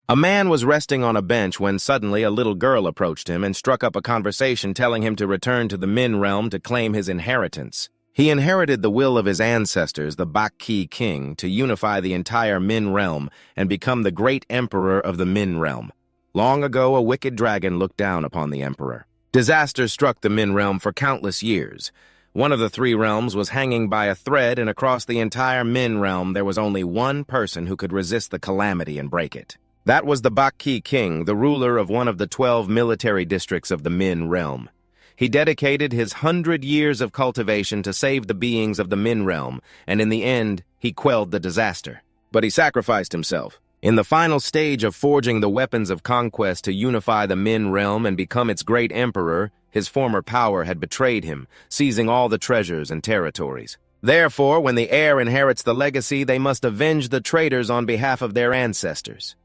A man was resting on a bench when suddenly a little girl approached him and struck up a conversation telling him to return to the Min realm to claim his inheritance. He inherited the will of his ancestors, the Bak-ki king, to unify the entire Min realm and become the great emperor of the Min realm. Long ago, a wicked dragon looked down upon the emperor. Disaster struck the Min realm for countless years. One of the three realms was hanging by a thread, and across the entire Min realm there was only one person who could resist the calamity and break it. That was the Bak-ki king, the ruler of one of the 12 military districts of the Min realm. He dedicated his 100 years of cultivation to save the beings of the Min realm, and in the end, he quelled the disaster. But he sacrificed himself. In the final stage of forging the weapons of conquest to unify the Min realm and become its great emperor, his former power had betrayed him, seizing all the treasures and territories. Therefore, when the heir inherits the legacy, they must avenge the traitors on behalf of their ancestors.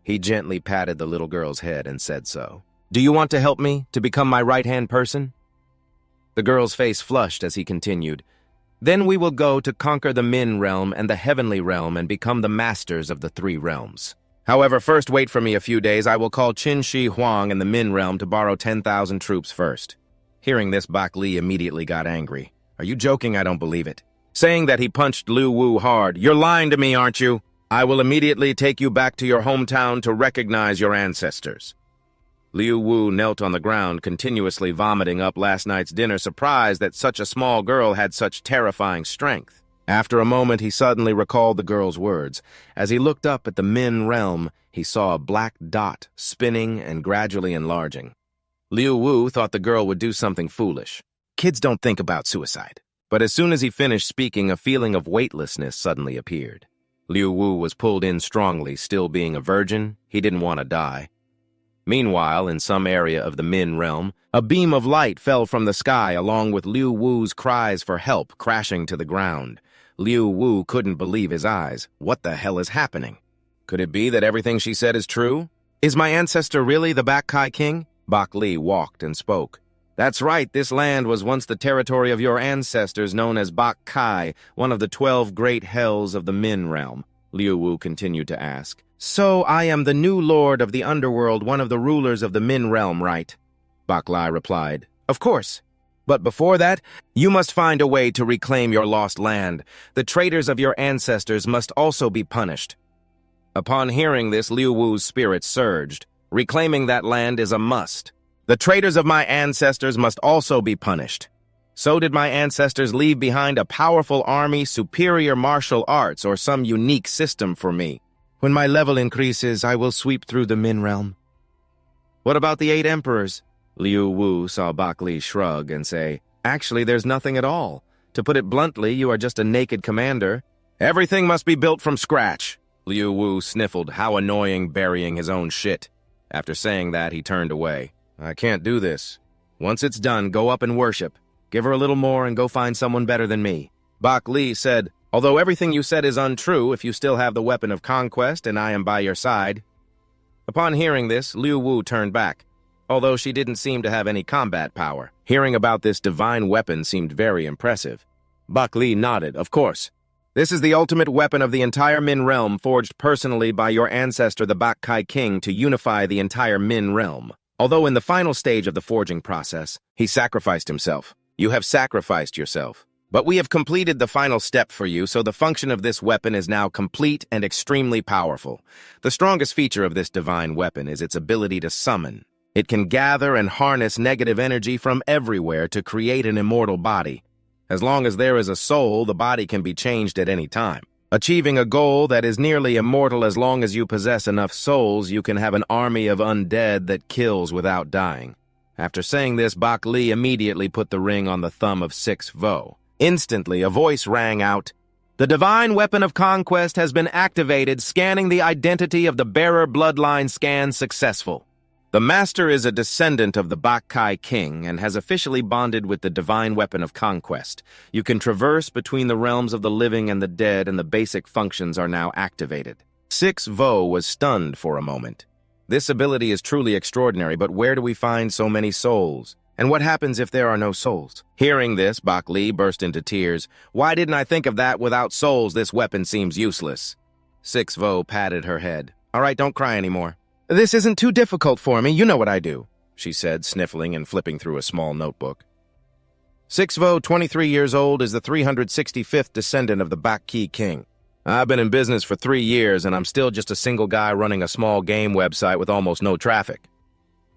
He gently patted the little girl's head and said so. "Do you want to help me to become my right-hand person?" The girl's face flushed as he continued. "Then we will go to conquer the Min realm and the heavenly realm and become the masters of the three realms. However, first wait for me a few days. I will call Qin Shi Huang in the Min realm to borrow 10,000 troops first." Hearing this, Bak Li immediately got angry. "Are you joking? I don't believe it." Saying that, he punched Liu Wu hard. "You're lying to me, aren't you? I will immediately take you back to your hometown to recognize your ancestors." Liu Wu knelt on the ground, continuously vomiting up last night's dinner, surprised that such a small girl had such terrifying strength. After a moment, he suddenly recalled the girl's words. As he looked up at the Min realm, he saw a black dot spinning and gradually enlarging. Liu Wu thought the girl would do something foolish. Kids don't think about suicide. But as soon as he finished speaking, a feeling of weightlessness suddenly appeared. Liu Wu was pulled in strongly. Still being a virgin, he didn't want to die. Meanwhile, in some area of the Min realm, a beam of light fell from the sky along with Liu Wu's cries for help crashing to the ground. Liu Wu couldn't believe his eyes. What the hell is happening? Could it be that everything she said is true? Is my ancestor really the Bak-ki king? Bak Li walked and spoke. "That's right, this land was once the territory of your ancestors, known as Bak-ki, one of the 12 great hells of the Min realm," Liu Wu continued to ask. "So I am the new lord of the underworld, one of the rulers of the Min realm, right?" Bak Li replied. "Of course. But before that, you must find a way to reclaim your lost land. The traitors of your ancestors must also be punished." Upon hearing this, Liu Wu's spirit surged. Reclaiming that land is a must. The traitors of my ancestors must also be punished. So did my ancestors leave behind a powerful army, superior martial arts, or some unique system for me? When my level increases, I will sweep through the Min realm. What about the 8 emperors? Liu Wu saw Bak Li shrug and say, "Actually, there's nothing at all. To put it bluntly, you are just a naked commander. Everything must be built from scratch." Liu Wu sniffled, how annoying burying his own shit. After saying that, he turned away. "I can't do this. Once it's done, go up and worship. Give her a little more and go find someone better than me." Bak Li said, "Although everything you said is untrue, if you still have the weapon of conquest and I am by your side." Upon hearing this, Liu Wu turned back, although she didn't seem to have any combat power. Hearing about this divine weapon seemed very impressive. Bak Li nodded. "Of course. This is the ultimate weapon of the entire Min realm, forged personally by your ancestor, the Bak-ki king, to unify the entire Min realm. Although in the final stage of the forging process, he sacrificed himself. You have sacrificed yourself. But we have completed the final step for you, so the function of this weapon is now complete and extremely powerful. The strongest feature of this divine weapon is its ability to summon. It can gather and harness negative energy from everywhere to create an immortal body. As long as there is a soul, the body can be changed at any time. Achieving a goal that is nearly immortal as long as you possess enough souls, you can have an army of undead that kills without dying. After saying this, Bak Li immediately put the ring on the thumb of 6 Vo. Instantly, a voice rang out. "The divine weapon of conquest has been activated. Scanning the identity of the bearer bloodline scan successful. The master is a descendant of the Bak-ki king and has officially bonded with the divine weapon of conquest. You can traverse between the realms of the living and the dead, and the basic functions are now activated." 6 Vo was stunned for a moment. This ability is truly extraordinary, but where do we find so many souls? And what happens if there are no souls? Hearing this, Bak Li burst into tears. "Why didn't I think of that? Without souls, this weapon seems useless." 6 Vo patted her head. All right, don't cry anymore. This isn't too difficult for me, you know what I do, she said, sniffling and flipping through a small notebook. 6vo, 23 years old, is the 365th descendant of the Bak-Ki king. I've been in business for 3 years, and I'm still just a single guy running a small game website with almost no traffic.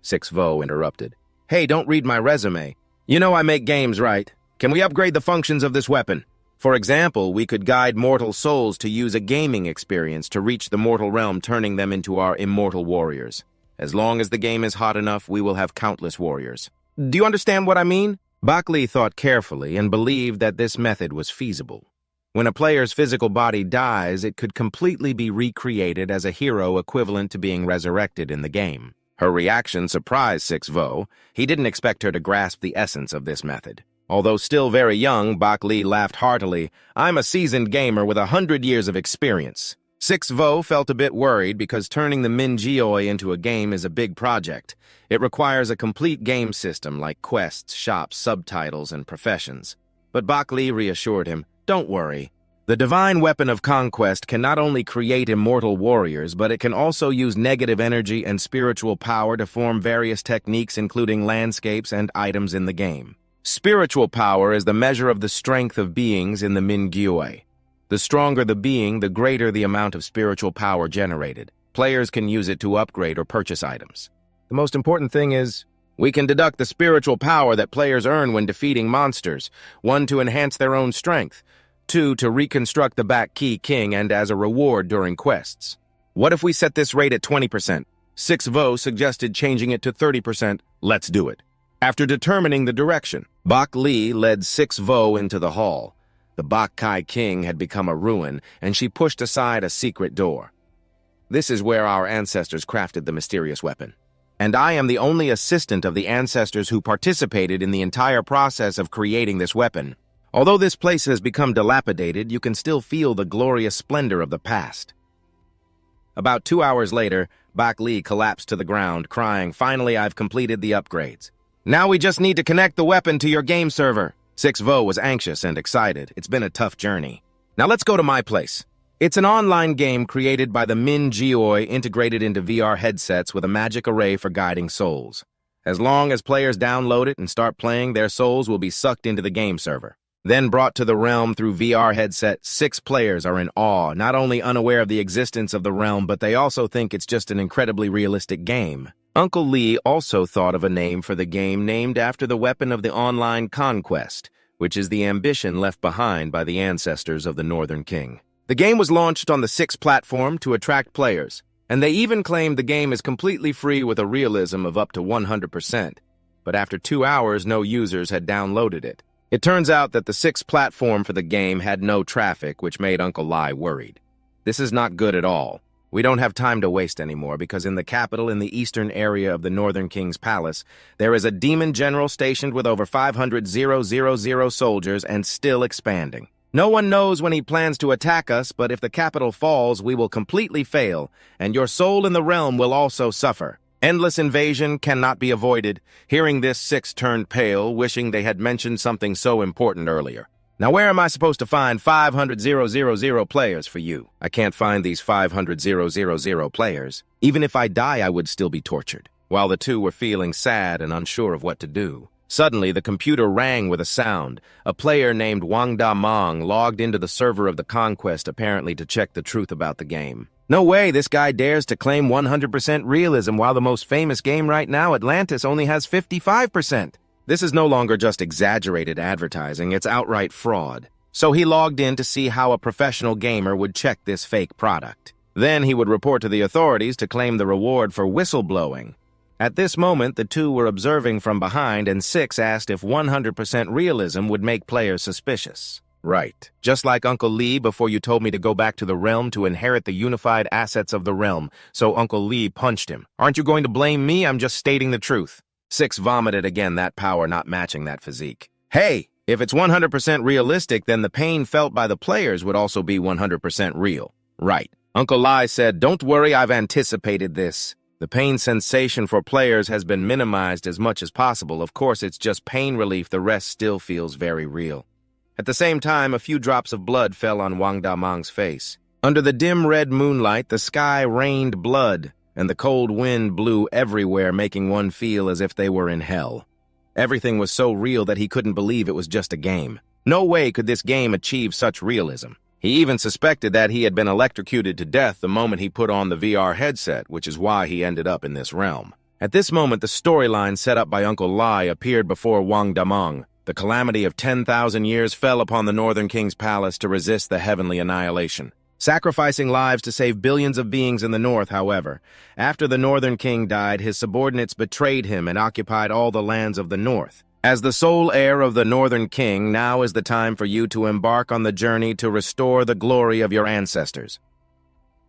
6vo interrupted. Hey, don't read my resume. You know I make games, right? Can we upgrade the functions of this weapon? For example, we could guide mortal souls to use a gaming experience to reach the mortal realm, turning them into our immortal warriors. As long as the game is hot enough, we will have countless warriors. Do you understand what I mean? Bak-Li thought carefully and believed that this method was feasible. When a player's physical body dies, it could completely be recreated as a hero equivalent to being resurrected in the game. Her reaction surprised 6vo. He didn't expect her to grasp the essence of this method. Although still very young, Bak-Li laughed heartily. I'm a seasoned gamer with 100 years of experience. 6vo felt a bit worried because turning the Minjioi into a game is a big project. It requires a complete game system like quests, shops, subtitles, and professions. But Bak-Li reassured him, don't worry. The divine weapon of conquest can not only create immortal warriors, but it can also use negative energy and spiritual power to form various techniques, including landscapes and items in the game. Spiritual power is the measure of the strength of beings in the Mingyue. The stronger the being, the greater the amount of spiritual power generated. Players can use it to upgrade or purchase items. The most important thing is, we can deduct the spiritual power that players earn when defeating monsters, 1 to enhance their own strength, 2 to reconstruct the Bak-Ki king, and as a reward during quests. What if we set this rate at 20%? 6vo suggested changing it to 30%. Let's do it. After determining the direction, Bak-Li led 6vo into the hall. The Bak-Ki king had become a ruin, and she pushed aside a secret door. This is where our ancestors crafted the mysterious weapon. And I am the only assistant of the ancestors who participated in the entire process of creating this weapon. Although this place has become dilapidated, you can still feel the glorious splendor of the past. About 2 hours later, Bak-Li collapsed to the ground, crying, finally, I've completed the upgrades. Now we just need to connect the weapon to your game server. 6vo was anxious and excited. It's been a tough journey. Now let's go to my place. It's an online game created by the Minjioi, integrated into VR headsets with a magic array for guiding souls. As long as players download it and start playing, their souls will be sucked into the game server. Then brought to the realm through VR headset, 6 players are in awe, not only unaware of the existence of the realm, but they also think it's just an incredibly realistic game. Uncle Lee also thought of a name for the game named after the weapon of the online conquest, which is the ambition left behind by the ancestors of the Northern King. The game was launched on the 6 platform to attract players, and they even claimed the game is completely free with a realism of up to 100%. But after 2 hours, no users had downloaded it. It turns out that the 6 platform for the game had no traffic, which made Uncle Lie worried. This is not good at all. We don't have time to waste anymore, because in the capital, in the eastern area of the Northern King's palace, there is a demon general stationed with over 500,000 soldiers and still expanding. No one knows when he plans to attack us, but if the capital falls, we will completely fail, and your soul in the realm will also suffer. Endless invasion cannot be avoided. Hearing this, 6 turned pale, wishing they had mentioned something so important earlier. Now where am I supposed to find 500,000 players for you? I can't find these 500,000 players. Even if I die, I would still be tortured. While the two were feeling sad and unsure of what to do, suddenly the computer rang with a sound. A player named Wang Damong logged into the server of the Conquest, apparently to check the truth about the game. No way, this guy dares to claim 100% realism while the most famous game right now, Atlantis, only has 55%. This is no longer just exaggerated advertising, it's outright fraud. So he logged in to see how a professional gamer would check this fake product. Then he would report to the authorities to claim the reward for whistleblowing. At this moment, the two were observing from behind, and 6 asked if 100% realism would make players suspicious. Right. Just like Uncle Lee before you told me to go back to the realm to inherit the unified assets of the realm, so Uncle Lee punched him. Aren't you going to blame me? I'm just stating the truth. 6 vomited again, that power not matching that physique. Hey, if it's 100% realistic, then the pain felt by the players would also be 100% real. Right. Uncle Lie said, don't worry, I've anticipated this. The pain sensation for players has been minimized as much as possible. Of course, it's just pain relief. The rest still feels very real. At the same time, a few drops of blood fell on Wang Damong's face. Under the dim red moonlight, the sky rained blood, and the cold wind blew everywhere, making one feel as if they were in hell. Everything was so real that he couldn't believe it was just a game. No way could this game achieve such realism. He even suspected that he had been electrocuted to death the moment he put on the VR headset, which is why he ended up in this realm. At this moment, the storyline set up by Uncle Lai appeared before Wang Damong. The calamity of 10,000 years fell upon the Northern King's palace to resist the heavenly annihilation, sacrificing lives to save billions of beings in the north. However, after the Northern King died, his subordinates betrayed him and occupied all the lands of the north. As the sole heir of the Northern King, now is the time for you to embark on the journey to restore the glory of your ancestors.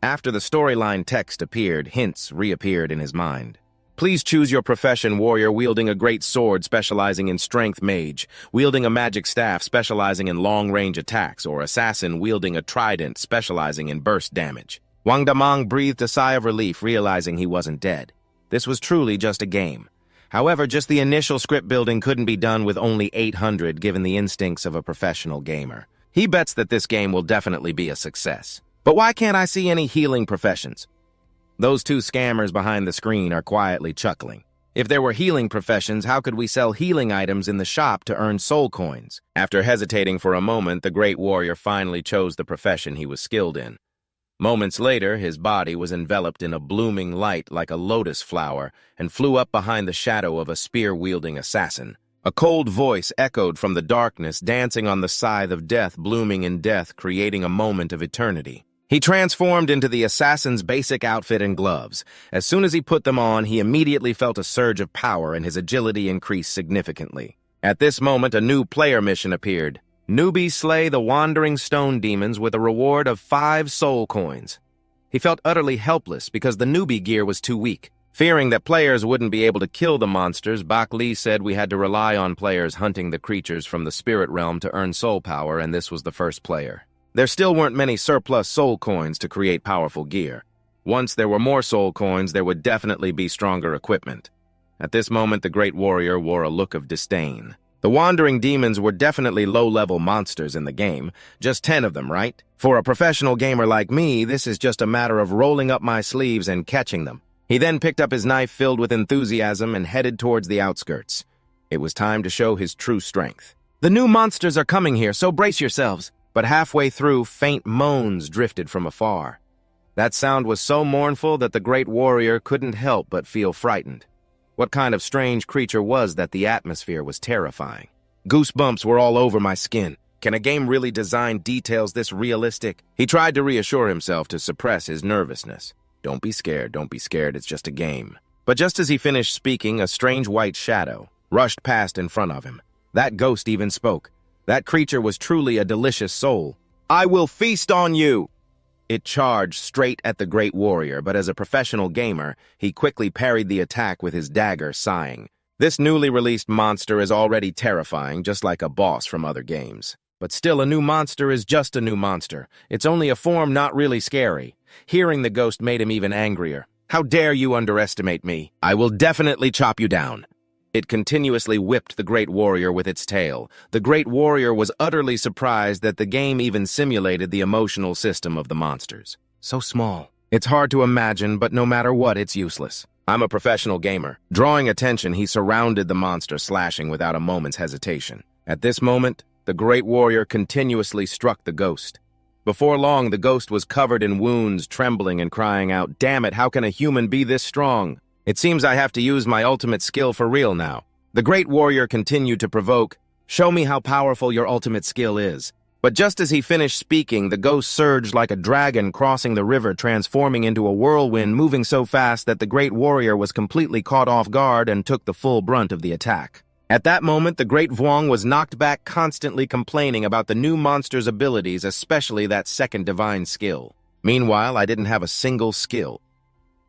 After the storyline text appeared, hints reappeared in his mind. Please choose your profession: warrior wielding a great sword specializing in strength, mage wielding a magic staff specializing in long-range attacks, or assassin wielding a trident specializing in burst damage. Wang Damong breathed a sigh of relief, realizing he wasn't dead. This was truly just a game. However, just the initial script building couldn't be done with only 800 given the instincts of a professional gamer. He bets that this game will definitely be a success. But why can't I see any healing professions? Those two scammers behind the screen are quietly chuckling. If there were healing professions, how could we sell healing items in the shop to earn soul coins? After hesitating for a moment, the great warrior finally chose the profession he was skilled in. Moments later, his body was enveloped in a blooming light like a lotus flower and flew up behind the shadow of a spear-wielding assassin. A cold voice echoed from the darkness, dancing on the scythe of death, blooming in death, creating a moment of eternity. He transformed into the assassin's basic outfit and gloves. As soon as he put them on, he immediately felt a surge of power and his agility increased significantly. At this moment, a new player mission appeared. Newbie slay the wandering stone demons with a reward of 5 soul coins. He felt utterly helpless because the newbie gear was too weak. Fearing that players wouldn't be able to kill the monsters, Bak Li said we had to rely on players hunting the creatures from the spirit realm to earn soul power, and this was the first player. There still weren't many surplus soul coins to create powerful gear. Once there were more soul coins, there would definitely be stronger equipment. At this moment, the great warrior wore a look of disdain. The wandering demons were definitely low-level monsters in the game, just 10 of them, right? For a professional gamer like me, this is just a matter of rolling up my sleeves and catching them. He then picked up his knife filled with enthusiasm and headed towards the outskirts. It was time to show his true strength. The new monsters are coming here, so brace yourselves. But halfway through, faint moans drifted from afar. That sound was so mournful that the great warrior couldn't help but feel frightened. What kind of strange creature was that? The atmosphere was terrifying. Goosebumps were all over my skin. Can a game really design details this realistic? He tried to reassure himself to suppress his nervousness. Don't be scared, it's just a game. But just as he finished speaking, a strange white shadow rushed past in front of him. That ghost even spoke. That creature was truly a delicious soul. I will feast on you! It charged straight at the great warrior, but as a professional gamer, he quickly parried the attack with his dagger, sighing. This newly released monster is already terrifying, just like a boss from other games. But still, a new monster is just a new monster. It's only a form, not really scary. Hearing the ghost made him even angrier. How dare you underestimate me? I will definitely chop you down. It continuously whipped the great warrior with its tail. The great warrior was utterly surprised that the game even simulated the emotional system of the monsters. So small. It's hard to imagine, but no matter what, it's useless. I'm a professional gamer. Drawing attention, he surrounded the monster, slashing without a moment's hesitation. At this moment, the great warrior continuously struck the ghost. Before long, the ghost was covered in wounds, trembling and crying out, "Damn it, how can a human be this strong? It seems I have to use my ultimate skill for real now." The great warrior continued to provoke, "Show me how powerful your ultimate skill is." But just as he finished speaking, the ghost surged like a dragon crossing the river, transforming into a whirlwind, moving so fast that the great warrior was completely caught off guard and took the full brunt of the attack. At that moment, the great Vuong was knocked back, constantly complaining about the new monster's abilities, especially that second divine skill. Meanwhile, I didn't have a single skill.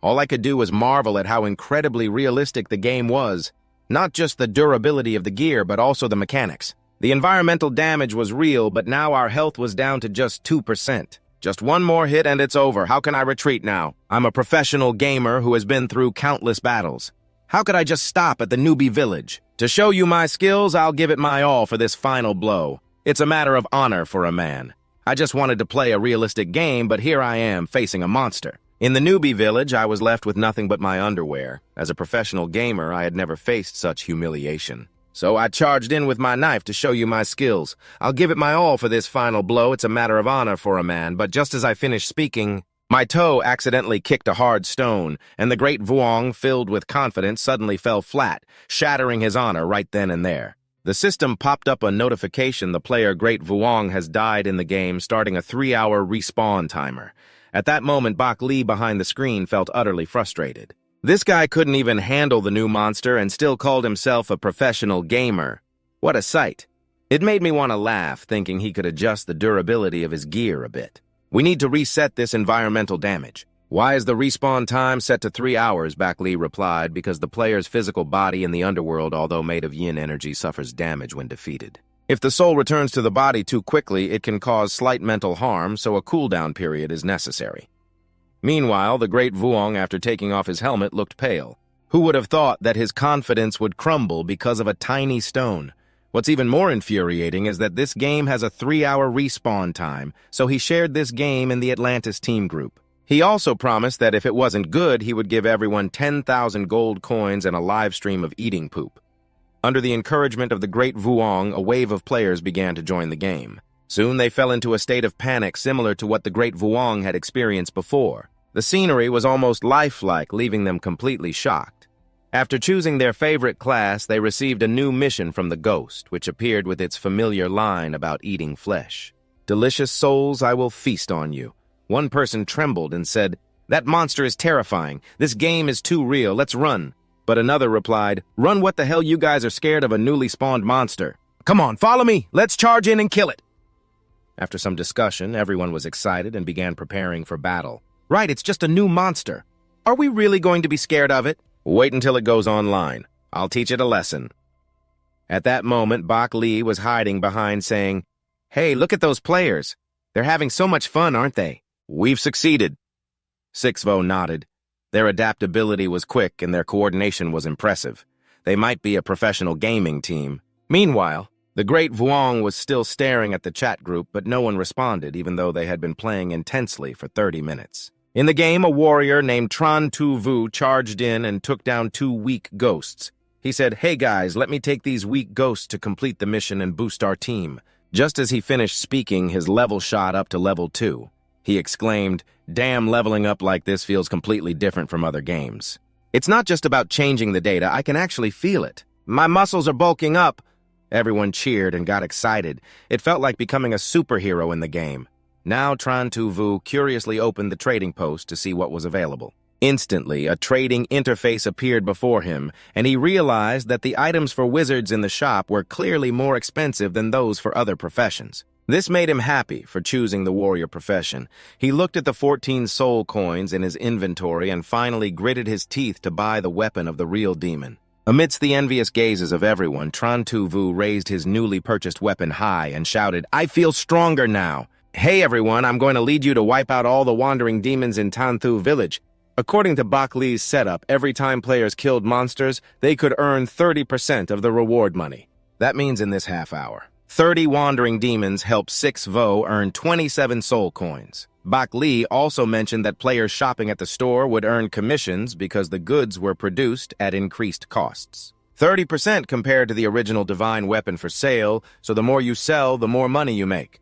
All I could do was marvel at how incredibly realistic the game was. Not just the durability of the gear, but also the mechanics. The environmental damage was real, but now our health was down to just 2%. Just one more hit and it's over. How can I retreat now? I'm a professional gamer who has been through countless battles. How could I just stop at the newbie village? To show you my skills, I'll give it my all for this final blow. It's a matter of honor for a man. I just wanted to play a realistic game, but here I am, facing a monster. In the newbie village, I was left with nothing but my underwear. As a professional gamer, I had never faced such humiliation. So I charged in with my knife to show you my skills. I'll give it my all for this final blow. It's a matter of honor for a man, but just as I finished speaking, my toe accidentally kicked a hard stone, and the great Vuong, filled with confidence, suddenly fell flat, shattering his honor right then and there. The system popped up a notification the player Great Vuong has died in the game, starting a 3-hour respawn timer. At that moment, Bak Lee behind the screen felt utterly frustrated. This guy couldn't even handle the new monster and still called himself a professional gamer. What a sight. It made me want to laugh, thinking he could adjust the durability of his gear a bit. We need to reset this environmental damage. Why is the respawn time set to 3 hours? Bak Lee replied, because the player's physical body in the underworld, although made of yin energy, suffers damage when defeated. If the soul returns to the body too quickly, it can cause slight mental harm, so a cooldown period is necessary. Meanwhile, the great Vuong, after taking off his helmet, looked pale. Who would have thought that his confidence would crumble because of a tiny stone? What's even more infuriating is that this game has a 3-hour respawn time, so he shared this game in the Atlantis team group. He also promised that if it wasn't good, he would give everyone 10,000 gold coins and a live stream of eating poop. Under the encouragement of the great Vuong, a wave of players began to join the game. Soon they fell into a state of panic similar to what the great Vuong had experienced before. The scenery was almost lifelike, leaving them completely shocked. After choosing their favorite class, they received a new mission from the ghost, which appeared with its familiar line about eating flesh. "Delicious souls, I will feast on you." One person trembled and said, "That monster is terrifying. This game is too real. Let's run." But another replied, "Run, what the hell, you guys are scared of a newly spawned monster. Come on, follow me. Let's charge in and kill it." After some discussion, everyone was excited and began preparing for battle. Right, it's just a new monster. Are we really going to be scared of it? Wait until it goes online. I'll teach it a lesson. At that moment, Bak Lee was hiding behind saying, "Hey, look at those players. They're having so much fun, aren't they?" "We've succeeded." Sixvo nodded. Their adaptability was quick and their coordination was impressive. They might be a professional gaming team. Meanwhile, the great Vuong was still staring at the chat group, but no one responded, even though they had been playing intensely for 30 minutes. In the game, a warrior named Tran Tu Vu charged in and took down 2 weak ghosts. He said, "Hey guys, let me take these weak ghosts to complete the mission and boost our team." Just as he finished speaking, his level shot up to level 2. He exclaimed, "Damn, leveling up like this feels completely different from other games. It's not just about changing the data, I can actually feel it. My muscles are bulking up." Everyone cheered and got excited. It felt like becoming a superhero in the game. Now Tran Tu Vu curiously opened the trading post to see what was available. Instantly, a trading interface appeared before him, and he realized that the items for wizards in the shop were clearly more expensive than those for other professions. This made him happy for choosing the warrior profession. He looked at the 14 soul coins in his inventory and finally gritted his teeth to buy the weapon of the real demon. Amidst the envious gazes of everyone, Tran Tu Vu raised his newly purchased weapon high and shouted, "I feel stronger now. Hey everyone, I'm going to lead you to wipe out all the wandering demons in Tanthu village." According to Bak Lee's setup, every time players killed monsters, they could earn 30% of the reward money. That means in this half hour, 30 wandering demons helped Sixvo earn 27 soul coins. Bak Lee also mentioned that players shopping at the store would earn commissions because the goods were produced at increased costs. 30% compared to the original divine weapon for sale, so the more you sell, the more money you make.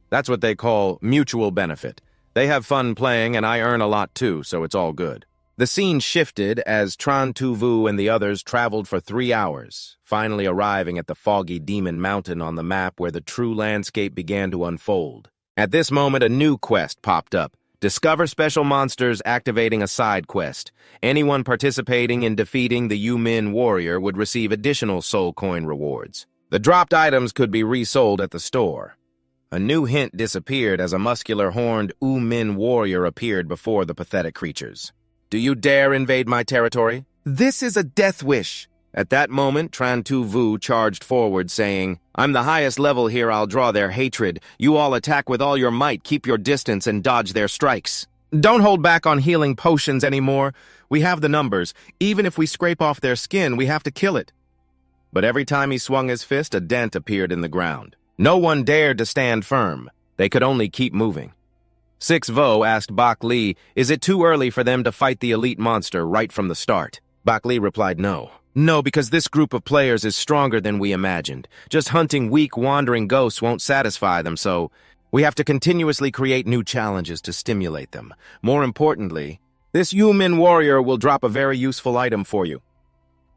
That's what they call mutual benefit. They have fun playing, and I earn a lot too, so it's all good. The scene shifted as Tran Tu Vu and the others traveled for 3 hours, finally arriving at the foggy demon mountain on the map where the true landscape began to unfold. At this moment, a new quest popped up. Discover special monsters activating a side quest. Anyone participating in defeating the Yu Min warrior would receive additional soul coin rewards. The dropped items could be resold at the store. A new hint disappeared as a muscular horned Yu Min warrior appeared before the pathetic creatures. "Do you dare invade my territory? This is a death wish." At that moment, Tran Tu Vu charged forward, saying, "I'm the highest level here, I'll draw their hatred. You all attack with all your might, keep your distance, and dodge their strikes. Don't hold back on healing potions anymore. We have the numbers. Even if we scrape off their skin, we have to kill it." But every time he swung his fist, a dent appeared in the ground. No one dared to stand firm. They could only keep moving. 6vo asked Bak Li, is it too early for them to fight the elite monster right from the start? Bak Li replied no. No, because this group of players is stronger than we imagined. Just hunting weak, wandering ghosts won't satisfy them, so we have to continuously create new challenges to stimulate them. More importantly, this Yumin warrior will drop a very useful item for you.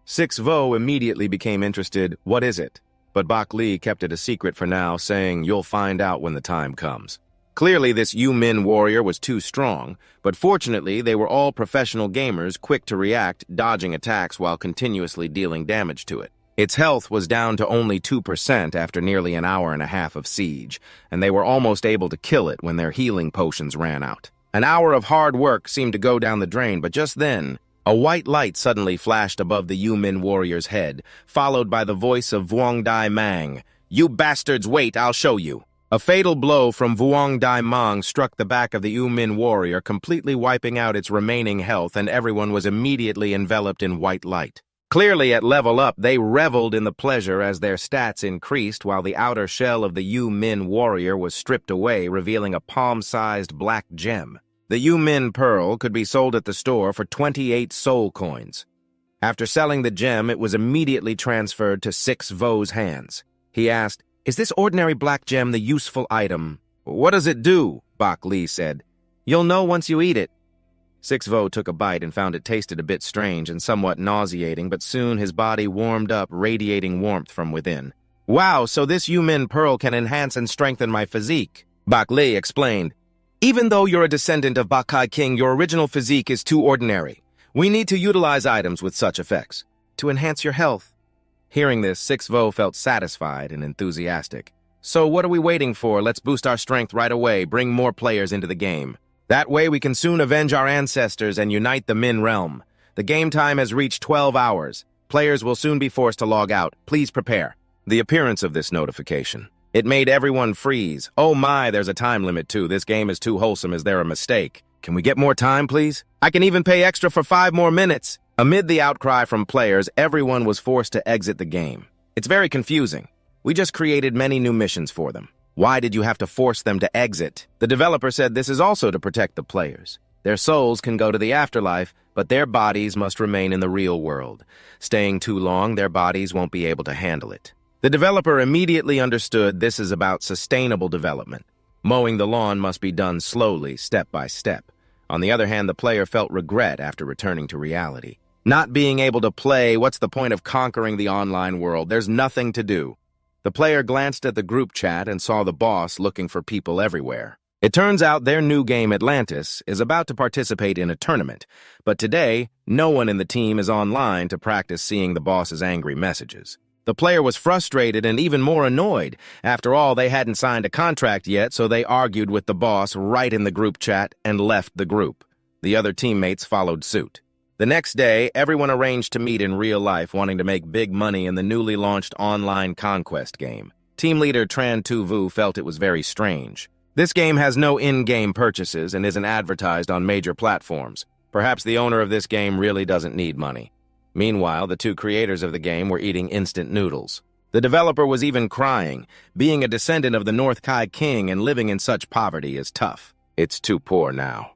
6vo immediately became interested. What is it? But Bak Li kept it a secret for now, saying you'll find out when the time comes. Clearly, this Yumin warrior was too strong, but fortunately, they were all professional gamers, quick to react, dodging attacks while continuously dealing damage to it. Its health was down to only 2% after nearly an hour and a half of siege, and they were almost able to kill it when their healing potions ran out. An hour of hard work seemed to go down the drain, but just then, a white light suddenly flashed above the Yumin warrior's head, followed by the voice of Vuong Dai Mang. You bastards wait, I'll show you. A fatal blow from Vuong Dai Mang struck the back of the Yumin warrior, completely wiping out its remaining health, and everyone was immediately enveloped in white light. Clearly, at level up, they reveled in the pleasure as their stats increased while the outer shell of the Yumin warrior was stripped away, revealing a palm-sized black gem. The Yumin pearl could be sold at the store for 28 soul coins. After selling the gem, it was immediately transferred to 6vo's hands. He asked, is this ordinary black gem the useful item? What does it do? Bak Li said. You'll know once you eat it. 6vo took a bite and found it tasted a bit strange and somewhat nauseating, but soon his body warmed up, radiating warmth from within. Wow, so this Yumin pearl can enhance and strengthen my physique, Bak Li explained. Even though you're a descendant of Bakai King, your original physique is too ordinary. We need to utilize items with such effects to enhance your health. Hearing this, 6vo felt satisfied and enthusiastic. So what are we waiting for? Let's boost our strength right away, bring more players into the game. That way we can soon avenge our ancestors and unite the Min realm. The game time has reached 12 hours. Players will soon be forced to log out. Please prepare. The appearance of this notification. It made everyone freeze. Oh my, there's a time limit too. This game is too wholesome. Is there a mistake? Can we get more time, please? I can even pay extra for 5 more minutes. Amid the outcry from players, everyone was forced to exit the game. It's very confusing. We just created many new missions for them. Why did you have to force them to exit? The developer said this is also to protect the players. Their souls can go to the afterlife, but their bodies must remain in the real world. Staying too long, their bodies won't be able to handle it. The developer immediately understood this is about sustainable development. Mowing the lawn must be done slowly, step by step. On the other hand, the player felt regret after returning to reality. Not being able to play, what's the point of conquering the online world? There's nothing to do. The player glanced at the group chat and saw the boss looking for people everywhere. It turns out their new game, Atlantis, is about to participate in a tournament, but today, no one in the team is online to practice seeing the boss's angry messages. The player was frustrated and even more annoyed. After all, they hadn't signed a contract yet, so they argued with the boss right in the group chat and left the group. The other teammates followed suit. The next day, everyone arranged to meet in real life, wanting to make big money in the newly launched online conquest game. Team leader Tran Tu Vu felt it was very strange. This game has no in-game purchases and isn't advertised on major platforms. Perhaps the owner of this game really doesn't need money. Meanwhile, the 2 creators of the game were eating instant noodles. The developer was even crying. Being a descendant of the North Kai King and living in such poverty is tough. It's too poor now.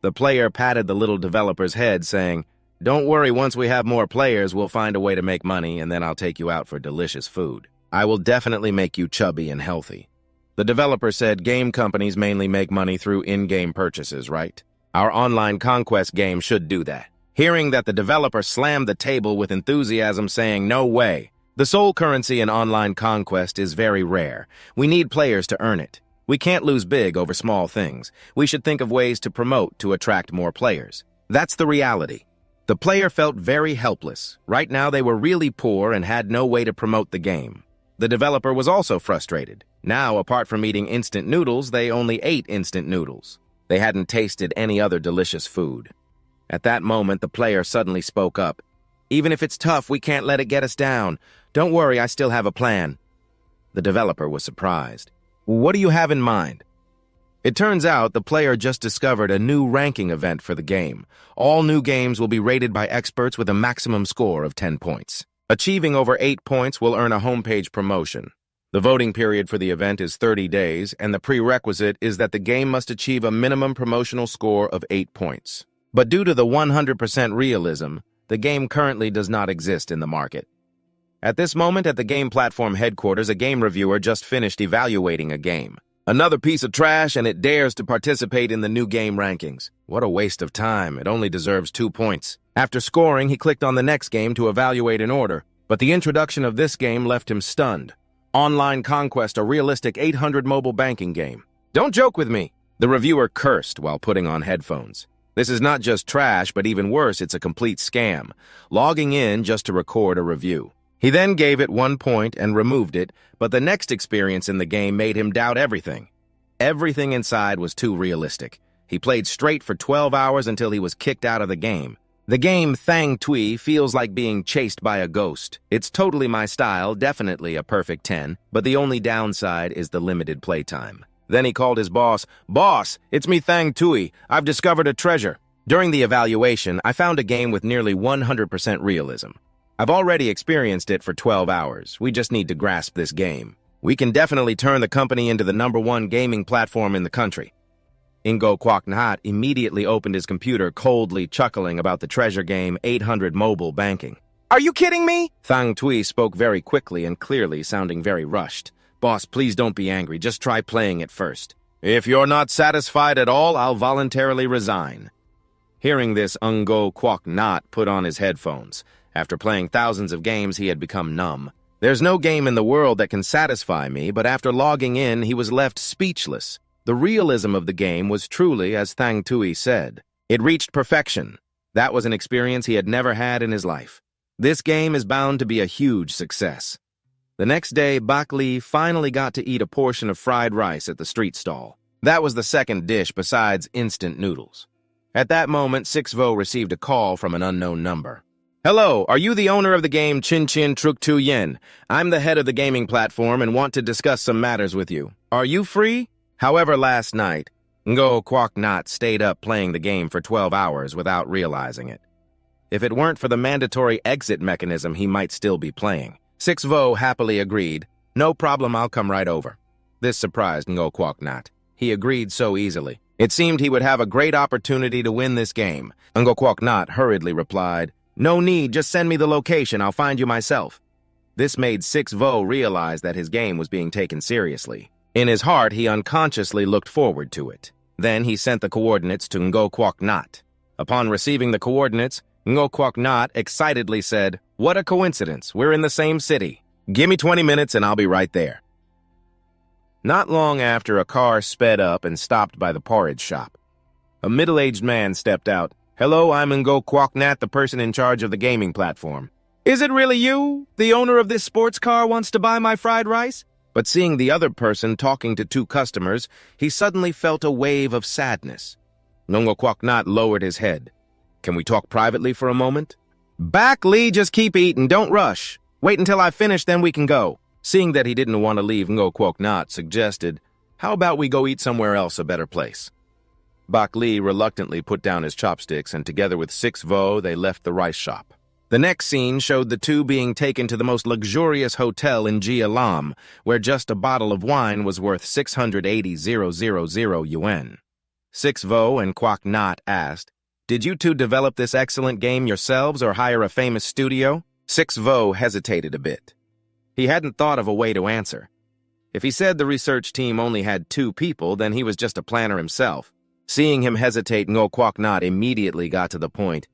The player patted the little developer's head, saying, Don't worry, once we have more players, we'll find a way to make money, and then I'll take you out for delicious food. I will definitely make you chubby and healthy. The developer said game companies mainly make money through in-game purchases, right? Our online conquest game should do that. Hearing that, the developer slammed the table with enthusiasm, saying, No way. The soul currency in online conquest is very rare. We need players to earn it. We can't lose big over small things. We should think of ways to promote to attract more players. That's the reality. The player felt very helpless. Right now they were really poor and had no way to promote the game. The developer was also frustrated. Now, apart from eating instant noodles, they only ate instant noodles. They hadn't tasted any other delicious food. At that moment, the player suddenly spoke up. Even if it's tough, we can't let it get us down. Don't worry, I still have a plan. The developer was surprised. What do you have in mind? It turns out the player just discovered a new ranking event for the game. All new games will be rated by experts with a maximum score of 10 points. Achieving over 8 points will earn a homepage promotion. The voting period for the event is 30 days, and the prerequisite is that the game must achieve a minimum promotional score of 8 points. But due to the 100% realism, the game currently does not exist in the market. At this moment, at the game platform headquarters, a game reviewer just finished evaluating a game. Another piece of trash, and it dares to participate in the new game rankings. What a waste of time. It only deserves 2 points. After scoring, he clicked on the next game to evaluate an order, but the introduction of this game left him stunned. Online Conquest, a realistic 800 mobile banking game. Don't joke with me. The reviewer cursed while putting on headphones. This is not just trash, but even worse, it's a complete scam. Logging in just to record a review. He then gave it 1 point and removed it, but the next experience in the game made him doubt everything. Everything inside was too realistic. He played straight for 12 hours until he was kicked out of the game. The game Thang Tui feels like being chased by a ghost. It's totally my style, definitely a perfect 10, but the only downside is the limited playtime. Then he called his boss. "Boss, it's me Thang Tui. I've discovered a treasure." During the evaluation, I found a game with nearly 100% realism. I've already experienced it for 12 hours. We just need to grasp this game. We can definitely turn the company into the #1 gaming platform in the country. Ingo Kwok Nhat immediately opened his computer, coldly chuckling about the treasure game 800 mobile banking. "Are you kidding me?" Thang Tui spoke very quickly and clearly, sounding very rushed. "Boss, please don't be angry. Just try playing it first. If you're not satisfied at all, I'll voluntarily resign." Hearing this, Ingo Kwok Nhat put on his headphones. After playing thousands of games, he had become numb. There's no game in the world that can satisfy me, but after logging in, he was left speechless. The realism of the game was truly, as Thang Tui said. It reached perfection. That was an experience he had never had in his life. This game is bound to be a huge success. The next day, Bak Lee finally got to eat a portion of fried rice at the street stall. That was the second dish besides instant noodles. At that moment, Sixvo received a call from an unknown number. "Hello, are you the owner of the game Chin Chin Truk Tu Yen? I'm the head of the gaming platform and want to discuss some matters with you. Are you free?" However, last night, Ngo Kwok Nhat stayed up playing the game for 12 hours without realizing it. If it weren't for the mandatory exit mechanism, he might still be playing. Sixvo happily agreed. "No problem, I'll come right over." This surprised Ngo Kwok Nhat. He agreed so easily. It seemed he would have a great opportunity to win this game. Ngo Kwok Nhat hurriedly replied, "No need, just send me the location, I'll find you myself." This made Sixvo realize that his game was being taken seriously. In his heart, he unconsciously looked forward to it. Then he sent the coordinates to Ngo Kwok Nhat. Upon receiving the coordinates, Ngo Kwok Nhat excitedly said, "What a coincidence, we're in the same city. Give me 20 minutes and I'll be right there." Not long after, a car sped up and stopped by the porridge shop. A middle-aged man stepped out. "Hello, I'm Ngo Kwok Nhat, the person in charge of the gaming platform." "Is it really you? The owner of this sports car wants to buy my fried rice?" But seeing the other person talking to 2 customers, he suddenly felt a wave of sadness. Ngo Kwok Nhat lowered his head. "Can we talk privately for a moment?" "Bak Lee, just keep eating, don't rush. Wait until I finish, then we can go." Seeing that he didn't want to leave, Ngo Kwok Nhat suggested, "How about we go eat somewhere else, a better place?" Bak Lee reluctantly put down his chopsticks, and together with Sixvo, they left the rice shop. The next scene showed the two being taken to the most luxurious hotel in Gia Lam, where just a bottle of wine was worth 680,000 yuan. Sixvo and Kwok Nhat asked, "Did you two develop this excellent game yourselves or hire a famous studio?" Sixvo hesitated a bit. He hadn't thought of a way to answer. If he said the research team only had 2 people, then he was just a planner himself. Seeing him hesitate, Ngo Kwok Nhat immediately got to the point.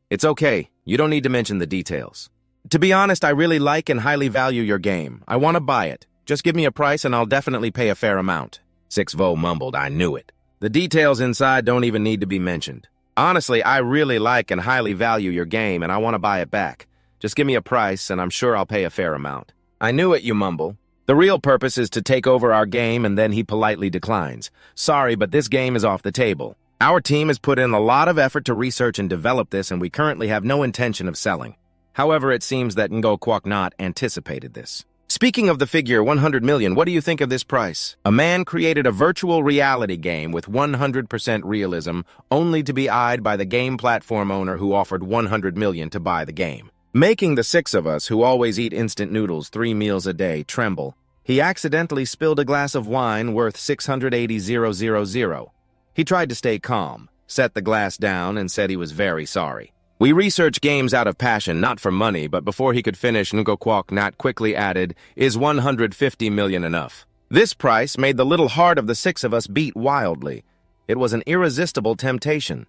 "It's okay. You don't need to mention the details. To be honest, I really like and highly value your game. I want to buy it. Just give me a price and I'll definitely pay a fair amount." Sixvo mumbled, "I knew it. The details inside don't even need to be mentioned. Honestly, I really like and highly value your game and I want to buy it back. Just give me a price and I'm sure I'll pay a fair amount." "I knew it, you mumble. The real purpose is to take over our game," and then he politely declines. "Sorry, but this game is off the table. Our team has put in a lot of effort to research and develop this, and we currently have no intention of selling." However, it seems that Ngo Kwok Nhat anticipated this. "Speaking of the figure 100 million, what do you think of this price?" A man created a virtual reality game with 100% realism, only to be eyed by the game platform owner who offered 100 million to buy the game. Making the 6 of us who always eat instant noodles 3 meals a day tremble, He accidentally spilled a glass of wine worth 680,000. He tried to stay calm, set the glass down, and said he was very sorry. We research games out of passion, not for money, but before he could finish, Ngok Nat quickly added, "Is 150 million enough?" This price made the little heart of the six of us beat wildly. It was an irresistible temptation.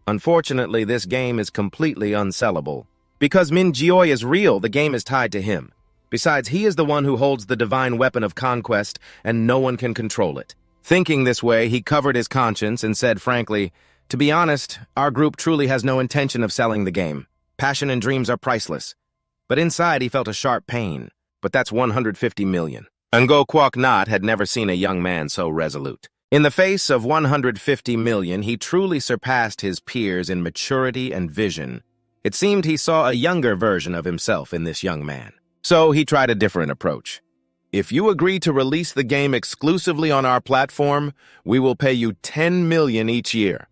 Unfortunately, this game is completely unsellable. Because Min Jioi is real, the game is tied to him. Besides, he is the one who holds the divine weapon of conquest, and no one can control it. Thinking this way, he covered his conscience and said frankly, "To be honest, our group truly has no intention of selling the game. Passion and dreams are priceless." But inside, he felt a sharp pain. But that's 150 million. Ngok Nat had never seen a young man so resolute. In the face of 150 million, he truly surpassed his peers in maturity and vision. It seemed he saw a younger version of himself in this young man. So he tried a different approach. "If you agree to release the game exclusively on our platform, we will pay you 10 million each year."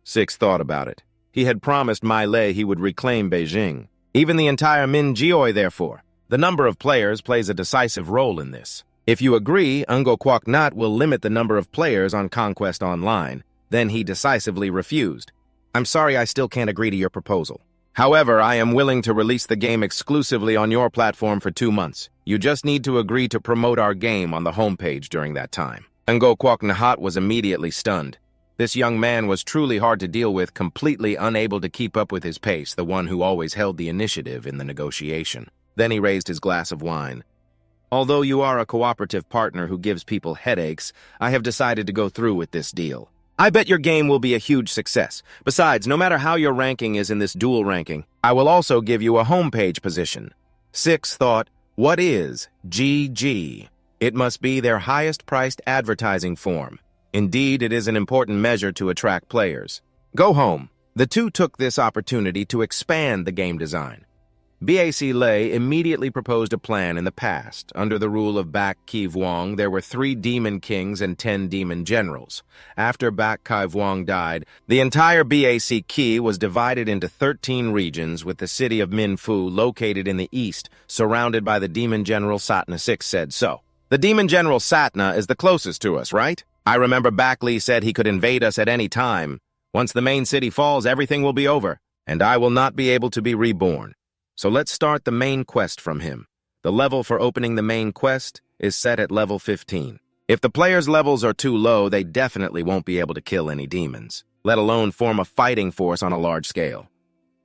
Six thought about it. He had promised Mai Lei he would reclaim Beijing. Even the entire Min Jioi, therefore. The number of players plays a decisive role in this. If you agree, Ngok Nat will limit the number of players on Conquest Online. Then he decisively refused. "I'm sorry, I still can't agree to your proposal. However, I am willing to release the game exclusively on your platform for 2 months. You just need to agree to promote our game on the homepage during that time." Ngok Nat was immediately stunned. This young man was truly hard to deal with, completely unable to keep up with his pace, the one who always held the initiative in the negotiation. Then he raised his glass of wine. "Although you are a cooperative partner who gives people headaches, I have decided to go through with this deal. I bet your game will be a huge success. Besides, no matter how your ranking is in this dual ranking, I will also give you a homepage position." Six thought, what is GG? It must be their highest-priced advertising form. Indeed, it is an important measure to attract players. Go home. The two took this opportunity to expand the game design. Bac Lei immediately proposed a plan in the past. Under the rule of Bac Ki Vuong, there were 3 demon kings and 10 demon generals. After Bac Ki Vuong died, the entire Bac Ki was divided into 13 regions, with the city of Minfu located in the east, surrounded by the demon general Satna. Six said so. "The demon general Satna is the closest to us, right? I remember Bac Li said he could invade us at any time. Once the main city falls, everything will be over, and I will not be able to be reborn. So let's start the main quest from him. The level for opening the main quest is set at level 15. If the players' levels are too low, they definitely won't be able to kill any demons, let alone form a fighting force on a large scale.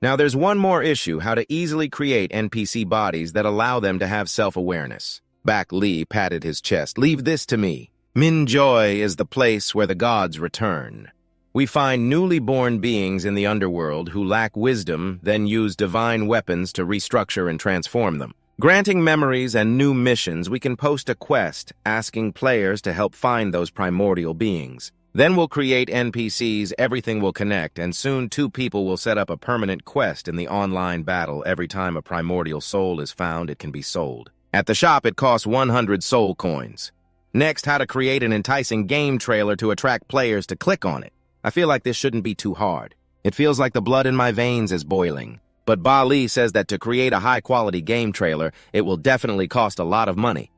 Now there's one more issue, how to easily create NPC bodies that allow them to have self-awareness." Bac Li patted his chest. "Leave this to me. Min Jioi is the place where the gods return. We find newly born beings in the underworld who lack wisdom, then use divine weapons to restructure and transform them. Granting memories and new missions, we can post a quest asking players to help find those primordial beings. Then we'll create NPCs, everything will connect, and soon 2 people will set up a permanent quest in the online battle. Every time a primordial soul is found, it can be sold. At the shop, it costs 100 soul coins. Next, how to create an enticing game trailer to attract players to click on it. I feel like this shouldn't be too hard. It feels like the blood in my veins is boiling. But Ba Li says that to create a high-quality game trailer, it will definitely cost a lot of money.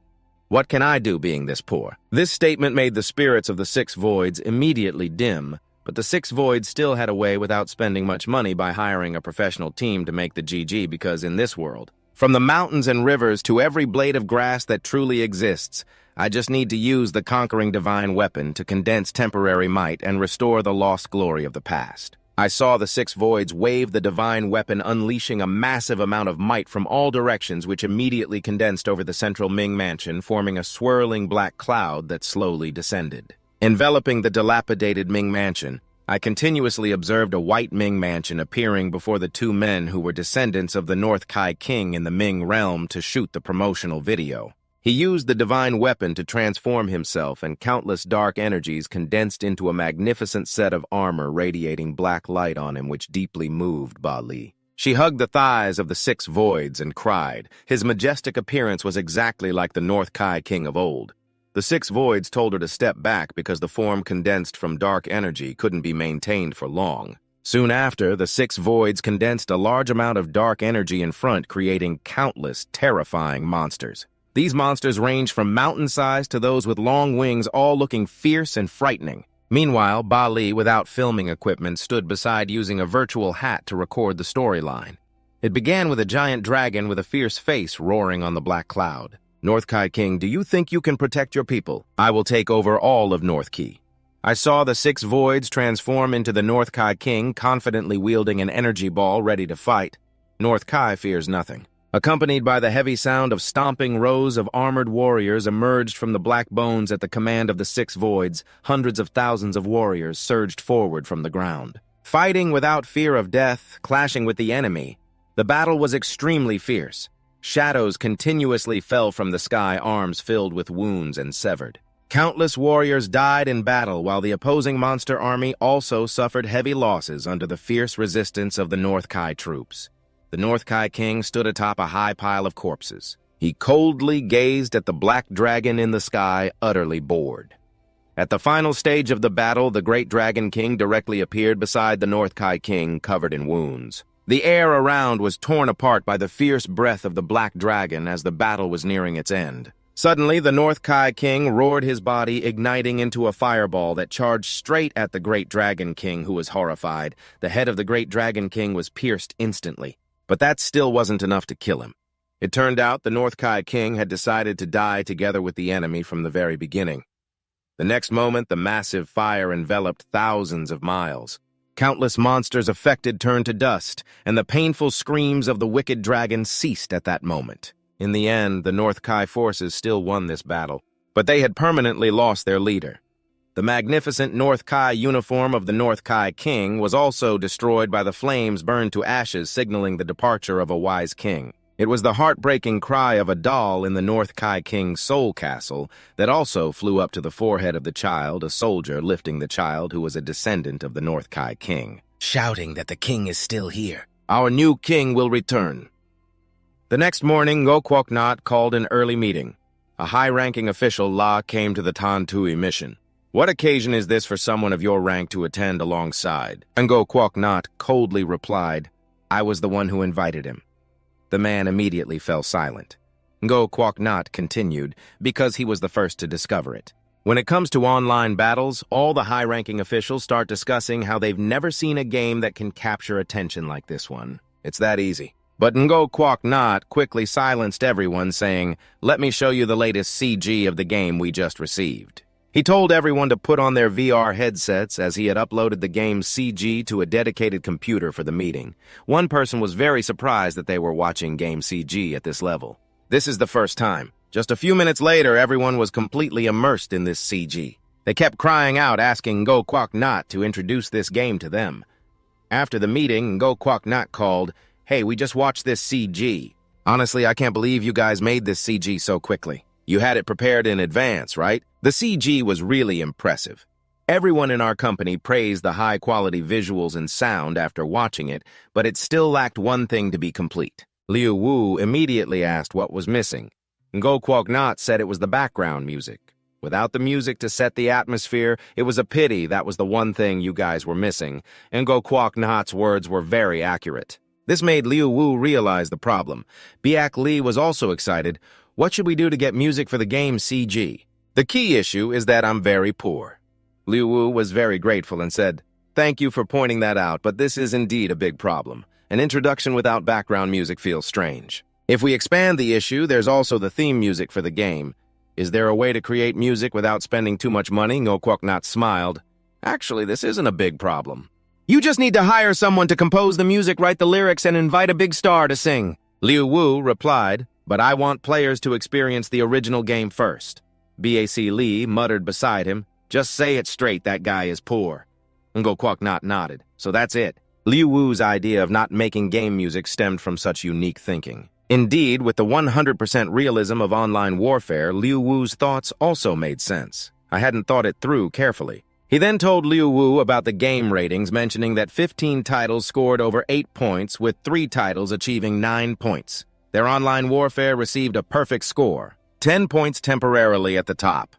What can I do being this poor?" This statement made the spirits of the 6 voids immediately dim, but the 6 voids still had a way without spending much money by hiring a professional team to make the GG, because in this world, from the mountains and rivers to every blade of grass that truly exists, I just need to use the conquering divine weapon to condense temporary might and restore the lost glory of the past. I saw the 6 voids wave the divine weapon, unleashing a massive amount of might from all directions, which immediately condensed over the central Ming mansion, forming a swirling black cloud that slowly descended. Enveloping the dilapidated Ming mansion, I continuously observed a white Ming mansion appearing before the 2 men who were descendants of the North Kai King in the Ming realm to shoot the promotional video. He used the divine weapon to transform himself, and countless dark energies condensed into a magnificent set of armor radiating black light on him, which deeply moved Ba Li. She hugged the thighs of the 6 voids and cried. His majestic appearance was exactly like the North Kai King of old. The 6 voids told her to step back because the form condensed from dark energy couldn't be maintained for long. Soon after, the 6 voids condensed a large amount of dark energy in front, creating countless terrifying monsters. These monsters range from mountain size to those with long wings, all looking fierce and frightening. Meanwhile, Ba Li, without filming equipment, stood beside using a virtual hat to record the storyline. It began with a giant dragon with a fierce face roaring on the black cloud. North Kai King, do you think you can protect your people? I will take over all of North Ki. I saw the 6 voids transform into the North Kai King, confidently wielding an energy ball ready to fight. North Kai fears nothing. Accompanied by the heavy sound of stomping, rows of armored warriors emerged from the black bones at the command of the 6 voids. Hundreds of thousands of warriors surged forward from the ground. Fighting without fear of death, clashing with the enemy, the battle was extremely fierce. Shadows continuously fell from the sky, arms filled with wounds and severed. Countless warriors died in battle, while the opposing monster army also suffered heavy losses under the fierce resistance of the North Kai troops. The North Kai King stood atop a high pile of corpses. He coldly gazed at the black dragon in the sky, utterly bored. At the final stage of the battle, the great Dragon King directly appeared beside the North Kai King, covered in wounds. The air around was torn apart by the fierce breath of the black dragon as the battle was nearing its end. Suddenly, the North Kai King roared his body, igniting into a fireball that charged straight at the great Dragon King, who was horrified. The head of the great Dragon King was pierced instantly. But that still wasn't enough to kill him. It turned out the North Kai King had decided to die together with the enemy from the very beginning. The next moment, the massive fire enveloped thousands of miles. Countless monsters affected turned to dust, and the painful screams of the wicked dragon ceased at that moment. In the end, the North Kai forces still won this battle, but they had permanently lost their leader. The magnificent North Kai uniform of the North Kai King was also destroyed by the flames burned to ashes, signaling the departure of a wise king. It was the heartbreaking cry of a doll in the North Kai King's soul castle that also flew up to the forehead of the child, a soldier lifting the child who was a descendant of the North Kai King, shouting that the king is still here. Our new king will return. The next morning, Ngo Quoc Nat called an early meeting. A high-ranking official, La, came to the Tan Tui mission. What occasion is this for someone of your rank to attend alongside? And Ngo Quoc Nat coldly replied, I was the one who invited him. The man immediately fell silent. Ngo Quoc Nat continued, because he was the first to discover it. When it comes to online battles, all the high-ranking officials start discussing how they've never seen a game that can capture attention like this one. It's that easy. But Ngo Quoc Nat quickly silenced everyone, saying, let me show you the latest CG of the game we just received. He told everyone to put on their VR headsets as he had uploaded the game's CG to a dedicated computer for the meeting. One person was very surprised that they were watching game CG at this level. This is the first time. Just a few minutes later, everyone was completely immersed in this CG. They kept crying out, asking Ngo Quoc Nat to introduce this game to them. After the meeting, Ngo Quoc Nat called, hey, we just watched this CG. Honestly, I can't believe you guys made this CG so quickly. You had it prepared in advance, right? The CG was really impressive. Everyone in our company praised the high-quality visuals and sound after watching it, but it still lacked one thing to be complete. Liu Wu immediately asked what was missing. Ngo Quoc Nat said it was the background music. Without the music to set the atmosphere, it was a pity that was the one thing you guys were missing, and Ngo Quoc Nat's words were very accurate. This made Liu Wu realize the problem. Biak Li was also excited. What should we do to get music for the game CG? The key issue is that I'm very poor. Liu Wu was very grateful and said, thank you for pointing that out, but this is indeed a big problem. An introduction without background music feels strange. If we expand the issue, there's also the theme music for the game. Is there a way to create music without spending too much money? Ngo Quoc Nat smiled. Actually, this isn't a big problem. You just need to hire someone to compose the music, write the lyrics, and invite a big star to sing. Liu Wu replied, but I want players to experience the original game first. Bac Li muttered beside him, just say it straight, that guy is poor. Ngo Quoc Nat nodded, so that's it. Liu Wu's idea of not making game music stemmed from such unique thinking. Indeed, with the 100% realism of online warfare, Liu Wu's thoughts also made sense. I hadn't thought it through carefully. He then told Liu Wu about the game ratings, mentioning that 15 titles scored over 8 points, with 3 titles achieving 9 points. Their online warfare received a perfect score, 10 points temporarily at the top.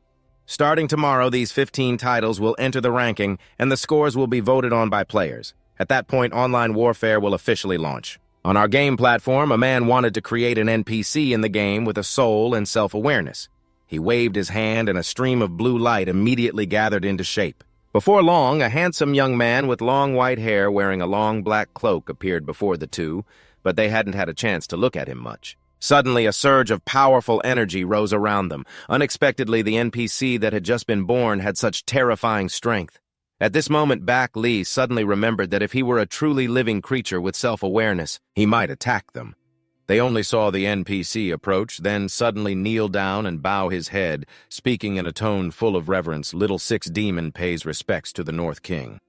Starting tomorrow, these 15 titles will enter the ranking, and the scores will be voted on by players. At that point, online warfare will officially launch. On our game platform, a man wanted to create an NPC in the game with a soul and self-awareness. He waved his hand and a stream of blue light immediately gathered into shape. Before long, a handsome young man with long white hair wearing a long black cloak appeared before the two, but they hadn't had a chance to look at him much. Suddenly, a surge of powerful energy rose around them. Unexpectedly, the NPC that had just been born had such terrifying strength. At this moment, Bak Lee suddenly remembered that if he were a truly living creature with self-awareness, he might attack them. They only saw the NPC approach, then suddenly kneel down and bow his head, speaking in a tone full of reverence. Little Six Demon pays respects to the North King.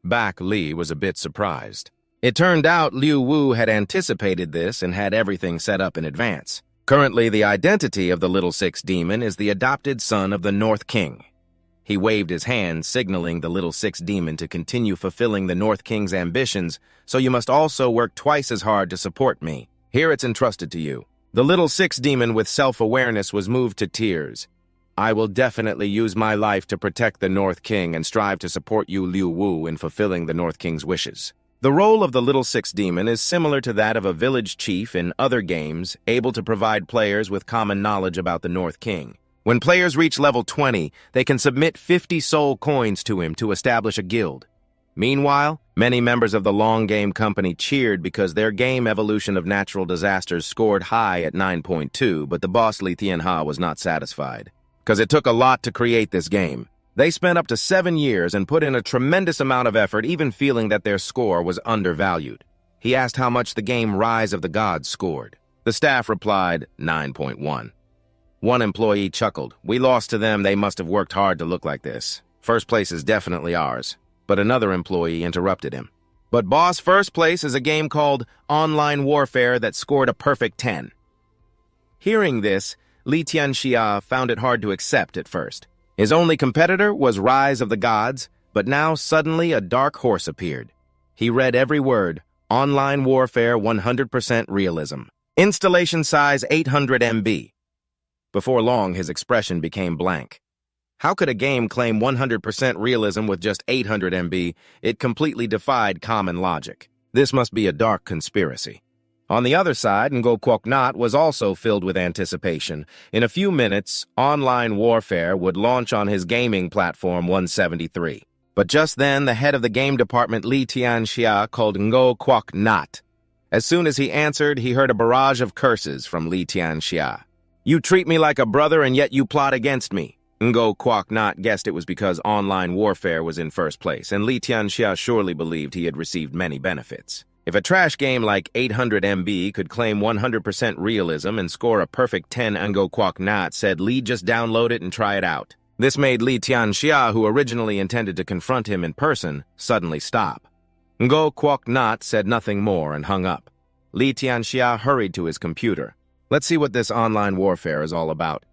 Bak Lee was a bit surprised. It turned out Liu Wu had anticipated this and had everything set up in advance. Currently, the identity of the Little Six Demon is the adopted son of the North King. He waved his hand, signaling the Little Six Demon to continue fulfilling the North King's ambitions, so you must also work twice as hard to support me. Here it's entrusted to you. The Little Six Demon with self-awareness was moved to tears. I will definitely use my life to protect the North King and strive to support you, Liu Wu, in fulfilling the North King's wishes. The role of the Little Six Demon is similar to that of a village chief in other games, able to provide players with common knowledge about the North King. When players reach level 20, they can submit 50 soul coins to him to establish a guild. Meanwhile, many members of the Long Game Company cheered because their game Evolution of Natural Disasters scored high at 9.2, but the boss Li Tianha was not satisfied. Because it took a lot to create this game. They spent up to 7 years and put in a tremendous amount of effort, even feeling that their score was undervalued. He asked how much the game Rise of the Gods scored. The staff replied, 9.1. One employee chuckled. We lost to them, they must have worked hard to look like this. First place is definitely ours. But another employee interrupted him. But boss, first place is a game called Online Warfare that scored a perfect 10. Hearing this, Li Tianxia found it hard to accept at first. His only competitor was Rise of the Gods, but now suddenly a dark horse appeared. He read every word, Online Warfare 100% realism. Installation size 800 MB. Before long, his expression became blank. How could a game claim 100% realism with just 800 MB? It completely defied common logic. This must be a dark conspiracy. On the other side, Ngo Kwok Nat was also filled with anticipation. In a few minutes, Online Warfare would launch on his gaming platform 173. But just then, the head of the game department, Li Tianxia, called Ngo Kwok Nat. As soon as he answered, he heard a barrage of curses from Li Tianxia. You treat me like a brother and yet you plot against me. Ngo Kwok Nat guessed it was because Online Warfare was in first place, and Li Tianxia surely believed he had received many benefits. If a trash game like 800 MB could claim 100% realism and score a perfect 10, Ngo Kwok Nat said Li just download it and try it out. This made Li Tianxia, who originally intended to confront him in person, suddenly stop. Ngo Kwok Nat said nothing more and hung up. Li Tianxia hurried to his computer. Let's see what this Online Warfare is all about.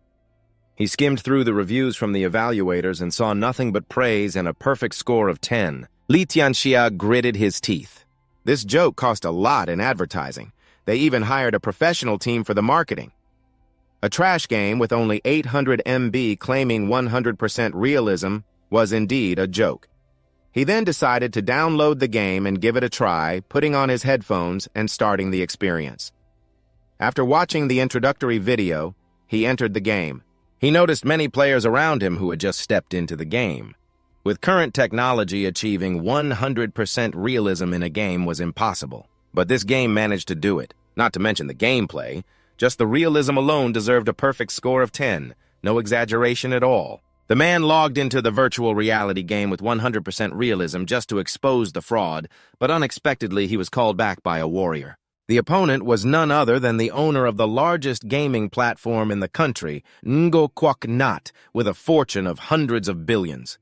He skimmed through the reviews from the evaluators and saw nothing but praise and a perfect score of 10. Li Tianxia gritted his teeth. This joke cost a lot in advertising. They even hired a professional team for the marketing. A trash game with only 800 MB claiming 100% realism was indeed a joke. He then decided to download the game and give it a try, putting on his headphones and starting the experience. After watching the introductory video, he entered the game. He noticed many players around him who had just stepped into the game. With current technology, achieving 100% realism in a game was impossible. But this game managed to do it. Not to mention the gameplay. Just the realism alone deserved a perfect score of 10. No exaggeration at all. The man logged into the virtual reality game with 100% realism just to expose the fraud, but unexpectedly he was called back by a warrior. The opponent was none other than the owner of the largest gaming platform in the country, Ngo Kwok Nat, with a fortune of hundreds of billions.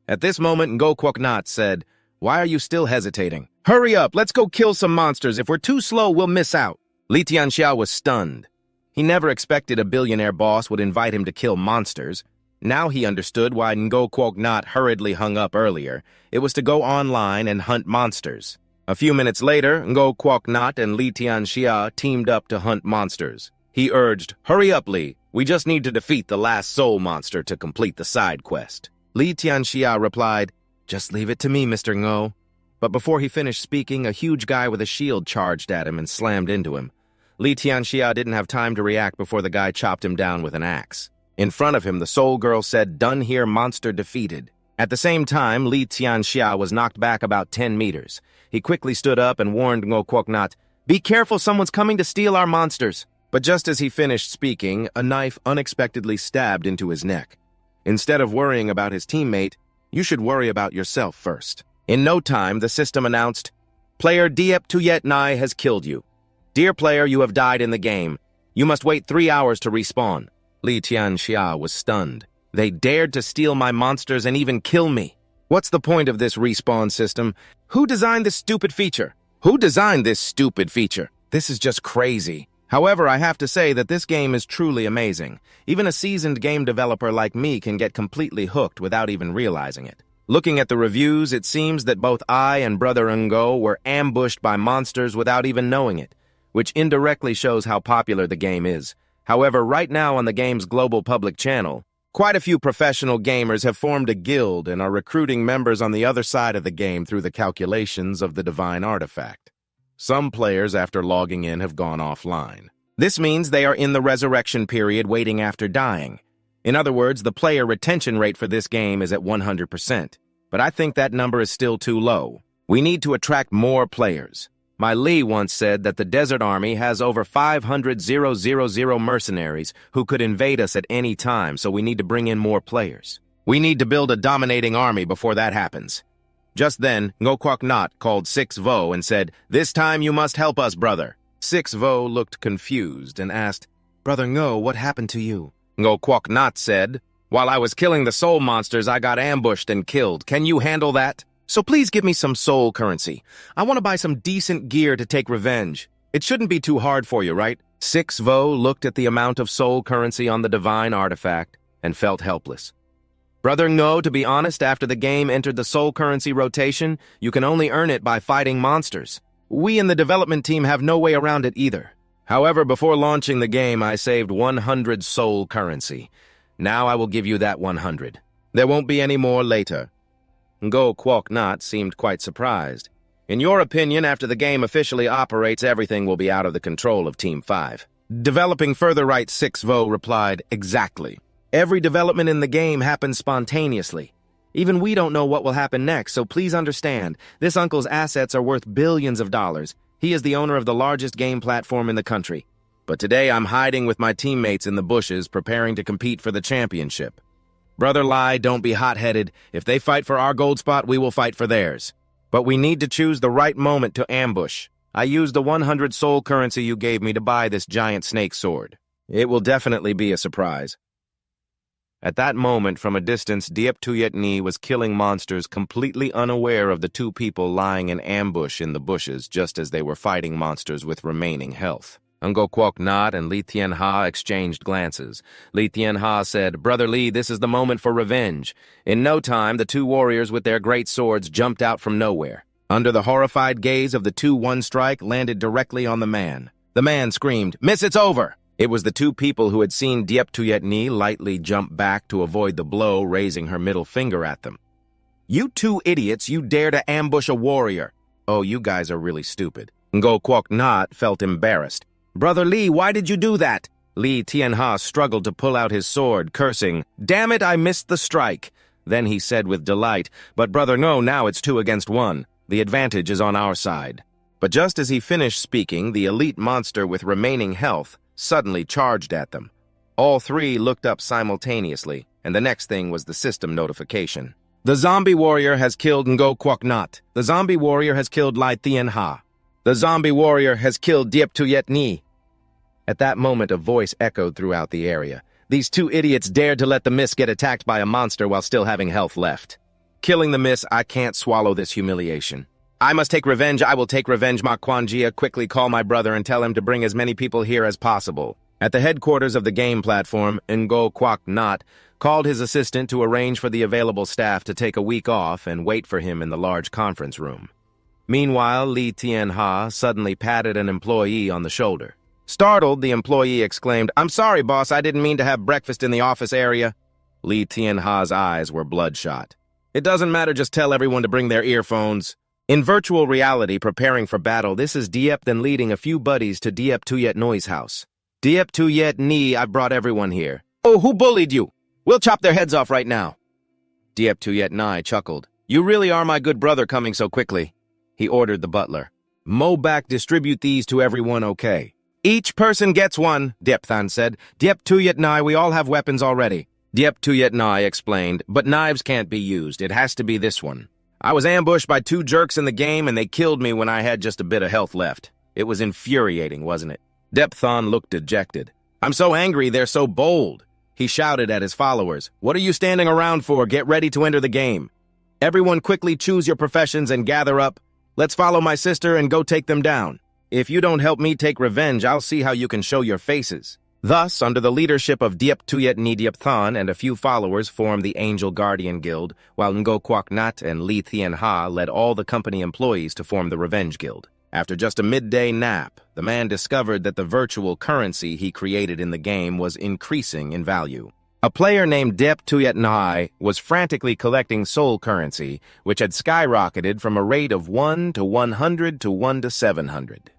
At this moment, Ngo Kwok Nat said, "Why are you still hesitating? Hurry up, let's go kill some monsters. If we're too slow, we'll miss out." Li Tianxia was stunned. He never expected a billionaire boss would invite him to kill monsters. Now he understood why Ngo Kwok Nat hurriedly hung up earlier. It was to go online and hunt monsters. A few minutes later, Ngo Kwok Nat and Li Tianxia teamed up to hunt monsters. He urged, "Hurry up, Li. We just need to defeat the last soul monster to complete the side quest." Li Tianxia replied, "Just leave it to me, Mr. Ngo." But before he finished speaking, a huge guy with a shield charged at him and slammed into him. Li Tianxia didn't have time to react before the guy chopped him down with an axe. In front of him, the Soul Girl said, "Done here, monster defeated." At the same time, Li Tianxia was knocked back about 10 meters. He quickly stood up and warned Ngo Kwok Not, "Be careful, someone's coming to steal our monsters." But just as he finished speaking, a knife unexpectedly stabbed into his neck. Instead of worrying about his teammate, you should worry about yourself first. In no time, the system announced, "Player Diep Tuyet Nai has killed you. Dear player, you have died in the game. You must wait 3 hours to respawn." Li Tianxia was stunned. They dared to steal my monsters and even kill me. What's the point of this respawn system? Who designed this stupid feature? This is just crazy. However, I have to say that this game is truly amazing. Even a seasoned game developer like me can get completely hooked without even realizing it. Looking at the reviews, it seems that both I and Brother Ngo were ambushed by monsters without even knowing it, which indirectly shows how popular the game is. However, right now on the game's global public channel, quite a few professional gamers have formed a guild and are recruiting members on the other side of the game through the calculations of the divine artifact. Some players, after logging in, have gone offline. This means they are in the resurrection period waiting after dying. In other words, the player retention rate for this game is at 100%. But I think that number is still too low. We need to attract more players. My Li once said that the Desert Army has over 500,000 mercenaries who could invade us at any time, so we need to bring in more players. We need to build a dominating army before that happens. Just then, Ngo Kwok Not called Six Vo and said, "This time you must help us, brother." Six Vo looked confused and asked, "Brother Ngo, what happened to you?" Ngo Kwok Not said, "While I was killing the soul monsters, I got ambushed and killed. Can you handle that? So please give me some soul currency. I want to buy some decent gear to take revenge. It shouldn't be too hard for you, right?" Six Vo looked at the amount of soul currency on the divine artifact and felt helpless. "Brother Ngo, to be honest, after the game entered the soul currency rotation, you can only earn it by fighting monsters. We in the development team have no way around it either. However, before launching the game, I saved 100 soul currency. Now I will give you that 100. There won't be any more later." Ngo Kwok Not seemed quite surprised. "In your opinion, after the game officially operates, everything will be out of the control of Team 5. Developing further right, Six Vo replied, "Exactly. Every development in the game happens spontaneously. Even we don't know what will happen next, so please understand, this uncle's assets are worth billions of dollars. He is the owner of the largest game platform in the country. But today I'm hiding with my teammates in the bushes, preparing to compete for the championship. Brother Lai, don't be hot-headed. If they fight for our gold spot, we will fight for theirs. But we need to choose the right moment to ambush. I used the 100 soul currency you gave me to buy this giant snake sword. It will definitely be a surprise." At that moment, from a distance, Diep Tuyet Ni was killing monsters completely unaware of the two people lying in ambush in the bushes just as they were fighting monsters with remaining health. Ngo Kwok Not and Li Tianha exchanged glances. Li Tianha said, "Brother Li, this is the moment for revenge." In no time, the two warriors with their great swords jumped out from nowhere. Under the horrified gaze of the two, one strike landed directly on the man. The man screamed, "Miss, it's over!" It was the two people who had seen Diep Tuyet Ni lightly jump back to avoid the blow, raising her middle finger at them. "You two idiots, you dare to ambush a warrior." "Oh, you guys are really stupid." Ngo Kwok Not felt embarrassed. "Brother Li, why did you do that?" Li Tianha struggled to pull out his sword, cursing, "Damn it, I missed the strike." Then he said with delight, "But Brother Ngo, now it's 2 against 1. The advantage is on our side." But just as he finished speaking, the elite monster with remaining health suddenly charged at them. All three looked up simultaneously, and the next thing was the system notification. "The zombie warrior has killed Ngo Kwok Not. The zombie warrior has killed Lai Tianha. The zombie warrior has killed Diep Tuyet Ni." At that moment, a voice echoed throughout the area. "These two idiots dared to let the Miss get attacked by a monster while still having health left. Killing the Miss, I can't swallow this humiliation. I must take revenge. I will take revenge." Ma Kwanjia, quickly call my brother and tell him to bring as many people here as possible. At the headquarters of the game platform, Ngo Kwok Not called his assistant to arrange for the available staff to take a week off and wait for him in the large conference room. Meanwhile, Li Tianha suddenly patted an employee on the shoulder. Startled, the employee exclaimed, "I'm sorry, boss, I didn't mean to have breakfast in the office area." Li Tianha's eyes were bloodshot. "It doesn't matter, just tell everyone to bring their earphones." In virtual reality preparing for battle, this is Diep then leading a few buddies to Diep Tuyet Noi's house. Diep Tuyet Ni, I've brought everyone here. Oh, who bullied you? We'll chop their heads off right now. Diep Tuyet Nai chuckled. You really are my good brother coming so quickly. He ordered the butler. Mo back, distribute these to everyone, okay? Each person gets one, Diep Than said. Diep Tuyet Nai, we all have weapons already. Diep Tuyet Nai explained, but knives can't be used. It has to be this one. I was ambushed by 2 jerks in the game and they killed me when I had just a bit of health left. It was infuriating, wasn't it? Diep Than looked dejected. I'm so angry they're so bold. He shouted at his followers. What are you standing around for? Get ready to enter the game. Everyone quickly choose your professions and gather up. Let's follow my sister and go take them down. If you don't help me take revenge, I'll see how you can show your faces. Thus, under the leadership of Diep Tuyet Ni Diep Than and a few followers formed the Angel Guardian Guild, while Ngo Quoc Nat and Li Thien Ha led all the company employees to form the Revenge Guild. After just a midday nap, the man discovered that the virtual currency he created in the game was increasing in value. A player named Diep Tuyet Nai was frantically collecting soul currency, which had skyrocketed from a rate of 1 to 100 to 1 to 700.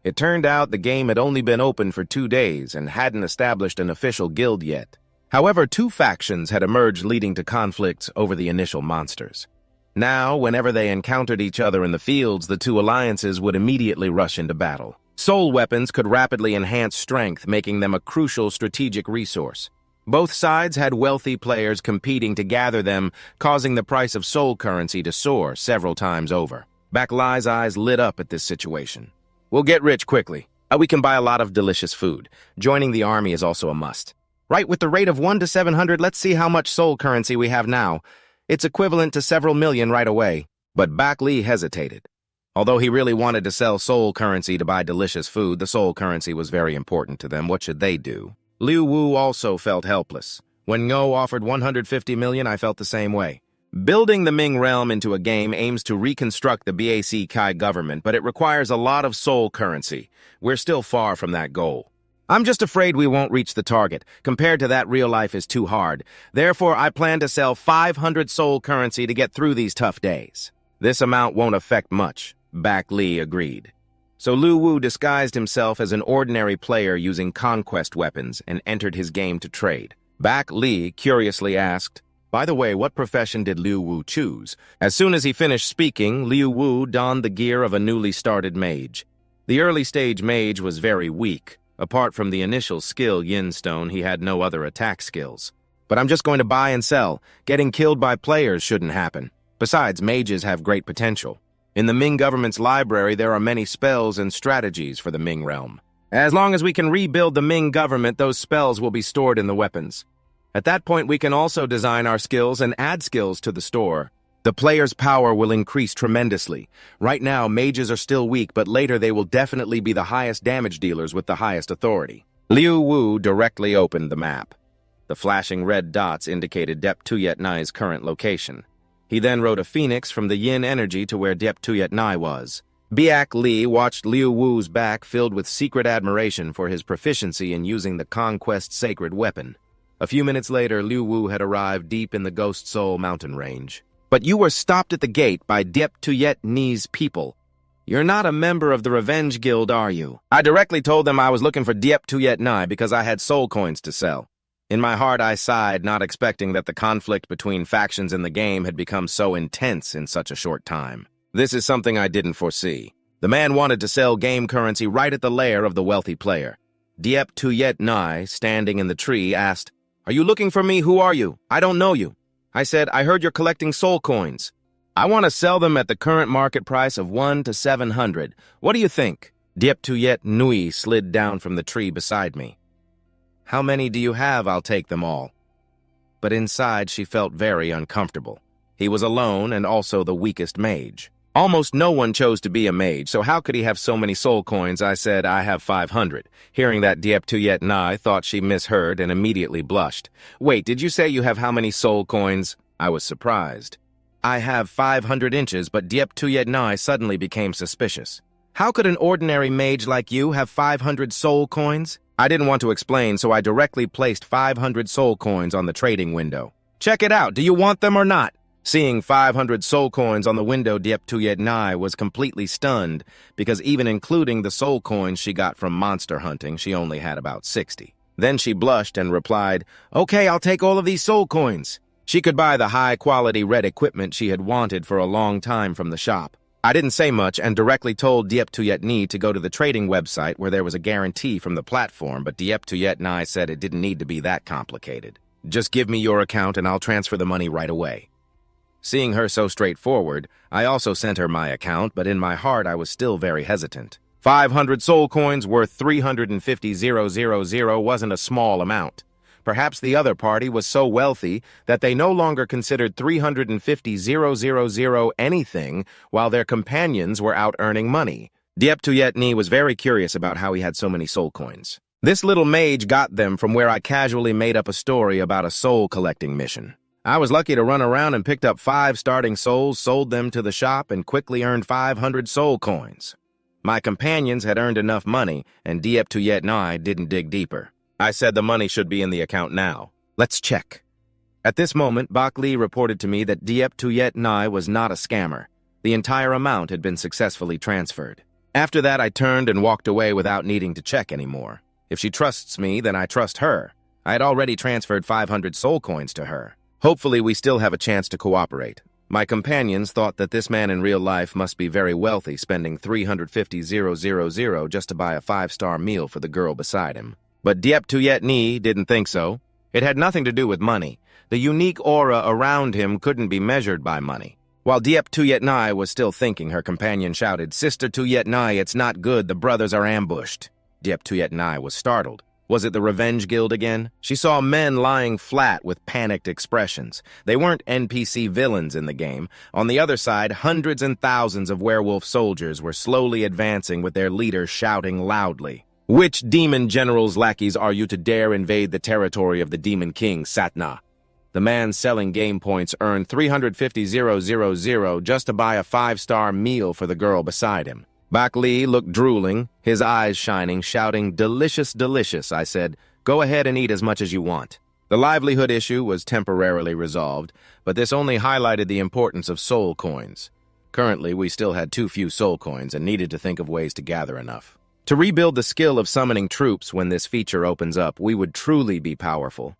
It turned out the game had only been open for 2 days and hadn't established an official guild yet. However, 2 factions had emerged leading to conflicts over the initial monsters. Now, whenever they encountered each other in the fields, the 2 alliances would immediately rush into battle. Soul weapons could rapidly enhance strength, making them a crucial strategic resource. Both sides had wealthy players competing to gather them, causing the price of soul currency to soar several times over. Back Lai's eyes lit up at this situation. We'll get rich quickly. We can buy a lot of delicious food. Joining the army is also a must. Right, with the rate of 1 to 700, let's see how much soul currency we have now. It's equivalent to several million right away. But Back Li hesitated. Although he really wanted to sell soul currency to buy delicious food, the soul currency was very important to them. What should they do? Liu Wu also felt helpless. When Ngo offered 150 million, I felt the same way. Building the Ming realm into a game aims to reconstruct the BAC Kai government, but it requires a lot of soul currency. We're still far from that goal. I'm just afraid we won't reach the target. Compared to that, real life is too hard. Therefore, I plan to sell 500 soul currency to get through these tough days. This amount won't affect much, Back Li agreed. So Liu Wu disguised himself as an ordinary player using conquest weapons and entered his game to trade. Back Li curiously asked, by the way, what profession did Liu Wu choose? As soon as he finished speaking, Liu Wu donned the gear of a newly started mage. The early-stage mage was very weak. Apart from the initial skill, Yin Stone, he had no other attack skills. But I'm just going to buy and sell. Getting killed by players shouldn't happen. Besides, mages have great potential. In the Ming government's library, there are many spells and strategies for the Ming realm. As long as we can rebuild the Ming government, those spells will be stored in the weapons. At that point, we can also design our skills and add skills to the store. The player's power will increase tremendously. Right now, mages are still weak, but later they will definitely be the highest damage dealers with the highest authority. Liu Wu directly opened the map. The flashing red dots indicated Diep Tuyet Nai's current location. He then rode a phoenix from the yin energy to where Diep Tuyet Nai was. Back Li watched Liu Wu's back filled with secret admiration for his proficiency in using the Conquest sacred weapon. A few minutes later, Liu Wu had arrived deep in the Ghost Soul mountain range. But you were stopped at the gate by Diep Tuyet Ni's people. You're not a member of the Revenge Guild, are you? I directly told them I was looking for Diep Tuyet Nai because I had soul coins to sell. In my heart, I sighed, not expecting that the conflict between factions in the game had become so intense in such a short time. This is something I didn't foresee. The man wanted to sell game currency right at the lair of the wealthy player. Diep Tuyet Nai, standing in the tree, asked, "Are you looking for me? Who are you? I don't know you." I said, "I heard you're collecting soul coins. I want to sell them at the current market price of 1 to 700. What do you think?" Diep Tuyet Nui slid down from the tree beside me. "How many do you have? I'll take them all." But inside, she felt very uncomfortable. He was alone and also the weakest mage. Almost no one chose to be a mage, so how could he have so many soul coins? I said, "I have 500. Hearing that, Diep Tuyet Nai thought she misheard and immediately blushed. "Wait, did you say you have how many soul coins?" I was surprised. "I have 500 inches, but Diep Tuyet Nai suddenly became suspicious. How could an ordinary mage like you have 500 soul coins? I didn't want to explain, so I directly placed 500 soul coins on the trading window. "Check it out. Do you want them or not?" Seeing 500 soul coins on the window, Diep Tuyet Nai was completely stunned because even including the soul coins she got from monster hunting, she only had about 60. Then she blushed and replied, "Okay, I'll take all of these soul coins." She could buy the high-quality red equipment she had wanted for a long time from the shop. I didn't say much and directly told Diep Tuyet Nai to go to the trading website where there was a guarantee from the platform, but Diep Tuyet Nai said it didn't need to be that complicated. "Just give me your account and I'll transfer the money right away." Seeing her so straightforward, I also sent her my account, but in my heart I was still very hesitant. 500 soul coins worth 350,000 wasn't a small amount. Perhaps the other party was so wealthy that they no longer considered 350,000 anything, while their companions were out earning money. Diep Tuyet Nai was very curious about how he had so many soul coins. This little mage got them from where I casually made up a story about a soul collecting mission. I was lucky to run around and picked up 5 starting souls, sold them to the shop, and quickly earned 500 soul coins. My companions had earned enough money, and Diep Tuyet Nai didn't dig deeper. I said the money should be in the account now. Let's check. At this moment, Bak Li reported to me that Diep Tuyet Nai was not a scammer. The entire amount had been successfully transferred. After that, I turned and walked away without needing to check anymore. If she trusts me, then I trust her. I had already transferred 500 soul coins to her. Hopefully, we still have a chance to cooperate. My companions thought that this man in real life must be very wealthy, spending 350,000 just to buy a 5-star meal for the girl beside him. But Diep Tuyet Nai didn't think so. It had nothing to do with money. The unique aura around him couldn't be measured by money. While Diep Tuyet Nai was still thinking, her companion shouted, "Sister Tuyet Nai, it's not good. The brothers are ambushed." Diep Tuyet Nai was startled. Was it the Revenge Guild again? She saw men lying flat with panicked expressions. They weren't NPC villains in the game. On the other side, hundreds and thousands of werewolf soldiers were slowly advancing with their leaders shouting loudly. "Which demon general's lackeys are you to dare invade the territory of the Demon King, Satna?" The man selling game points earned 350,000 just to buy a 5-star meal for the girl beside him. Bak Li looked drooling, his eyes shining, shouting, "Delicious, delicious," I said. "Go ahead and eat as much as you want." The livelihood issue was temporarily resolved, but this only highlighted the importance of soul coins. Currently, we still had too few soul coins and needed to think of ways to gather enough. To rebuild the skill of summoning troops when this feature opens up, we would truly be powerful.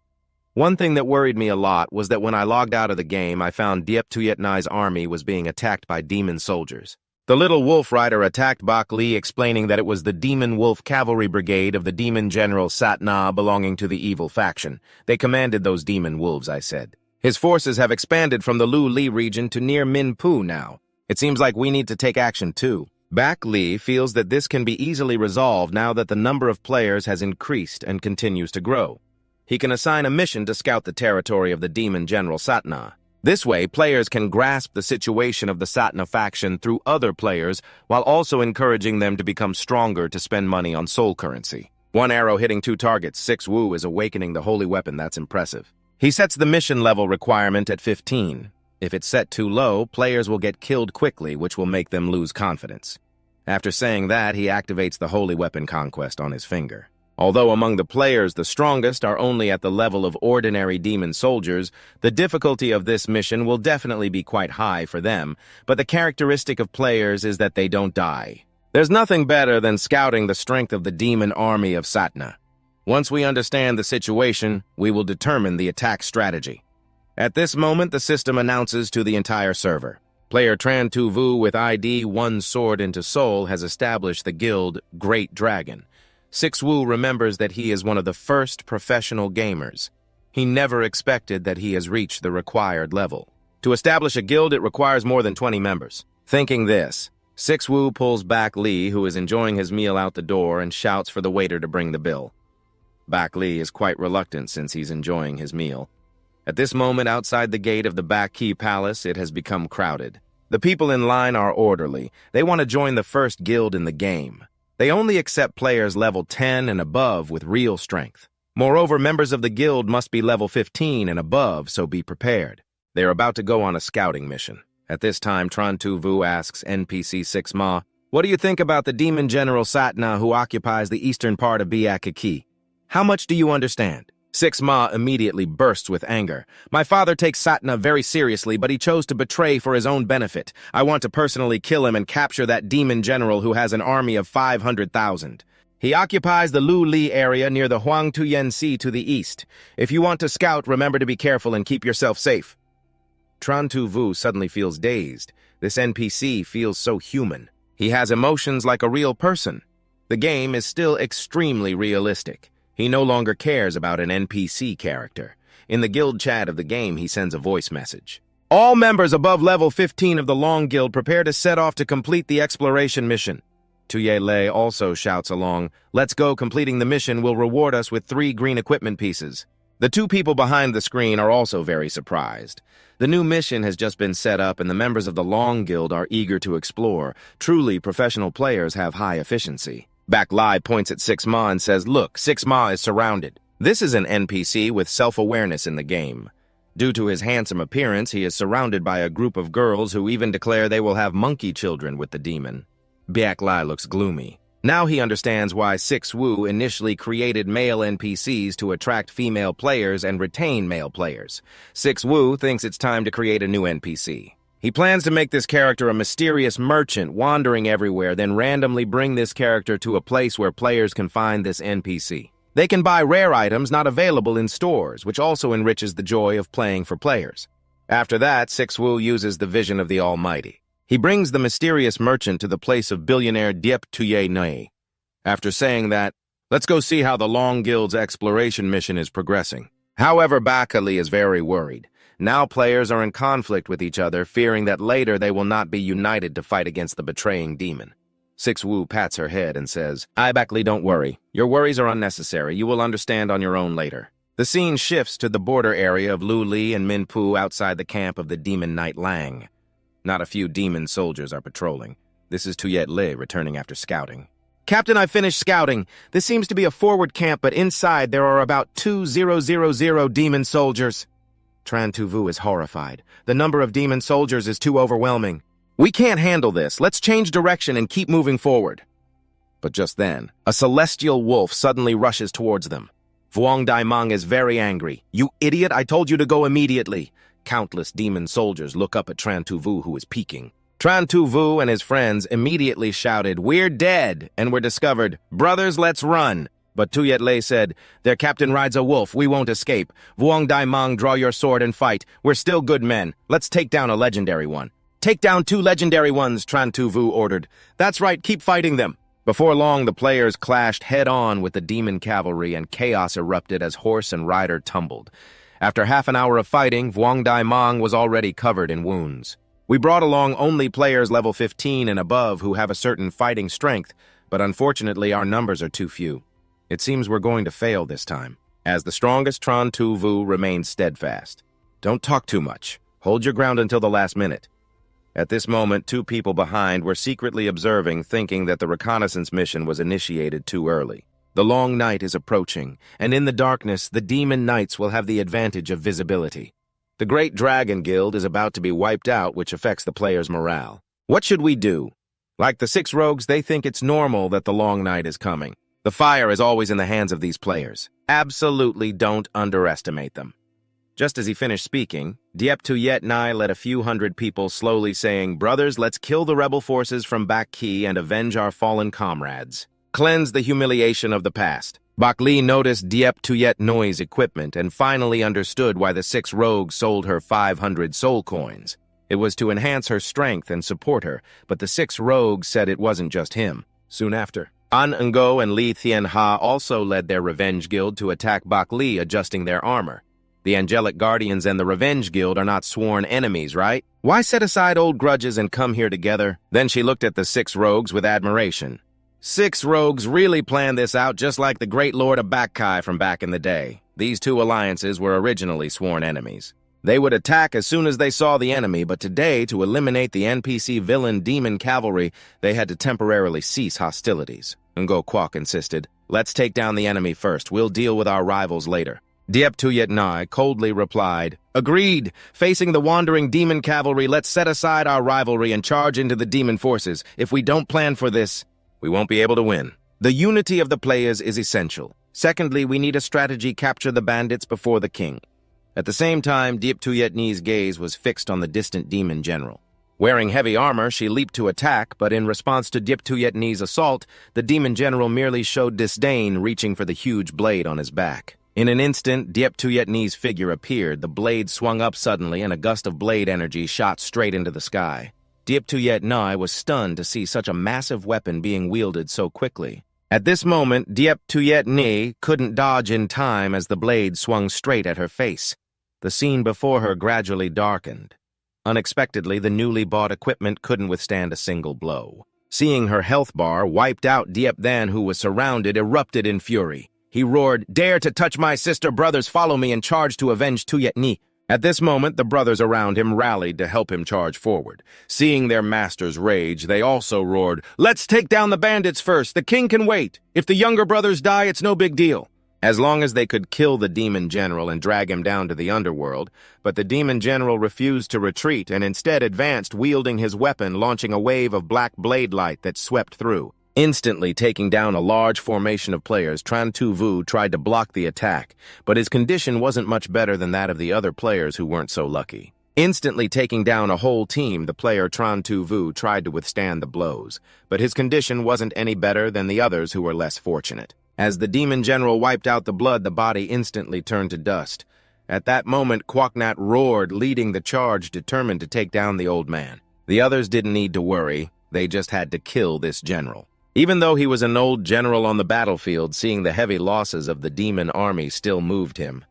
One thing that worried me a lot was that when I logged out of the game, I found Diep Tuyet Nai's army was being attacked by demon soldiers. The little wolf rider attacked Bak Li, explaining that it was the Demon Wolf Cavalry Brigade of the Demon General Satna belonging to the evil faction. They commanded those demon wolves, I said. His forces have expanded from the Lu Li region to near Minpu now. It seems like we need to take action too. Bak Li feels that this can be easily resolved now that the number of players has increased and continues to grow. He can assign a mission to scout the territory of the Demon General Satna. This way, players can grasp the situation of the Satna faction through other players while also encouraging them to become stronger to spend money on soul currency. 1 arrow hitting 2 targets, 6 Wu is awakening the holy weapon. That's impressive. He sets the mission level requirement at 15. If it's set too low, players will get killed quickly, which will make them lose confidence. After saying that, he activates the holy weapon conquest on his finger. Although among the players the strongest are only at the level of ordinary demon soldiers, the difficulty of this mission will definitely be quite high for them, but the characteristic of players is that they don't die. There's nothing better than scouting the strength of the demon army of Satna. Once we understand the situation, we will determine the attack strategy. At this moment, the system announces to the entire server. Player Tran Tu Vu with ID 1 Sword into Soul has established the guild Great Dragon. 6 Wu remembers that he is one of the first professional gamers. He never expected that he has reached the required level. To establish a guild, it requires more than 20 members. Thinking this, 6 Wu pulls Bak Li, who is enjoying his meal, out the door and shouts for the waiter to bring the bill. Bak Li is quite reluctant since he's enjoying his meal. At this moment, outside the gate of the Bak Ki Palace, it has become crowded. The people in line are orderly. They want to join the first guild in the game. They only accept players level 10 and above with real strength. Moreover, members of the guild must be level 15 and above, so be prepared. They are about to go on a scouting mission. At this time, Tran Tu Vu asks NPC 6 Ma, "What do you think about the Demon General Satna who occupies the eastern part of Biakaki? How much do you understand?" Six Ma immediately bursts with anger. My father takes Satna very seriously, but he chose to betray for his own benefit. I want to personally kill him and capture that demon general who has an army of 500,000. He occupies the Lu Li area near the Huang Tuyen Sea to the east. If you want to scout, remember to be careful and keep yourself safe. Tran Tu Vu suddenly feels dazed. This NPC feels so human. He has emotions like a real person. The game is still extremely realistic. He no longer cares about an NPC character. In the guild chat of the game, he sends a voice message. All members above level 15 of the Long Guild prepare to set off to complete the exploration mission. Tuye Lei also shouts along, let's go, completing the mission will reward us with 3 green equipment pieces. The 2 people behind the screen are also very surprised. The new mission has just been set up and the members of the Long Guild are eager to explore. Truly, professional players have high efficiency. Back Lai points at Six Ma and says, look, Six Ma is surrounded. This is an NPC with self-awareness in the game. Due to his handsome appearance, he is surrounded by a group of girls who even declare they will have monkey children with the demon. Back Lai looks gloomy. Now he understands why Six Wu initially created male NPCs to attract female players and retain male players. Six Wu thinks it's time to create a new NPC. He plans to make this character a mysterious merchant wandering everywhere, then randomly bring this character to a place where players can find this NPC. They can buy rare items not available in stores, which also enriches the joy of playing for players. After that, Six Wu uses the vision of the Almighty. He brings the mysterious merchant to the place of billionaire Diep Tuye Nei. After saying that, let's go see how the Long Guild's exploration mission is progressing. However, Bakali is very worried. Now players are in conflict with each other, fearing that later they will not be united to fight against the betraying demon. Six Wu pats her head and says, Bakali, don't worry. Your worries are unnecessary. You will understand on your own later. The scene shifts to the border area of Lu Li and Minpu outside the camp of the demon knight Lang. Not a few demon soldiers are patrolling. This is Tuyet Lei returning after scouting. Captain, I finished scouting. This seems to be a forward camp, but inside there are about 2,000 demon soldiers. Tran Tu Vu is horrified. The number of demon soldiers is too overwhelming. We can't handle this. Let's change direction and keep moving forward. But just then, a celestial wolf suddenly rushes towards them. Vuong Daimang is very angry. You idiot, I told you to go immediately. Countless demon soldiers look up at Tran Tu Vu, who is peeking. Tran Tu Vu and his friends immediately shouted, we're dead, and were discovered. Brothers, let's run. But Tuyet Lei said, their captain rides a wolf, we won't escape. Vuong Daimang, draw your sword and fight. We're still good men. Let's take down a legendary one. Take down 2 legendary ones, Tran Tu Vu ordered. That's right, keep fighting them. Before long, the players clashed head-on with the demon cavalry and chaos erupted as horse and rider tumbled. After half an hour of fighting, Vuong Daimang was already covered in wounds. We brought along only players level 15 and above who have a certain fighting strength, but unfortunately our numbers are too few. It seems we're going to fail this time. As the strongest, Tran Tu Vu remains steadfast. Don't talk too much. Hold your ground until the last minute. At this moment, 2 people behind were secretly observing, thinking that the reconnaissance mission was initiated too early. The long night is approaching, and in the darkness, the demon knights will have the advantage of visibility. The Great Dragon Guild is about to be wiped out, which affects the players' morale. What should we do? Like the 6 rogues, they think it's normal that the long night is coming. The fire is always in the hands of these players. Absolutely don't underestimate them. Just as he finished speaking, Diep Tuyet Nai led a few hundred people slowly saying, brothers, let's kill the rebel forces from Bak Ki and avenge our fallen comrades. Cleanse the humiliation of the past. Bak Li noticed Diep Tuyet Noi's equipment and finally understood why the 6 rogues sold her 500 soul coins. It was to enhance her strength and support her, but the 6 rogues said it wasn't just him. Soon after, An Ngo and Li Thien Ha also led their Revenge Guild to attack Bak Li, adjusting their armor. The Angelic Guardians and the Revenge Guild are not sworn enemies, right? Why set aside old grudges and come here together? Then she looked at the 6 rogues with admiration. 6 rogues really planned this out just like the Great Lord of Bakkai from back in the day. These 2 alliances were originally sworn enemies. They would attack as soon as they saw the enemy, but today, to eliminate the NPC villain demon cavalry, they had to temporarily cease hostilities. Ngo Kwok insisted, let's take down the enemy first. We'll deal with our rivals later. Diep Tuyet Nai coldly replied, agreed. Facing the wandering demon cavalry, let's set aside our rivalry and charge into the demon forces. If we don't plan for this, we won't be able to win. The unity of the players is essential. Secondly, we need a strategy capture the bandits before the king. At the same time, Diep Tuyetni's gaze was fixed on the distant demon general. Wearing heavy armor, she leaped to attack, but in response to Diep Tuyetni's assault, the demon general merely showed disdain, reaching for the huge blade on his back. In an instant, Diep Tuyetni's figure appeared, the blade swung up suddenly, and a gust of blade energy shot straight into the sky. Diep Tuyetni was stunned to see such a massive weapon being wielded so quickly. At this moment, Diep Tuyetni couldn't dodge in time as the blade swung straight at her face. The scene before her gradually darkened. Unexpectedly, the newly bought equipment couldn't withstand a single blow. Seeing her health bar wiped out, Diep Than, who was surrounded, erupted in fury. He roared, "Dare to touch my sister, brothers, follow me and charge to avenge Tuyetni." At this moment, the brothers around him rallied to help him charge forward. Seeing their master's rage, they also roared, "Let's take down the bandits first. The king can wait. If the younger brothers die, it's no big deal." As long as they could kill the demon general and drag him down to the underworld, but the demon general refused to retreat and instead advanced, wielding his weapon, launching a wave of black blade light that swept through. Instantly taking down a large formation of players, Tran Tu Vu tried to block the attack, but his condition wasn't much better than that of the other players who weren't so lucky. Instantly taking down a whole team, the player Tran Tu Vu tried to withstand the blows, but his condition wasn't any better than the others who were less fortunate. As the demon general wiped out the blood, the body instantly turned to dust. At that moment, Quoknat roared, leading the charge, determined to take down the old man. The others didn't need to worry, they just had to kill this general. Even though he was an old general on the battlefield, seeing the heavy losses of the demon army still moved him.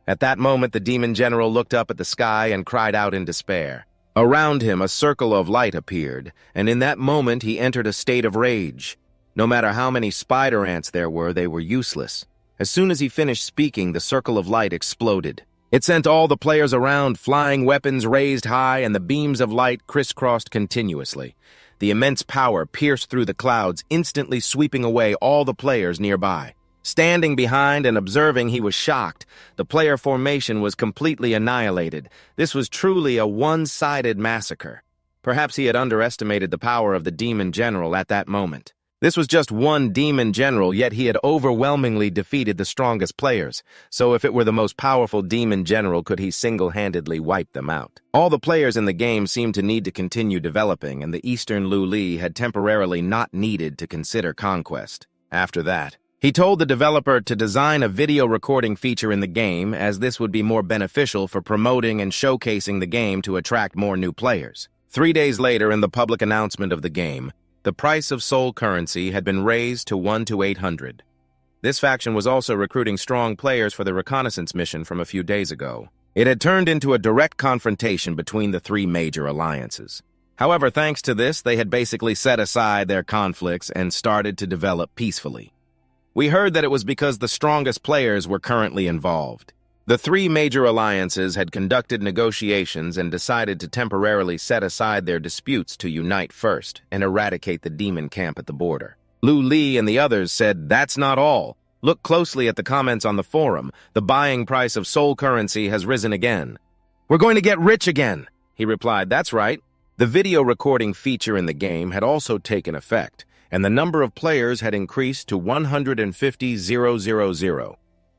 At that moment, the demon general looked up at the sky and cried out in despair. Around him, a circle of light appeared, and in that moment he entered a state of rage. No matter how many spider ants there were, they were useless. As soon as he finished speaking, the circle of light exploded. It sent all the players around, flying weapons raised high, and the beams of light crisscrossed continuously. The immense power pierced through the clouds, instantly sweeping away all the players nearby. Standing behind and observing, he was shocked. The player formation was completely annihilated. This was truly a one-sided massacre. Perhaps he had underestimated the power of the demon general at that moment. This was just one demon general, yet he had overwhelmingly defeated the strongest players. So if it were the most powerful demon general, could he single-handedly wipe them out? All the players in the game seemed to need to continue developing, and the Eastern Lu Li had temporarily not needed to consider conquest. After that, he told the developer to design a video recording feature in the game, as this would be more beneficial for promoting and showcasing the game to attract more new players. 3 days later, in the public announcement of the game, the price of soul currency had been raised to 1 to 800. This faction was also recruiting strong players for the reconnaissance mission from a few days ago. It had turned into a direct confrontation between the three major alliances. However, thanks to this, they had basically set aside their conflicts and started to develop peacefully. We heard that it was because the strongest players were currently involved. The three major alliances had conducted negotiations and decided to temporarily set aside their disputes to unite first and eradicate the demon camp at the border. Lu Li and the others said, "That's not all. Look closely at the comments on the forum. The buying price of soul currency has risen again." "We're going to get rich again," he replied. "That's right." The video recording feature in the game had also taken effect, and the number of players had increased to 150,000.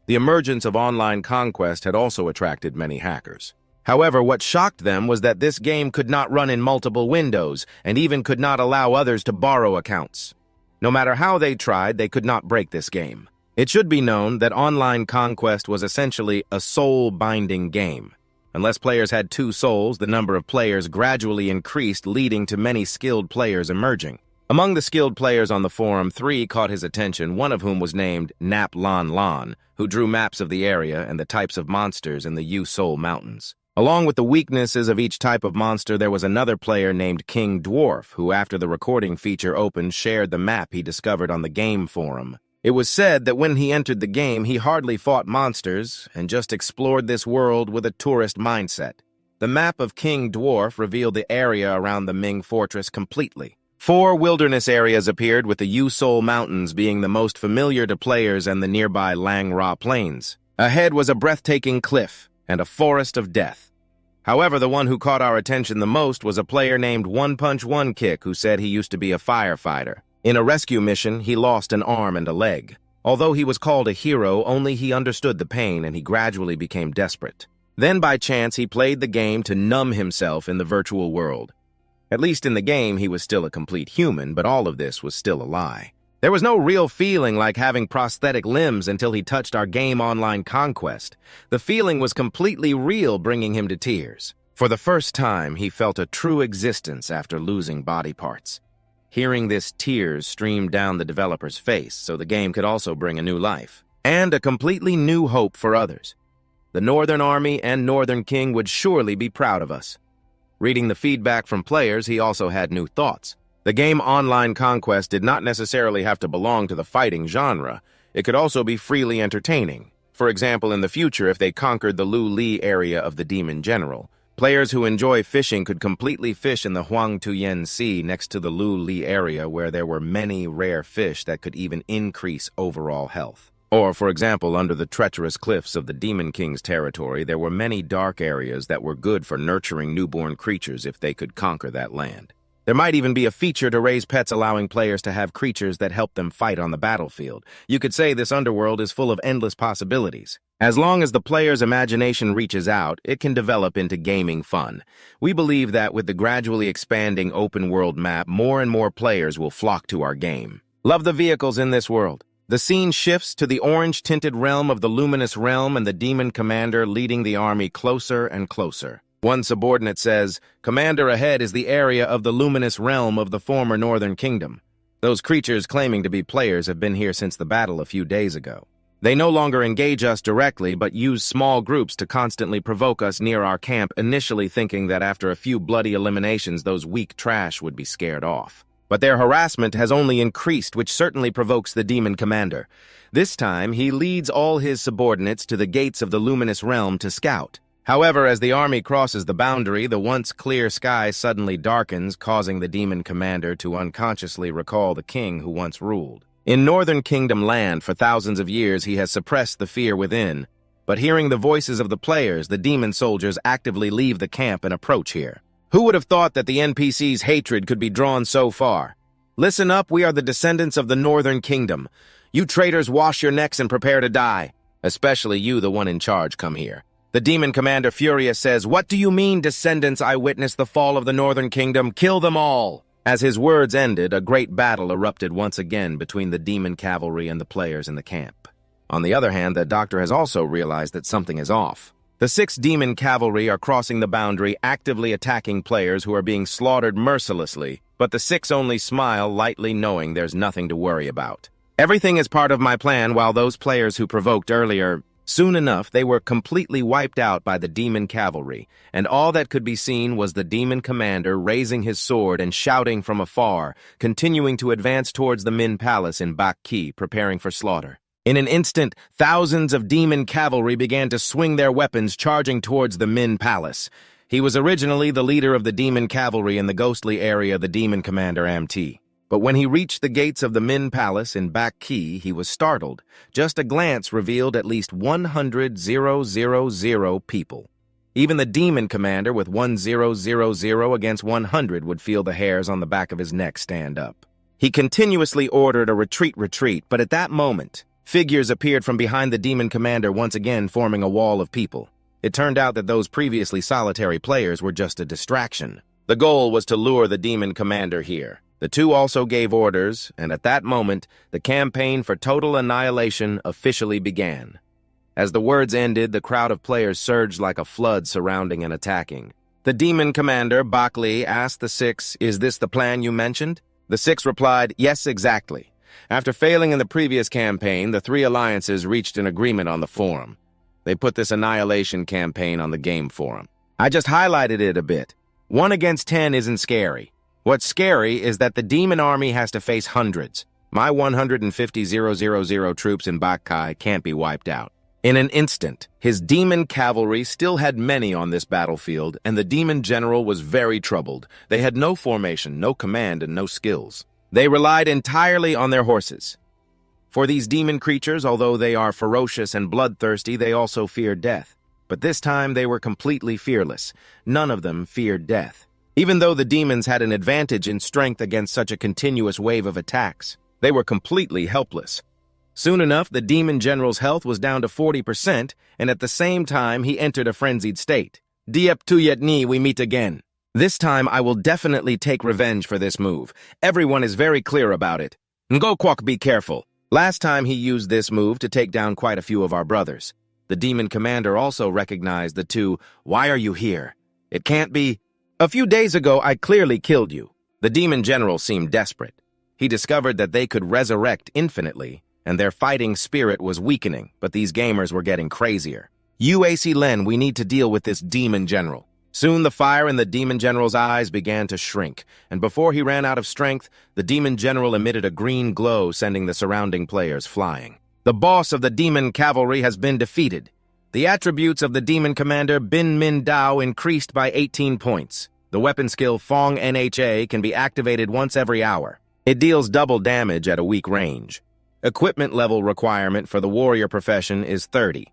The emergence of online conquest had also attracted many hackers. However, what shocked them was that this game could not run in multiple windows and even could not allow others to borrow accounts. No matter how they tried, they could not break this game. It should be known that online conquest was essentially a soul-binding game. Unless players had 2 souls, the number of players gradually increased, leading to many skilled players emerging. Among the skilled players on the forum, 3 caught his attention, one of whom was named Nap Lan Lan, who drew maps of the area and the types of monsters in the U-Soul Mountains. Along with the weaknesses of each type of monster, there was another player named King Dwarf, who after the recording feature opened, shared the map he discovered on the game forum. It was said that when he entered the game, he hardly fought monsters and just explored this world with a tourist mindset. The map of King Dwarf revealed the area around the Ming Fortress completely. 4 wilderness areas appeared, with the U-Soul Mountains being the most familiar to players and the nearby Lang Ra Plains. Ahead was a breathtaking cliff and a forest of death. However, the one who caught our attention the most was a player named One Punch One Kick, who said he used to be a firefighter. In a rescue mission, he lost an arm and a leg. Although he was called a hero, only he understood the pain and he gradually became desperate. Then by chance he played the game to numb himself in the virtual world. At least in the game he was still a complete human, but all of this was still a lie. There was no real feeling like having prosthetic limbs until he touched our game online conquest. The feeling was completely real, bringing him to tears. For the first time, he felt a true existence after losing body parts. Hearing this, tears streamed down the developer's face, so the game could also bring a new life. And a completely new hope for others. The Northern Army and Northern King would surely be proud of us. Reading the feedback from players, he also had new thoughts. The game Online Conquest did not necessarily have to belong to the fighting genre. It could also be freely entertaining. For example, in the future, if they conquered the Lu Li area of the Demon General, players who enjoy fishing could completely fish in the Huang Tuyen Sea next to the Lu Li area where there were many rare fish that could even increase overall health. Or, for example, under the treacherous cliffs of the Demon King's territory, there were many dark areas that were good for nurturing newborn creatures if they could conquer that land. There might even be a feature to raise pets allowing players to have creatures that help them fight on the battlefield. You could say this underworld is full of endless possibilities. As long as the player's imagination reaches out, it can develop into gaming fun. We believe that with the gradually expanding open-world map, more and more players will flock to our game. Love the vehicles in this world. The scene shifts to the orange-tinted realm of the Luminous Realm and the Demon Commander leading the army closer and closer. One subordinate says, "Commander, ahead is the area of the Luminous Realm of the former Northern Kingdom. Those creatures claiming to be players have been here since the battle a few days ago. They no longer engage us directly, but use small groups to constantly provoke us near our camp, initially thinking that after a few bloody eliminations, those weak trash would be scared off. But their harassment has only increased, which certainly provokes the Demon Commander. This time, he leads all his subordinates to the gates of the Luminous Realm to scout. However, as the army crosses the boundary, the once clear sky suddenly darkens, causing the Demon Commander to unconsciously recall the king who once ruled. In Northern Kingdom land, for thousands of years, he has suppressed the fear within. But hearing the voices of the players, the demon soldiers actively leave the camp and approach here. Who would have thought that the NPC's hatred could be drawn so far? Listen up, we are the descendants of the Northern Kingdom. You traitors, wash your necks and prepare to die. Especially you, the one in charge, come here. The Demon Commander Furious says, "What do you mean, descendants? I witnessed the fall of the Northern Kingdom. Kill them all!" As his words ended, a great battle erupted once again between the demon cavalry and the players in the camp. On the other hand, the doctor has also realized that something is off. The 6 demon cavalry are crossing the boundary, actively attacking players who are being slaughtered mercilessly, but the 6 only smile lightly, knowing there's nothing to worry about. Everything is part of my plan, while those players who provoked earlier... Soon enough, they were completely wiped out by the demon cavalry, and all that could be seen was the demon commander raising his sword and shouting from afar, continuing to advance towards the Min Palace in Bak Ki, preparing for slaughter. In an instant, thousands of demon cavalry began to swing their weapons, charging towards the Min Palace. He was originally the leader of the demon cavalry in the ghostly area, the demon commander Mt. But when he reached the gates of the Min Palace in Bak Ki, he was startled. Just a glance revealed at least 100,000 people. Even the demon commander with 1000 against 100 would feel the hairs on the back of his neck stand up. He continuously ordered a retreat, but at that moment, figures appeared from behind the demon commander, once again forming a wall of people. It turned out that those previously solitary players were just a distraction. The goal was to lure the demon commander here. The two also gave orders, and at that moment, the campaign for total annihilation officially began. As the words ended, the crowd of players surged like a flood, surrounding and attacking. The demon commander, Bak Li, asked the 6, "Is this the plan you mentioned?" The 6 replied, "Yes, exactly." After failing in the previous campaign, the 3 alliances reached an agreement on the forum. They put this annihilation campaign on the game forum. I just highlighted it a bit. 1 against 10 isn't scary. What's scary is that the demon army has to face hundreds. My 150,000 troops in Bak Ki can't be wiped out. In an instant, his demon cavalry still had many on this battlefield, and the demon general was very troubled. They had no formation, no command, and no skills. They relied entirely on their horses. For these demon creatures, although they are ferocious and bloodthirsty, they also fear death. But this time they were completely fearless. None of them feared death. Even though the demons had an advantage in strength against such a continuous wave of attacks, they were completely helpless. Soon enough, the demon general's health was down to 40%, and at the same time, he entered a frenzied state. Diep tuyet ni, we meet again. This time, I will definitely take revenge for this move. Everyone is very clear about it. Ngokwak, be careful. Last time he used this move to take down quite a few of our brothers. The demon commander also recognized the two, "Why are you here? It can't be. A few days ago, I clearly killed you." The demon general seemed desperate. He discovered that they could resurrect infinitely, and their fighting spirit was weakening, but these gamers were getting crazier. "UAC Len, we need to deal with this demon general." Soon the fire in the demon general's eyes began to shrink, and before he ran out of strength, the demon general emitted a green glow, sending the surrounding players flying. The boss of the demon cavalry has been defeated. The attributes of the demon commander Bin Min Dao increased by 18 points. The weapon skill Fong Nha can be activated once every hour. It deals double damage at a weak range. Equipment level requirement for the warrior profession is 30.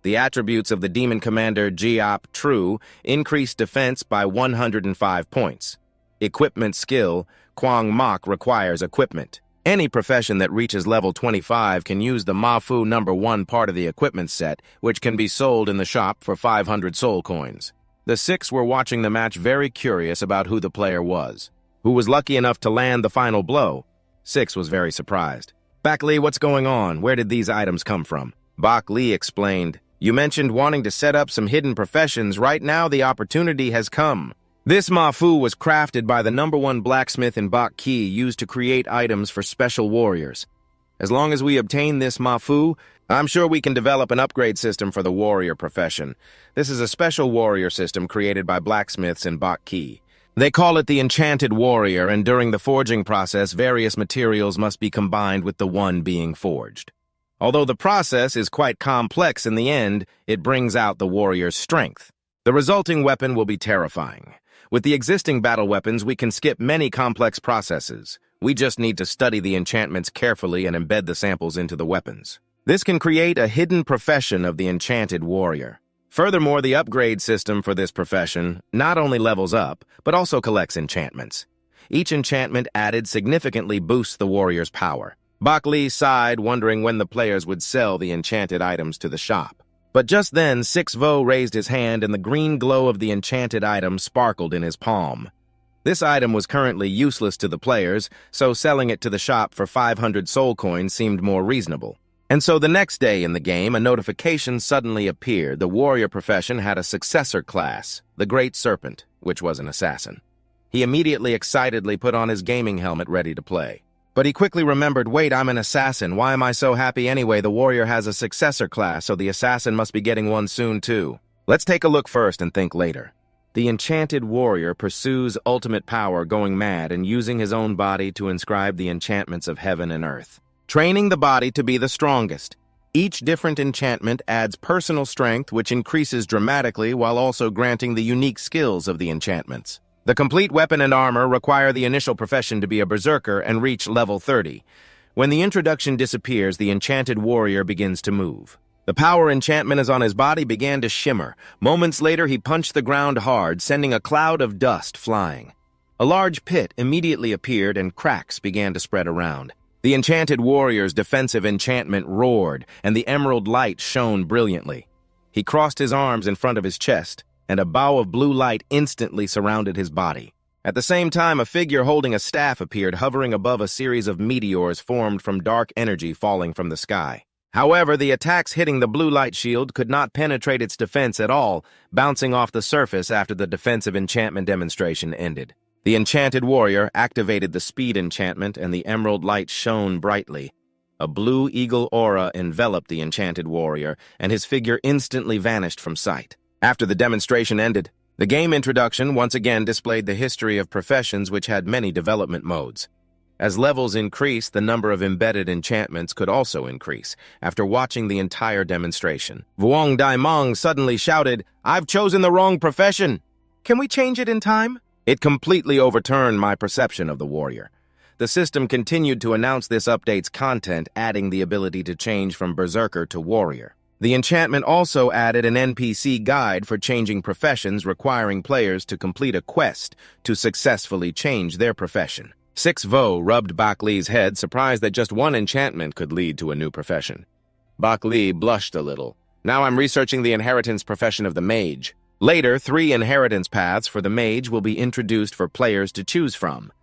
The attributes of the demon commander Jiop True increased defense by 105 points. Equipment skill Kwang Mok requires equipment. Any profession that reaches level 25 can use the Mafu number 1 part of the equipment set, which can be sold in the shop for 500 soul coins. The 6 were watching the match very curious about who the player was. Who was lucky enough to land the final blow? 6 was very surprised. "Bak Li, what's going on? Where did these items come from?" Bak Li explained, "You mentioned wanting to set up some hidden professions. Right now, the opportunity has come. This Mafu was crafted by the number 1 blacksmith in Bak Ki, used to create items for special warriors. As long as we obtain this Mafu, I'm sure we can develop an upgrade system for the warrior profession. This is a special warrior system created by blacksmiths in Bak Ki. They call it the Enchanted Warrior, and during the forging process, various materials must be combined with the one being forged. Although the process is quite complex in the end, it brings out the warrior's strength. The resulting weapon will be terrifying. With the existing battle weapons, we can skip many complex processes. We just need to study the enchantments carefully and embed the samples into the weapons. This can create a hidden profession of the Enchanted Warrior. Furthermore, the upgrade system for this profession not only levels up, but also collects enchantments. Each enchantment added significantly boosts the warrior's power. Bak Li sighed, wondering when the players would sell the enchanted items to the shop. But just then, Six Vo raised his hand and the green glow of the enchanted item sparkled in his palm. This item was currently useless to the players, so selling it to the shop for 500 soul coins seemed more reasonable. And so the next day in the game, a notification suddenly appeared. The warrior profession had a successor class, the Great Serpent, which was an assassin. He immediately excitedly put on his gaming helmet ready to play. But he quickly remembered, wait, I'm an assassin. Why am I so happy anyway? The warrior has a successor class, so the assassin must be getting one soon too. Let's take a look first and think later. The enchanted warrior pursues ultimate power, going mad and using his own body to inscribe the enchantments of heaven and earth, training the body to be the strongest. Each different enchantment adds personal strength, which increases dramatically while also granting the unique skills of the enchantments. The complete weapon and armor require the initial profession to be a berserker and reach level 30. When the introduction disappears, the enchanted warrior begins to move. The power enchantment is on his body began to shimmer. Moments later, he punched the ground hard, sending a cloud of dust flying. A large pit immediately appeared and cracks began to spread around. The enchanted warrior's defensive enchantment roared, and the emerald light shone brilliantly. He crossed his arms in front of his chest, and a bow of blue light instantly surrounded his body. At the same time, a figure holding a staff appeared, hovering above a series of meteors formed from dark energy falling from the sky. However, the attacks hitting the blue light shield could not penetrate its defense at all, bouncing off the surface after the defensive enchantment demonstration ended. The enchanted warrior activated the speed enchantment, and the emerald light shone brightly. A blue eagle aura enveloped the enchanted warrior, and his figure instantly vanished from sight. After the demonstration ended, the game introduction once again displayed the history of professions, which had many development modes. As levels increased, the number of embedded enchantments could also increase. After watching the entire demonstration, Vuong Daimong suddenly shouted, "I've chosen the wrong profession! Can we change it in time?" It completely overturned my perception of the warrior. The system continued to announce this update's content, adding the ability to change from berserker to warrior. The enchantment also added an NPC guide for changing professions, requiring players to complete a quest to successfully change their profession. Six Vo rubbed Bak Li's head, surprised that just one enchantment could lead to a new profession. Bak Li blushed a little. Now I'm researching the inheritance profession of the mage. Later, 3 inheritance paths for the mage will be introduced for players to choose from.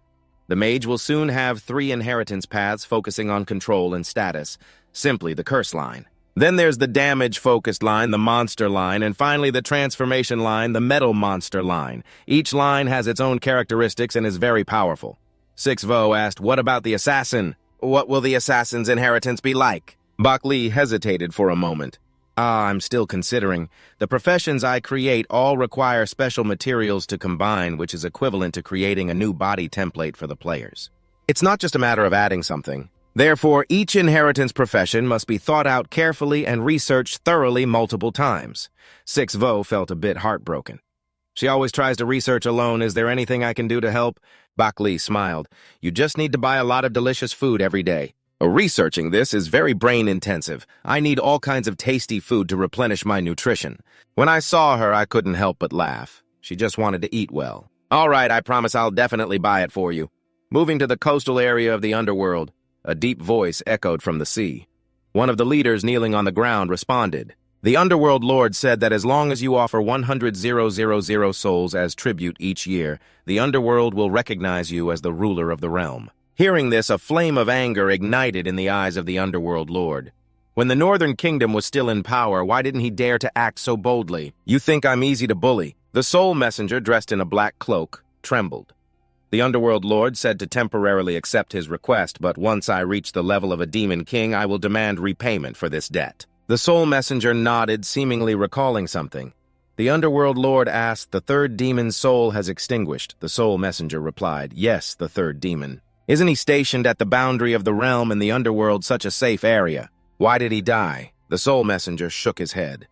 The mage will soon have 3 inheritance paths focusing on control and status, simply the curse line. Then there's the damage-focused line, the monster line, and finally the transformation line, the metal monster line. Each line has its own characteristics and is very powerful. Six Vo asked, what about the assassin? What will the assassin's inheritance be like? Bak Li hesitated for a moment. I'm still considering. The professions I create all require special materials to combine, which is equivalent to creating a new body template for the players. It's not just a matter of adding something. Therefore, each inheritance profession must be thought out carefully and researched thoroughly multiple times. Six Vo felt a bit heartbroken. She always tries to research alone. Is there anything I can do to help? Bak Li smiled. You just need to buy a lot of delicious food every day. Researching this is very brain-intensive. I need all kinds of tasty food to replenish my nutrition. When I saw her, I couldn't help but laugh. She just wanted to eat well. All right, I promise I'll definitely buy it for you. Moving to the coastal area of the underworld, a deep voice echoed from the sea. One of the leaders kneeling on the ground responded. The underworld lord said that as long as you offer 100,000 souls as tribute each year, the underworld will recognize you as the ruler of the realm. Hearing this, a flame of anger ignited in the eyes of the underworld lord. When the Northern Kingdom was still in power, why didn't he dare to act so boldly? You think I'm easy to bully? The soul messenger, dressed in a black cloak, trembled. The underworld lord said to temporarily accept his request, but once I reach the level of a demon king, I will demand repayment for this debt. The soul messenger nodded, seemingly recalling something. The underworld lord asked, the third demon's soul has extinguished. The soul messenger replied, yes, the third demon. Isn't he stationed at the boundary of the realm and the underworld such a safe area? Why did he die? The soul messenger shook his head.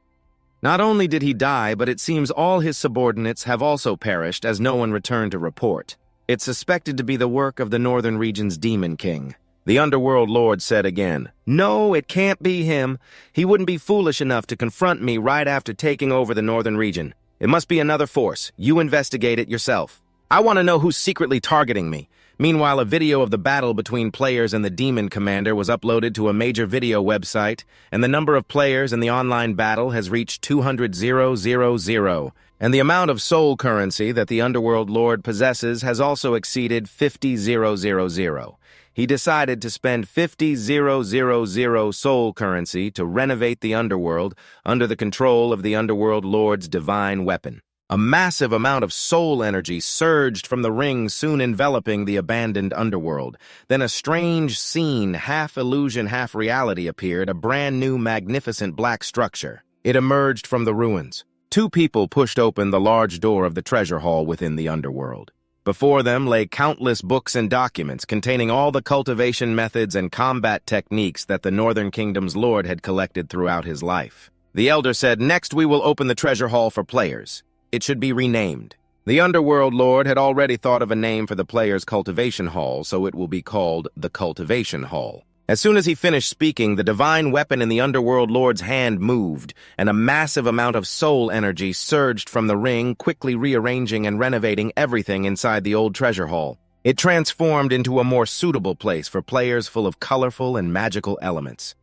Not only did he die, but it seems all his subordinates have also perished as no one returned to report. It's suspected to be the work of the northern region's demon king. The underworld lord said again, no, it can't be him. He wouldn't be foolish enough to confront me right after taking over the northern region. It must be another force. You investigate it yourself. I want to know who's secretly targeting me. Meanwhile, a video of the battle between players and the demon commander was uploaded to a major video website, and the number of players in the online battle has reached 200,000, and the amount of soul currency that the underworld lord possesses has also exceeded 50,000. He decided to spend 50,000 soul currency to renovate the underworld under the control of the underworld lord's divine weapon. A massive amount of soul energy surged from the ring, soon enveloping the abandoned underworld. Then a strange scene, half illusion, half reality, appeared, a brand new, magnificent black structure. It emerged from the ruins. 2 people pushed open the large door of the treasure hall within the underworld. Before them lay countless books and documents containing all the cultivation methods and combat techniques that the Northern Kingdom's lord had collected throughout his life. The elder said, next we will open the treasure hall for players. It should be renamed. The underworld lord had already thought of a name for the players' cultivation hall, so it will be called the Cultivation Hall. As soon as he finished speaking, the divine weapon in the underworld lord's hand moved, and a massive amount of soul energy surged from the ring, quickly rearranging and renovating everything inside the old treasure hall. It transformed into a more suitable place for players full of colorful and magical elements.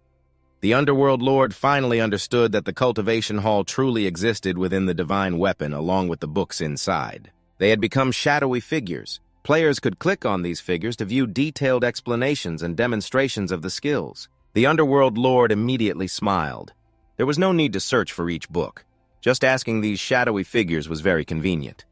The underworld lord finally understood that the cultivation hall truly existed within the divine weapon along with the books inside. They had become shadowy figures. Players could click on these figures to view detailed explanations and demonstrations of the skills. The underworld lord immediately smiled. There was no need to search for each book. Just asking these shadowy figures was very convenient.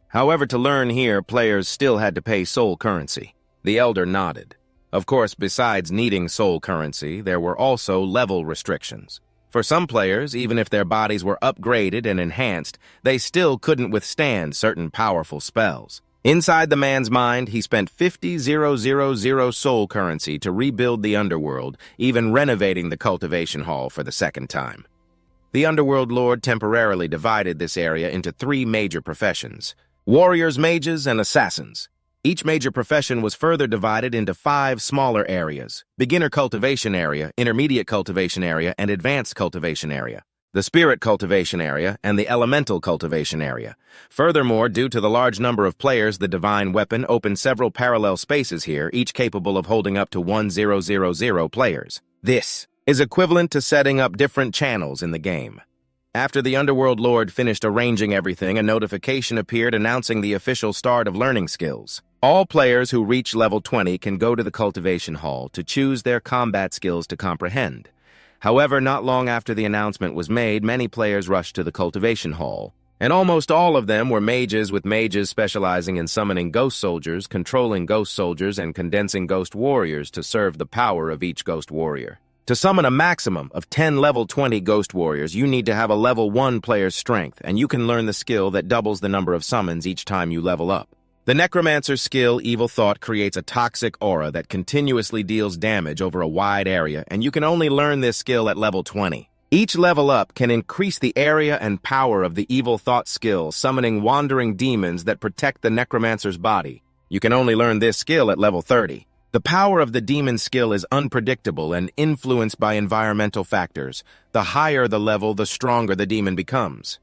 However, to learn here, players still had to pay soul currency. The elder nodded. Of course, besides needing soul currency, there were also level restrictions. For some players, even if their bodies were upgraded and enhanced, they still couldn't withstand certain powerful spells. Inside the man's mind, he spent 50,000 soul currency to rebuild the underworld, even renovating the cultivation hall for the second time. The underworld lord temporarily divided this area into 3 major professions: warriors, mages, and assassins. Each major profession was further divided into 5 smaller areas: beginner cultivation area, intermediate cultivation area, and advanced cultivation area. the spirit cultivation area, and the elemental cultivation area. Furthermore, due to the large number of players, the divine weapon opens several parallel spaces here, each capable of holding up to 1000 players. This is equivalent to setting up different channels in the game. After the Underworld Lord finished arranging everything, a notification appeared announcing the official start of learning skills. All players who reach level 20 can go to the Cultivation Hall to choose their combat skills to comprehend. However, not long after the announcement was made, many players rushed to the Cultivation Hall, and almost all of them were mages, with mages specializing in summoning ghost soldiers, controlling ghost soldiers, and condensing ghost warriors to serve the power of each ghost warrior. To summon a maximum of 10 level 20 Ghost Warriors, you need to have a level 1 player's strength, and you can learn the skill that doubles the number of summons each time you level up. The Necromancer's skill, Evil Thought, creates a toxic aura that continuously deals damage over a wide area, and you can only learn this skill at level 20. Each level up can increase the area and power of the Evil Thought skill, summoning wandering demons that protect the Necromancer's body. You can only learn this skill at level 30. The power of the demon skill is unpredictable and influenced by environmental factors. The higher the level, the stronger the demon becomes.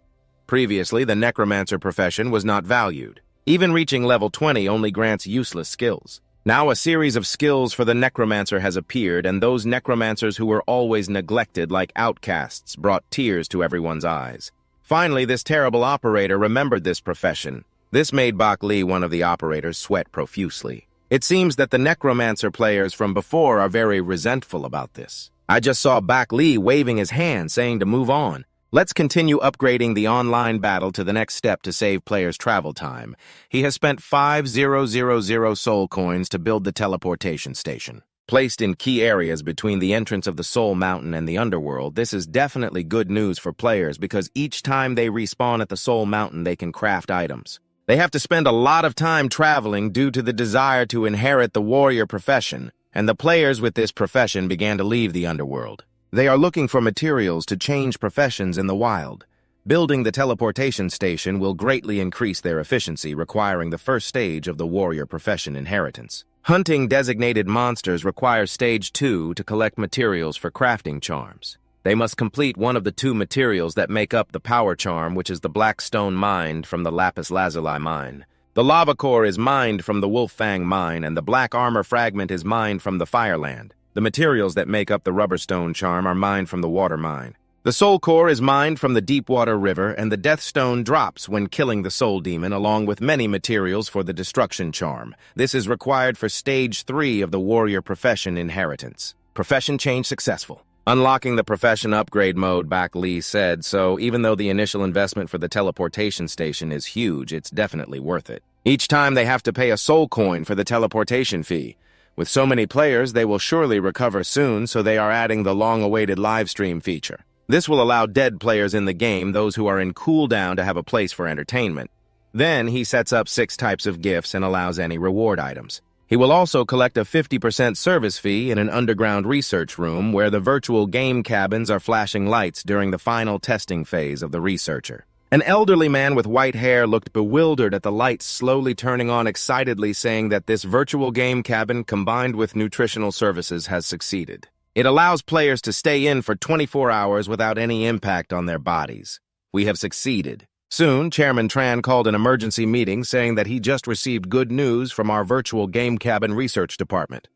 Previously, the necromancer profession was not valued. Even reaching level 20 only grants useless skills. Now a series of skills for the necromancer has appeared, and those necromancers who were always neglected like outcasts brought tears to everyone's eyes. Finally, this terrible operator remembered this profession. This made Bak Li, one of the operators, sweat profusely. It seems that the necromancer players from before are very resentful about this. I just saw Bak Li waving his hand, saying to move on. Let's continue upgrading the online battle to the next step to save players travel time. He has spent 5000 soul coins to build the teleportation station. Placed in key areas between the entrance of the Soul Mountain and the Underworld, this is definitely good news for players because each time they respawn at the Soul Mountain, they can craft items. They have to spend a lot of time traveling due to the desire to inherit the warrior profession, and the players with this profession began to leave the Underworld. They are looking for materials to change professions in the wild. Building the teleportation station will greatly increase their efficiency, requiring the first stage of the warrior profession inheritance. Hunting designated monsters requires Stage 2 to collect materials for crafting charms. They must complete one of the 2 materials that make up the power charm, which is the black stone mined from the lapis lazuli mine. The lava core is mined from the wolf fang mine, and the black armor fragment is mined from the fireland. The materials that make up the rubber stone charm are mined from the water mine. The soul core is mined from the deep water river, and the death stone drops when killing the soul demon, along with many materials for the destruction charm. This is required for Stage 3 of the warrior profession inheritance. Profession change successful. Unlocking the profession upgrade mode, Bak Li said, so even though the initial investment for the teleportation station is huge, it's definitely worth it. Each time they have to pay a soul coin for the teleportation fee. With so many players, they will surely recover soon, so they are adding the long-awaited live stream feature. This will allow dead players in the game, those who are in cooldown, to have a place for entertainment. Then he sets up 6 types of gifts and allows any reward items. He will also collect a 50% service fee in an underground research room where the virtual game cabins are flashing lights during the final testing phase of the researcher. An elderly man with white hair looked bewildered at the lights slowly turning on excitedly, saying that this virtual game cabin combined with nutritional services has succeeded. It allows players to stay in for 24 hours without any impact on their bodies. We have succeeded. Soon, Chairman Tran called an emergency meeting saying that he just received good news from our virtual game cabin research department.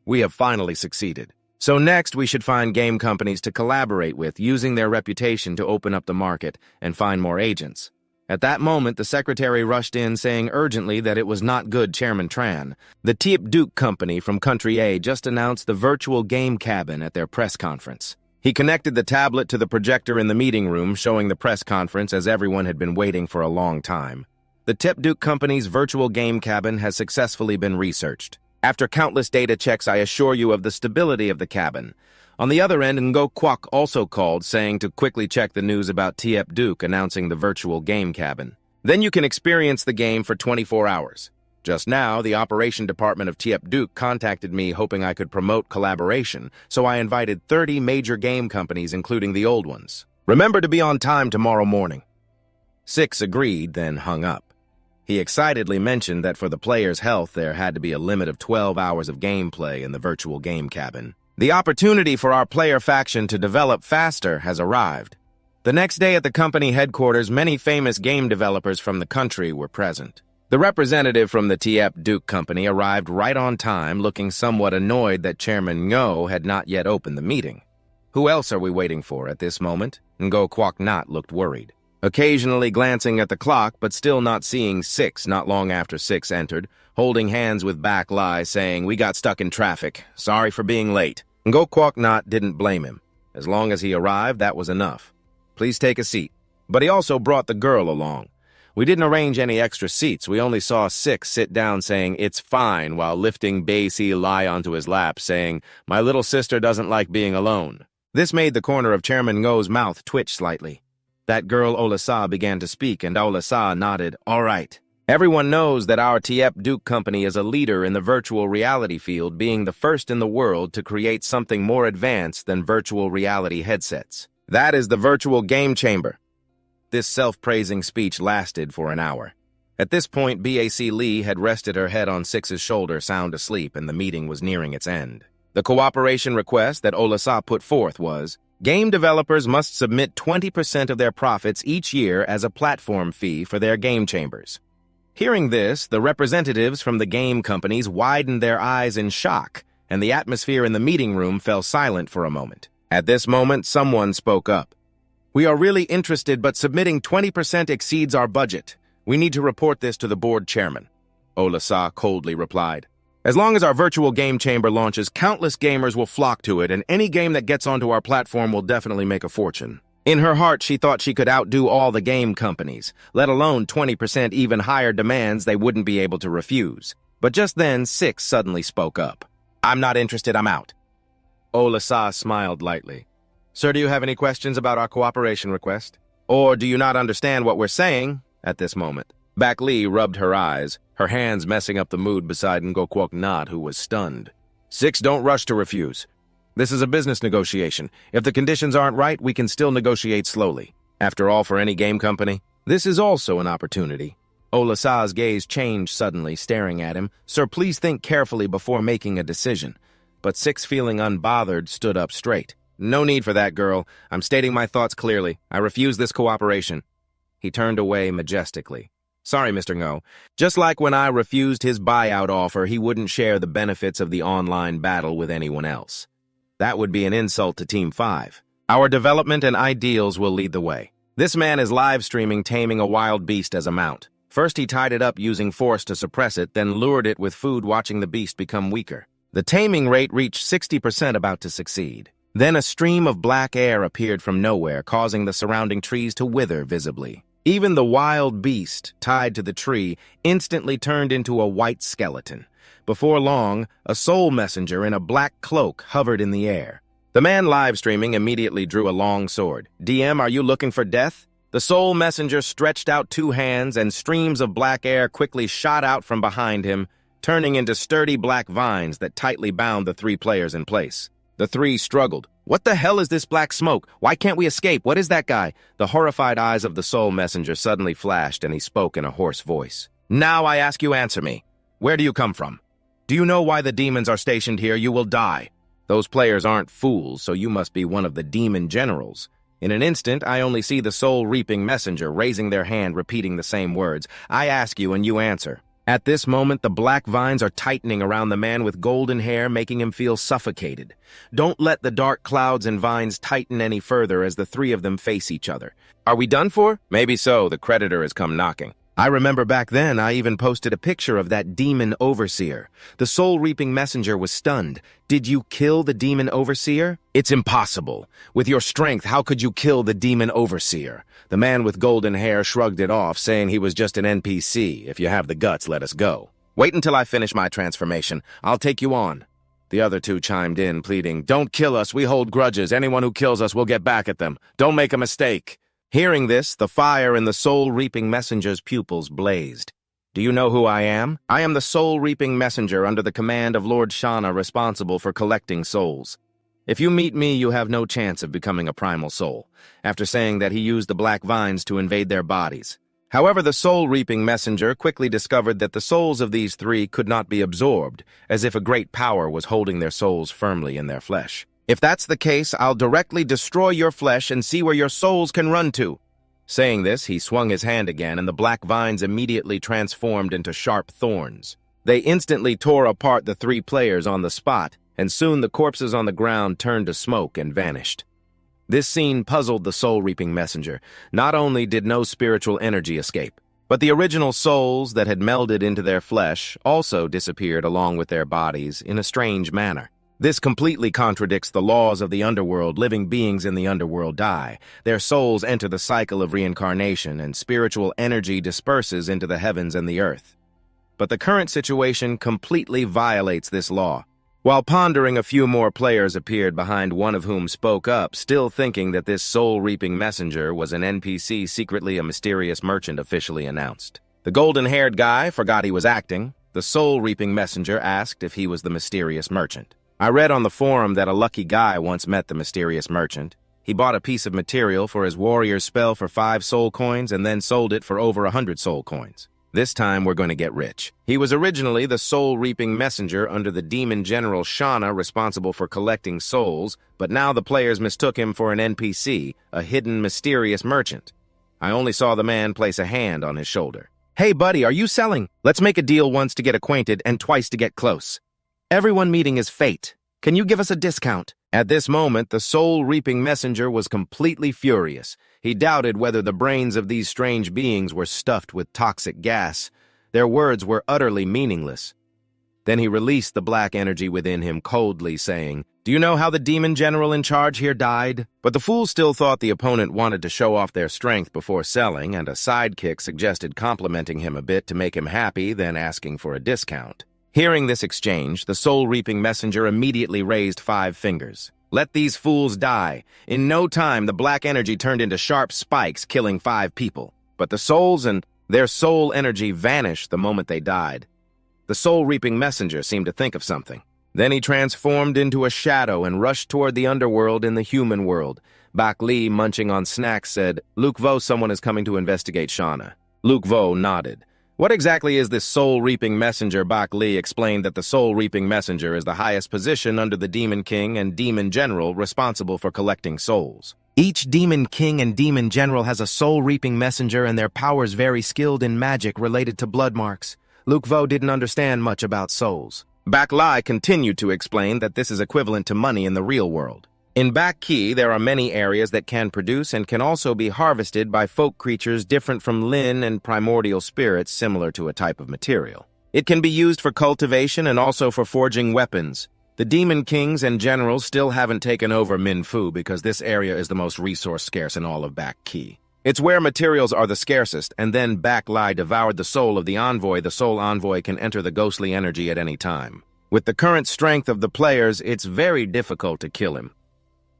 We have finally succeeded. So next, we should find game companies to collaborate with, using their reputation to open up the market and find more agents. At that moment, the secretary rushed in saying urgently that it was not good, Chairman Tran. The Teep Duke Company from Country A just announced the virtual game cabin at their press conference. He connected the tablet to the projector in the meeting room, showing the press conference as everyone had been waiting for a long time. The Teep Duke Company's virtual game cabin has successfully been researched. After countless data checks, I assure you of the stability of the cabin. On the other end, Ngo Kwok also called, saying to quickly check the news about Teep Duke announcing the virtual game cabin. Then you can experience the game for 24 hours. Just now, the operation department of Teep Duke contacted me hoping I could promote collaboration, so I invited 30 major game companies, including the old ones. Remember to be on time tomorrow morning. 6 agreed, then hung up. He excitedly mentioned that for the player's health, there had to be a limit of 12 hours of gameplay in the virtual game cabin. The opportunity for our player faction to develop faster has arrived. The next day at the company headquarters, many famous game developers from the country were present. The representative from the Tiep Duke Company arrived right on time, looking somewhat annoyed that Chairman Ngo had not yet opened the meeting. Who else are we waiting for at this moment? Ngo Kwok Not looked worried. Occasionally glancing at the clock, but still not seeing Six not long after Six entered, holding hands with Back Lai, saying, "We got stuck in traffic. Sorry for being late." Ngo Kwok Not didn't blame him. As long as he arrived, that was enough. "Please take a seat." But he also brought the girl along. We didn't arrange any extra seats. We only saw Six sit down saying, "It's fine," while lifting Bei Si Lai onto his lap, saying, "My little sister doesn't like being alone." This made the corner of Chairman Ngo's mouth twitch slightly. That girl Olasa began to speak, and Olasa nodded, "All right." Everyone knows that our Tiep Duke Company is a leader in the virtual reality field, being the first in the world to create something more advanced than virtual reality headsets. That is the virtual game chamber. This self-praising speech lasted for an hour. At this point, Bac Lee had rested her head on Six's shoulder, sound asleep, and the meeting was nearing its end. The cooperation request that Olasa put forth was, game developers must submit 20% of their profits each year as a platform fee for their game chambers. Hearing this, the representatives from the game companies widened their eyes in shock, and the atmosphere in the meeting room fell silent for a moment. At this moment, someone spoke up. "We are really interested, but submitting 20% exceeds our budget. We need to report this to the board chairman." Olasa coldly replied, "As long as our virtual game chamber launches, countless gamers will flock to it, and any game that gets onto our platform will definitely make a fortune." In her heart, she thought she could outdo all the game companies, let alone 20% even higher demands they wouldn't be able to refuse. But just then, Six suddenly spoke up. "I'm not interested, I'm out." Olasa smiled lightly. "Sir, do you have any questions about our cooperation request? Or do you not understand what we're saying?" At this moment, Bac Lee rubbed her eyes, her hands messing up the mood beside Ngo Kwok Not, who was stunned. "Six, don't rush to refuse. This is a business negotiation. If the conditions aren't right, we can still negotiate slowly. After all, for any game company, this is also an opportunity." Olasa's gaze changed suddenly, staring at him. "Sir, please think carefully before making a decision." But Six, feeling unbothered, stood up straight. "No need for that, girl. I'm stating my thoughts clearly. I refuse this cooperation." He turned away majestically. "Sorry, Mr. Ngo. Just like when I refused his buyout offer, he wouldn't share the benefits of the online battle with anyone else. That would be an insult to Team 5. Our development and ideals will lead the way. This man is live-streaming taming a wild beast as a mount. First he tied it up using force to suppress it, then lured it with food, watching the beast become weaker. The taming rate reached 60%, about to succeed. Then a stream of black air appeared from nowhere, causing the surrounding trees to wither visibly. Even the wild beast, tied to the tree, instantly turned into a white skeleton. Before long, a soul messenger in a black cloak hovered in the air. The man live-streaming immediately drew a long sword. "DM, are you looking for death?" The soul messenger stretched out two hands, and streams of black air quickly shot out from behind him, turning into sturdy black vines that tightly bound the three players in place. The three struggled. "What the hell is this black smoke? Why can't we escape? What is that guy?" The horrified eyes of the soul messenger suddenly flashed, and he spoke in a hoarse voice. "Now I ask you, answer me. Where do you come from? Do you know why the demons are stationed here? You will die. Those players aren't fools, so you must be one of the demon generals." In an instant, I only see the soul-reaping messenger raising their hand, repeating the same words. "I ask you, and you answer." At this moment, the black vines are tightening around the man with golden hair, making him feel suffocated. Don't let the dark clouds and vines tighten any further as the three of them face each other. Are we done for? Maybe so. The creditor has come knocking. I remember back then I even posted a picture of that demon overseer. The soul-reaping messenger was stunned. "Did you kill the demon overseer?" "It's impossible. With your strength, how could you kill the demon overseer?" The man with golden hair shrugged it off, saying he was just an NPC. "If you have the guts, let us go." "Wait until I finish my transformation. I'll take you on." The other two chimed in, pleading, "Don't kill us. We hold grudges. Anyone who kills us will get back at them. Don't make a mistake." Hearing this, the fire in the soul-reaping messenger's pupils blazed. "Do you know who I am? I am the soul-reaping messenger under the command of Lord Shana, responsible for collecting souls. If you meet me, you have no chance of becoming a primal soul," after saying that he used the black vines to invade their bodies. However, the soul-reaping messenger quickly discovered that the souls of these three could not be absorbed, as if a great power was holding their souls firmly in their flesh. If that's the case, I'll directly destroy your flesh and see where your souls can run to." Saying this, he swung his hand again, and the black vines immediately transformed into sharp thorns. They instantly tore apart the three players on the spot, and soon the corpses on the ground turned to smoke and vanished. This scene puzzled the soul-reaping messenger. Not only did no spiritual energy escape, but the original souls that had melded into their flesh also disappeared along with their bodies in a strange manner. This completely contradicts the laws of the underworld. Living beings in the underworld die. Their souls enter the cycle of reincarnation, and spiritual energy disperses into the heavens and the earth. But the current situation completely violates this law. While pondering, a few more players appeared, behind one of whom spoke up, still thinking that this soul-reaping messenger was an NPC, secretly a mysterious merchant officially announced. The golden-haired guy forgot he was acting. The soul-reaping messenger asked if he was the mysterious merchant. I read on the forum that a lucky guy once met the mysterious merchant. He bought a piece of material for his warrior's spell for 5 soul coins and then sold it for over 100 soul coins. This time we're going to get rich. He was originally the soul-reaping messenger under the demon general Shauna, responsible for collecting souls, but now the players mistook him for an NPC, a hidden mysterious merchant. I only saw the man place a hand on his shoulder. "Hey buddy, are you selling? Let's make a deal, once to get acquainted and twice to get close. Everyone meeting is fate. Can you give us a discount?" At this moment, the soul-reaping messenger was completely furious. He doubted whether the brains of these strange beings were stuffed with toxic gas. Their words were utterly meaningless. Then he released the black energy within him coldly, saying, "Do you know how the demon general in charge here died?" But the fool still thought the opponent wanted to show off their strength before selling, and a sidekick suggested complimenting him a bit to make him happy, then asking for a discount. Hearing this exchange, the soul-reaping messenger immediately raised 5 fingers. "Let these fools die." In no time, the black energy turned into sharp spikes, killing 5 people. But the souls and their soul energy vanished the moment they died. The soul-reaping messenger seemed to think of something. Then he transformed into a shadow and rushed toward the underworld in the human world. Bak Li, munching on snacks, said, "Luke Vo, someone is coming to investigate Shauna." Luke Vo nodded. "What exactly is this soul-reaping messenger?" Bak Li explained that the soul-reaping messenger is the highest position under the Demon King and Demon General, responsible for collecting souls. Each Demon King and Demon General has a soul-reaping messenger, and their powers very skilled in magic related to blood marks. Luke Vo didn't understand much about souls. Bak Li continued to explain that this is equivalent to money in the real world. In Bak Ki, there are many areas that can produce and can also be harvested by folk creatures different from Lin and primordial spirits, similar to a type of material. It can be used for cultivation and also for forging weapons. The Demon Kings and Generals still haven't taken over Minfu because this area is the most resource-scarce in all of Bak Ki. It's where materials are the scarcest, and then Bak Li devoured the soul of the envoy. The soul envoy can enter the ghostly energy at any time. With the current strength of the players, it's very difficult to kill him.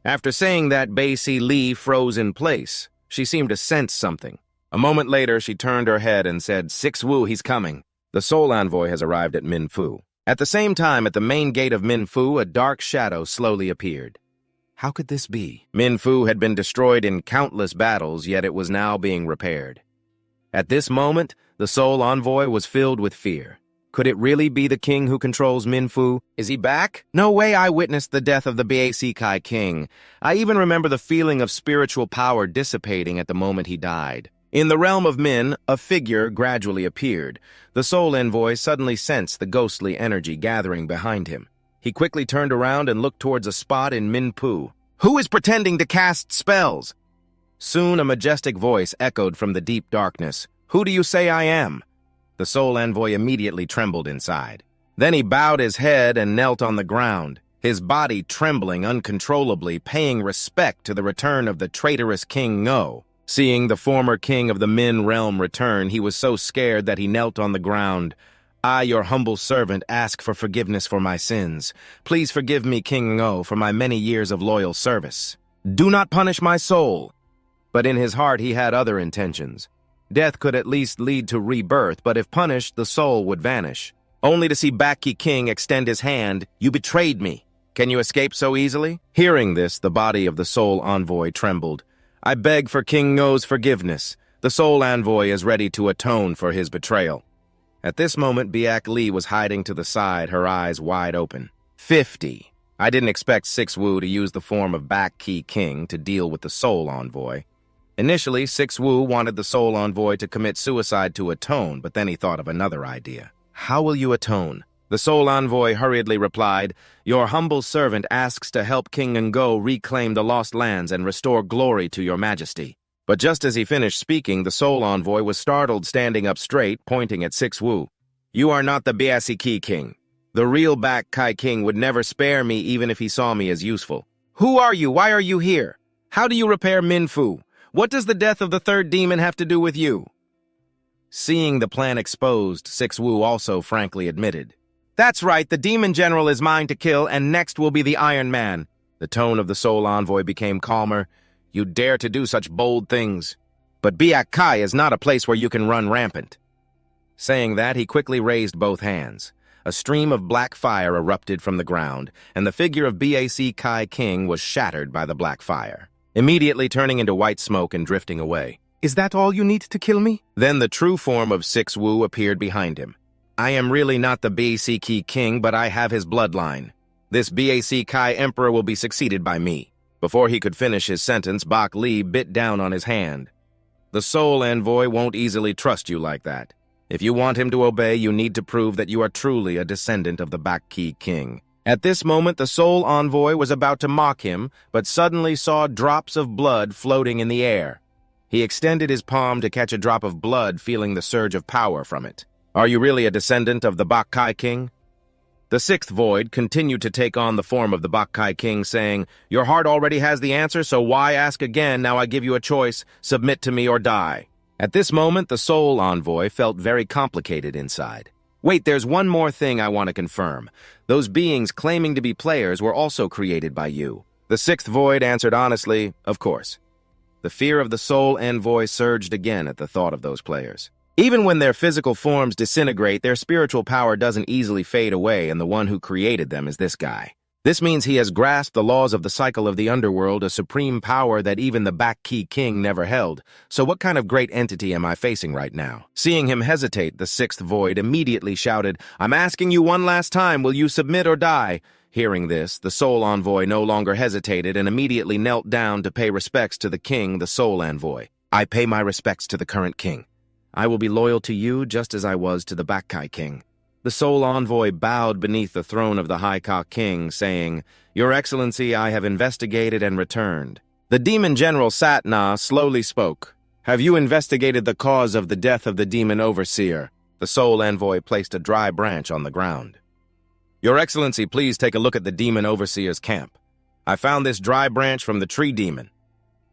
After saying that, Bei Si Li froze in place. She seemed to sense something. A moment later, she turned her head and said, "Six Wu, he's coming." The soul envoy has arrived at Minfu. At the same time, at the main gate of Minfu, a dark shadow slowly appeared. How could this be? Minfu had been destroyed in countless battles, yet it was now being repaired. At this moment, the soul envoy was filled with fear. Could it really be the king who controls Minfu? Is he back? No way. I witnessed the death of the Basikai king. I even remember the feeling of spiritual power dissipating at the moment he died. In the realm of Min, a figure gradually appeared. The soul envoy suddenly sensed the ghostly energy gathering behind him. He quickly turned around and looked towards a spot in Minfu. Who is pretending to cast spells? Soon a majestic voice echoed from the deep darkness. Who do you say I am? The soul envoy immediately trembled inside. Then he bowed his head and knelt on the ground, his body trembling uncontrollably, paying respect to the return of the traitorous King Ngo. Seeing the former king of the Min realm return, he was so scared that he knelt on the ground. "I, your humble servant, ask for forgiveness for my sins. Please forgive me, King Ngo, for my many years of loyal service. Do not punish my soul." But in his heart he had other intentions. Death could at least lead to rebirth, but if punished, the soul would vanish. Only to see Bak Ki King extend his hand. "You betrayed me. Can you escape so easily?" Hearing this, the body of the soul envoy trembled. "I beg for King Ngo's forgiveness. The soul envoy is ready to atone for his betrayal." At this moment, Bak Li was hiding to the side, her eyes wide open. 50. I didn't expect Six Wu to use the form of Back Key King to deal with the Soul Envoy. Initially, Six Wu wanted the Soul Envoy to commit suicide to atone, but then he thought of another idea. How will you atone? The Soul Envoy hurriedly replied, Your humble servant asks to help King Ngo reclaim the lost lands and restore glory to your majesty. But just as he finished speaking, the Soul Envoy was startled, standing up straight, pointing at Six Wu. You are not the Biasiki King. The real Back Kai King would never spare me even if he saw me as useful. Who are you? Why are you here? How do you repair Minfu? What does the death of the third demon have to do with you? Seeing the plan exposed, Six Wu also frankly admitted. That's right, the demon general is mine to kill, and next will be the Iron Man. The tone of the Soul Envoy became calmer. You dare to do such bold things. But Biak Kai is not a place where you can run rampant. Saying that, he quickly raised both hands. A stream of black fire erupted from the ground, and the figure of Bac Kai King was shattered by the black fire, immediately turning into white smoke and drifting away. Is that all you need to kill me? Then the true form of Six Wu appeared behind him. I am really not the Bac King, but I have his bloodline. This Bac Kai Emperor will be succeeded by me. Before he could finish his sentence, Bak Li bit down on his hand. The Soul Envoy won't easily trust you like that. If you want him to obey, you need to prove that you are truly a descendant of the Bac Ki King. At this moment, the Soul Envoy was about to mock him, but suddenly saw drops of blood floating in the air. He extended his palm to catch a drop of blood, feeling the surge of power from it. Are you really a descendant of the Bac Kai King? The sixth void continued to take on the form of the Bac Kai King, saying, Your heart already has the answer, so why ask again? Now I give you a choice. Submit to me or die. At this moment, the Soul Envoy felt very complicated inside. Wait, there's one more thing I want to confirm. Those beings claiming to be players were also created by you. The sixth void answered honestly, Of course. The fear of the Soul Envoy surged again at the thought of those players. Even when their physical forms disintegrate, their spiritual power doesn't easily fade away, and the one who created them is this guy. This means he has grasped the laws of the cycle of the underworld, a supreme power that even the Bac Ki King never held. So what kind of great entity am I facing right now? Seeing him hesitate, the sixth void immediately shouted, I'm asking you one last time, will you submit or die? Hearing this, the Soul Envoy no longer hesitated and immediately knelt down to pay respects to the king, the Soul Envoy. I pay my respects to the current king. I will be loyal to you just as I was to the Bac Kai King. The Soul Envoy bowed beneath the throne of the High Ka King, saying, Your Excellency, I have investigated and returned. The Demon General Satna slowly spoke. Have you investigated the cause of the death of the Demon Overseer? The Soul Envoy placed a dry branch on the ground. Your Excellency, please take a look at the Demon Overseer's camp. I found this dry branch from the Tree Demon.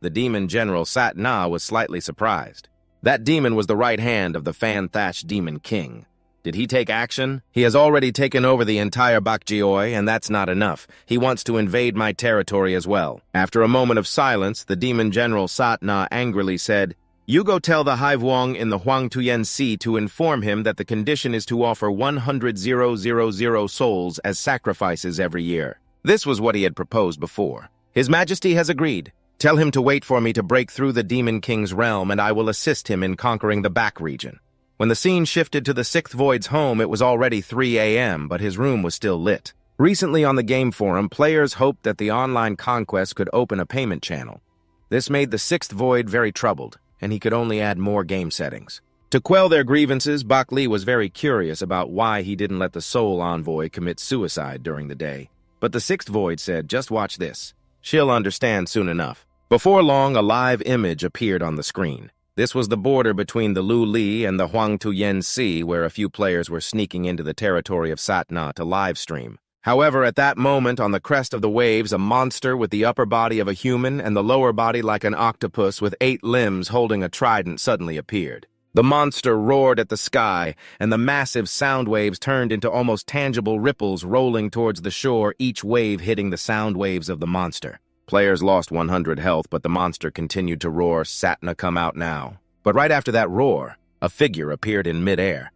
The Demon General Satna was slightly surprised. That demon was the right hand of the Fan-Thatched Demon King. Did he take action? He has already taken over the entire Bakjioi, and that's not enough. He wants to invade my territory as well. After a moment of silence, the Demon General Satna angrily said, You go tell the Haivuong in the Huangtuyen Sea to inform him that the condition is to offer 100,000 souls as sacrifices every year. This was what he had proposed before. His Majesty has agreed. Tell him to wait for me to break through the Demon King's realm, and I will assist him in conquering the back region. When the scene shifted to the Sixth Void's home, it was already 3 a.m., but his room was still lit. Recently on the game forum, players hoped that the online conquest could open a payment channel. This made the Sixth Void very troubled, and he could only add more game settings. To quell their grievances, Bak Li was very curious about why he didn't let the Soul Envoy commit suicide during the day. But the Sixth Void said, just watch this. She'll understand soon enough. Before long, a live image appeared on the screen. This was the border between the Lu Li and the Huangtuyen Sea, where a few players were sneaking into the territory of Satna to live stream. However, at that moment, on the crest of the waves, a monster with the upper body of a human and the lower body like an octopus with 8 limbs holding a trident suddenly appeared. The monster roared at the sky, and the massive sound waves turned into almost tangible ripples rolling towards the shore, each wave hitting the sound waves of the monster. Players lost 100 health, but the monster continued to roar, Satna come out now. But right after that roar, a figure appeared in midair.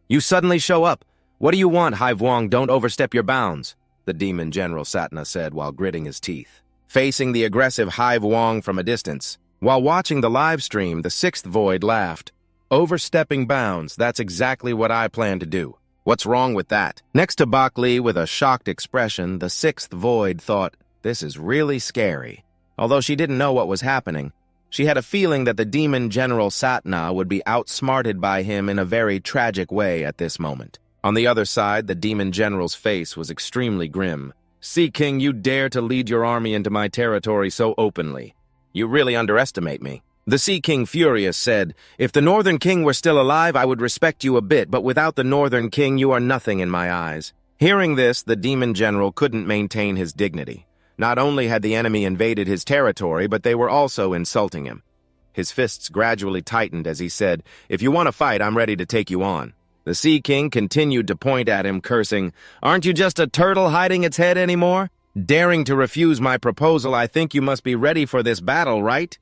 You suddenly show up. What do you want, Haivuong? Don't overstep your bounds, the Demon General Satna said while gritting his teeth. Facing the aggressive Haivuong from a distance, while watching the live stream, the Sixth Void laughed. Overstepping bounds, that's exactly what I plan to do. What's wrong with that? Next to Bak Li with a shocked expression, the sixth void thought, this is really scary. Although she didn't know what was happening, she had a feeling that the demon general Satna would be outsmarted by him in a very tragic way at this moment. On the other side, the demon general's face was extremely grim. Sea King, you dare to lead your army into my territory so openly. You really underestimate me. The Sea King, furious, said, if the Northern King were still alive, I would respect you a bit, but without the Northern King, you are nothing in my eyes. Hearing this, the demon general couldn't maintain his dignity. Not only had the enemy invaded his territory, but they were also insulting him. His fists gradually tightened as he said, if you want to fight, I'm ready to take you on. The Sea King continued to point at him, cursing, aren't you just a turtle hiding its head anymore? Daring to refuse my proposal, I think you must be ready for this battle, right?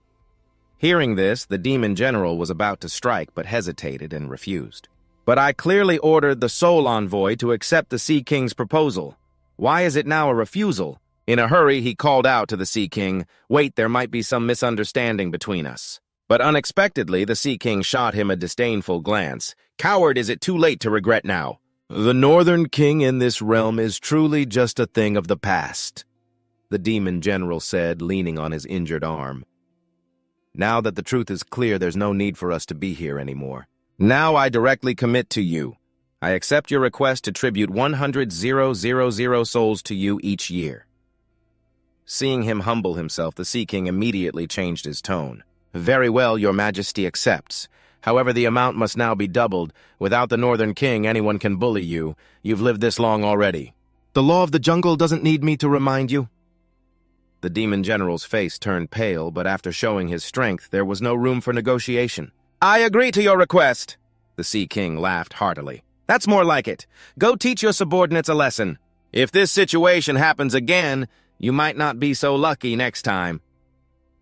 Hearing this, the demon general was about to strike, but hesitated and refused. But I clearly ordered the Soul Envoy to accept the Sea King's proposal. Why is it now a refusal? In a hurry, he called out to the Sea King, wait, there might be some misunderstanding between us. But unexpectedly, the Sea King shot him a disdainful glance. Coward, is it too late to regret now? The Northern King in this realm is truly just a thing of the past, the demon general said, leaning on his injured arm. Now that the truth is clear, there's no need for us to be here anymore. Now I directly commit to you. I accept your request to tribute 100,000 souls to you each year. Seeing him humble himself, the Sea King immediately changed his tone. Very well, your majesty accepts. However, the amount must now be doubled. Without the Northern King, anyone can bully you. You've lived this long already. The law of the jungle doesn't need me to remind you. The demon general's face turned pale, but after showing his strength, there was no room for negotiation. I agree to your request. The Sea King laughed heartily. That's more like it. Go teach your subordinates a lesson. If this situation happens again, you might not be so lucky next time.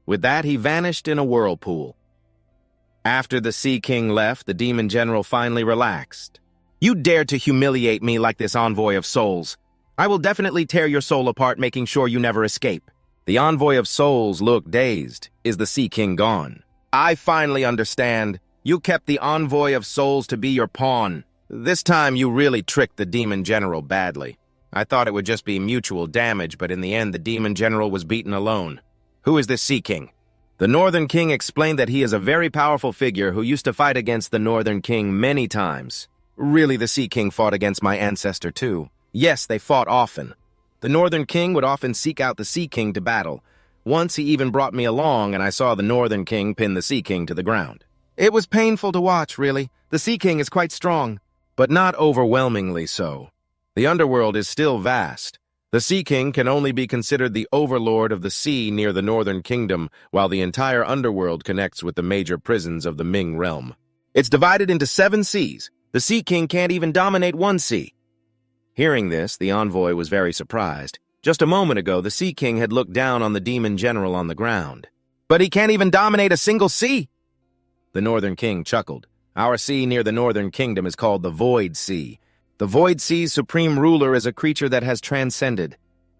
With that, he vanished in a whirlpool. After the Sea King left, the demon general finally relaxed. You dared to humiliate me like this envoy of souls. I will definitely tear your soul apart, making sure you never escape. The envoy of souls looked dazed. Is the Sea King gone? I finally understand. You kept the envoy of souls to be your pawn. This time you really tricked the demon general badly. I thought it would just be mutual damage, but in the end the demon general was beaten alone. Who is this Sea King? The Northern King explained that he is a very powerful figure who used to fight against the Northern King many times. Really, the Sea King fought against my ancestor too. Yes, they fought often. The Northern King would often seek out the Sea King to battle. Once he even brought me along and I saw the Northern King pin the Sea King to the ground. It was painful to watch, really. The Sea King is quite strong, but not overwhelmingly so. The underworld is still vast. The Sea King can only be considered the overlord of the sea near the Northern Kingdom, while the entire underworld connects with the major prisons of the Ming realm. It's divided into 7 seas. The Sea King can't even dominate one sea. Hearing this, the envoy was very surprised. Just a moment ago, the Sea King had looked down on the demon general on the ground. But he can't even dominate a single sea! The Northern King chuckled. Our sea near the Northern Kingdom is called the Void Sea. The Void Sea's supreme ruler is a creature that has transcended.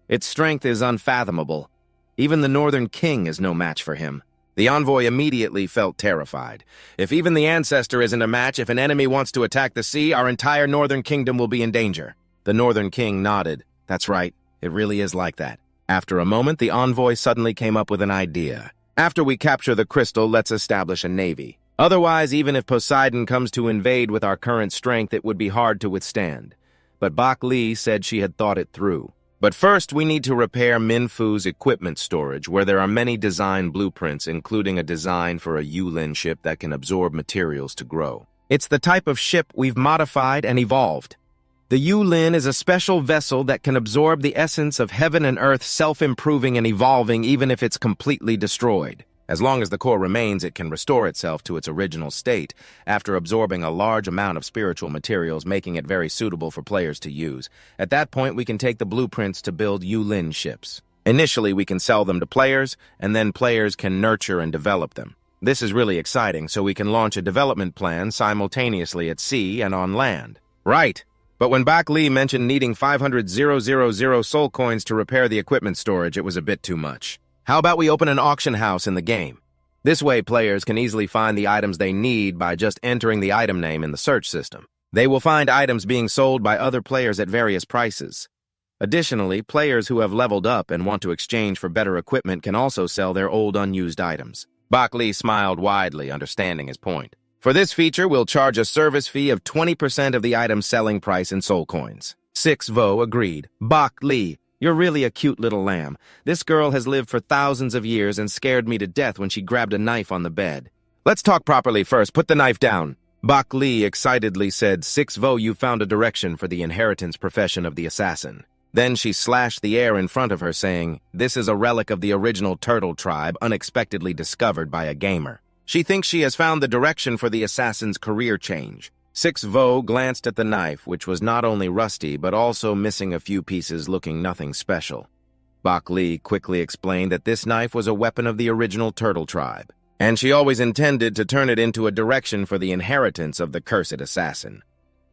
Its strength is unfathomable. Even the Northern King is no match for him. The envoy immediately felt terrified. If even the ancestor isn't a match, if an enemy wants to attack the sea, our entire Northern Kingdom will be in danger. The Northern King nodded. That's right, it really is like that. After a moment, the envoy suddenly came up with an idea. After we capture the crystal, let's establish a navy. Otherwise, even if Poseidon comes to invade with our current strength, it would be hard to withstand. But Bak Li said she had thought it through. But first, we need to repair Minfu's equipment storage, where there are many design blueprints, including a design for a Yulin ship that can absorb materials to grow. It's the type of ship we've modified and evolved. The Yulin is a special vessel that can absorb the essence of heaven and earth, self-improving and evolving even if it's completely destroyed. As long as the core remains, it can restore itself to its original state after absorbing a large amount of spiritual materials, making it very suitable for players to use. At that point, we can take the blueprints to build Yulin ships. Initially, we can sell them to players, and then players can nurture and develop them. This is really exciting, so we can launch a development plan simultaneously at sea and on land. Right. But when Bak Li mentioned needing 500,000 soul coins to repair the equipment storage, it was a bit too much. How about we open an auction house in the game? This way, players can easily find the items they need by just entering the item name in the search system. They will find items being sold by other players at various prices. Additionally, players who have leveled up and want to exchange for better equipment can also sell their old unused items. Bak Li smiled widely, understanding his point. For this feature, we'll charge a service fee of 20% of the item's selling price in soul coins. 6vo agreed. Bak Li, you're really a cute little lamb. This girl has lived for thousands of years and scared me to death when she grabbed a knife on the bed. Let's talk properly first. Put the knife down. Bak Li excitedly said, 6vo, you found a direction for the inheritance profession of the assassin. Then she slashed the air in front of her, saying, this is a relic of the original turtle tribe, unexpectedly discovered by a gamer. She thinks she has found the direction for the assassin's career change. 6vo glanced at the knife, which was not only rusty, but also missing a few pieces looking nothing special. Bak Li quickly explained that this knife was a weapon of the original turtle tribe, and she always intended to turn it into a direction for the inheritance of the cursed assassin.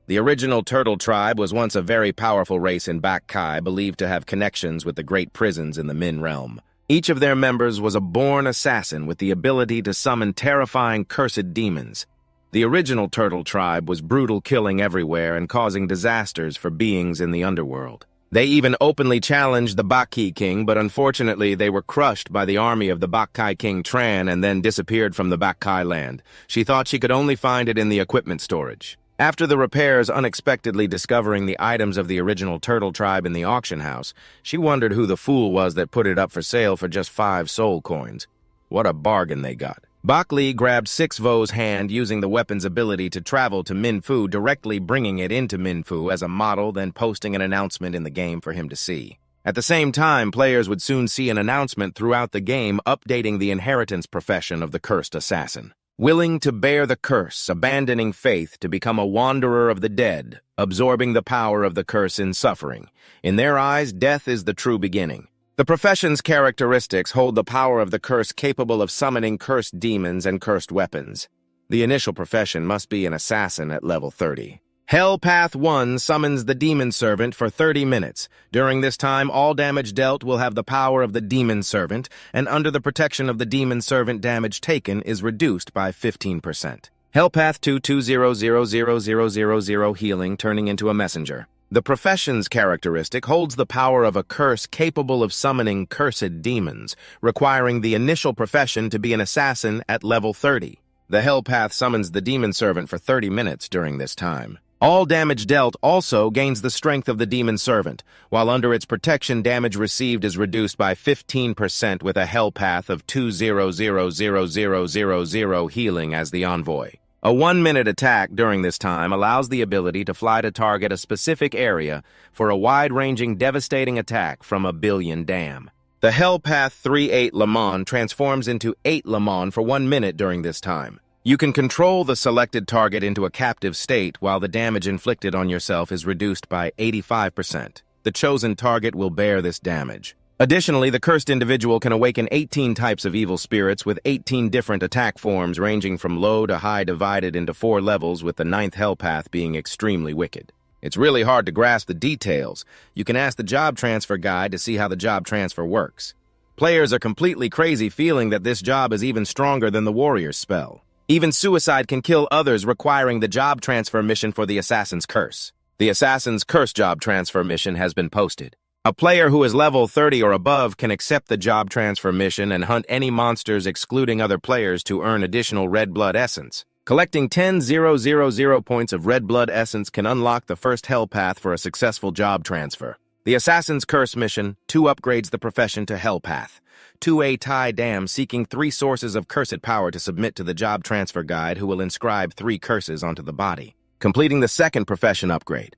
The original turtle tribe was once a very powerful race in Bak Kai, believed to have connections with the great prisons in the Min realm. Each of their members was a born assassin with the ability to summon terrifying cursed demons. The original turtle tribe was brutal, killing everywhere and causing disasters for beings in the underworld. They even openly challenged the Bak Kai king, but unfortunately they were crushed by the army of the Bak Kai king Tran and then disappeared from the Bak Kai land. She thought she could only find it in the equipment storage. After the repairs, unexpectedly discovering the items of the original turtle tribe in the auction house, she wondered who the fool was that put it up for sale for just 5 soul coins. What a bargain they got. Bak Li grabbed 6vo's hand, using the weapon's ability to travel to Minfu, directly bringing it into Minfu as a model, then posting an announcement in the game for him to see. At the same time, players would soon see an announcement throughout the game updating the inheritance profession of the cursed assassin. Willing to bear the curse, abandoning faith to become a wanderer of the dead, absorbing the power of the curse in suffering. In their eyes, death is the true beginning. The profession's characteristics hold the power of the curse, capable of summoning cursed demons and cursed weapons. The initial profession must be an assassin at level 30. Hell Path 1 summons the Demon Servant for 30 minutes. During this time, all damage dealt will have the power of the Demon Servant, and under the protection of the Demon Servant, damage taken is reduced by 15%. Hell Path 2 20000000 healing, turning into a messenger. The profession's characteristic holds the power of a curse capable of summoning cursed demons, requiring the initial profession to be an assassin at level 30. The Hell Path summons the Demon Servant for 30 minutes during this time. All damage dealt also gains the strength of the Demon Servant, while under its protection, damage received is reduced by 15% with a Hell Path of 20000000 healing as the envoy. A 1-minute attack during this time allows the ability to fly to target a specific area for a wide-ranging, devastating attack from a billion dam. The Hell Path 3-8 Lamon transforms into 8 Lamon for 1 minute during this time. You can control the selected target into a captive state while the damage inflicted on yourself is reduced by 85%. The chosen target will bear this damage. Additionally, the cursed individual can awaken 18 types of evil spirits with 18 different attack forms ranging from low to high, divided into 4 levels, with the 9th Hell Path being extremely wicked. It's really hard to grasp the details. You can ask the job transfer guide to see how the job transfer works. Players are completely crazy, feeling that this job is even stronger than the warrior's spell. Even suicide can kill others, requiring the job transfer mission for the Assassin's Curse. The Assassin's Curse job transfer mission has been posted. A player who is level 30 or above can accept the job transfer mission and hunt any monsters, excluding other players, to earn additional red blood essence. Collecting 10,000 points of red blood essence can unlock the first Hell Path for a successful job transfer. The Assassin's Curse mission 2 upgrades the profession to Hell Path. 2A Tai Dam, seeking 3 sources of cursed power to submit to the job transfer guide, who will inscribe 3 curses onto the body. Completing the second profession upgrade.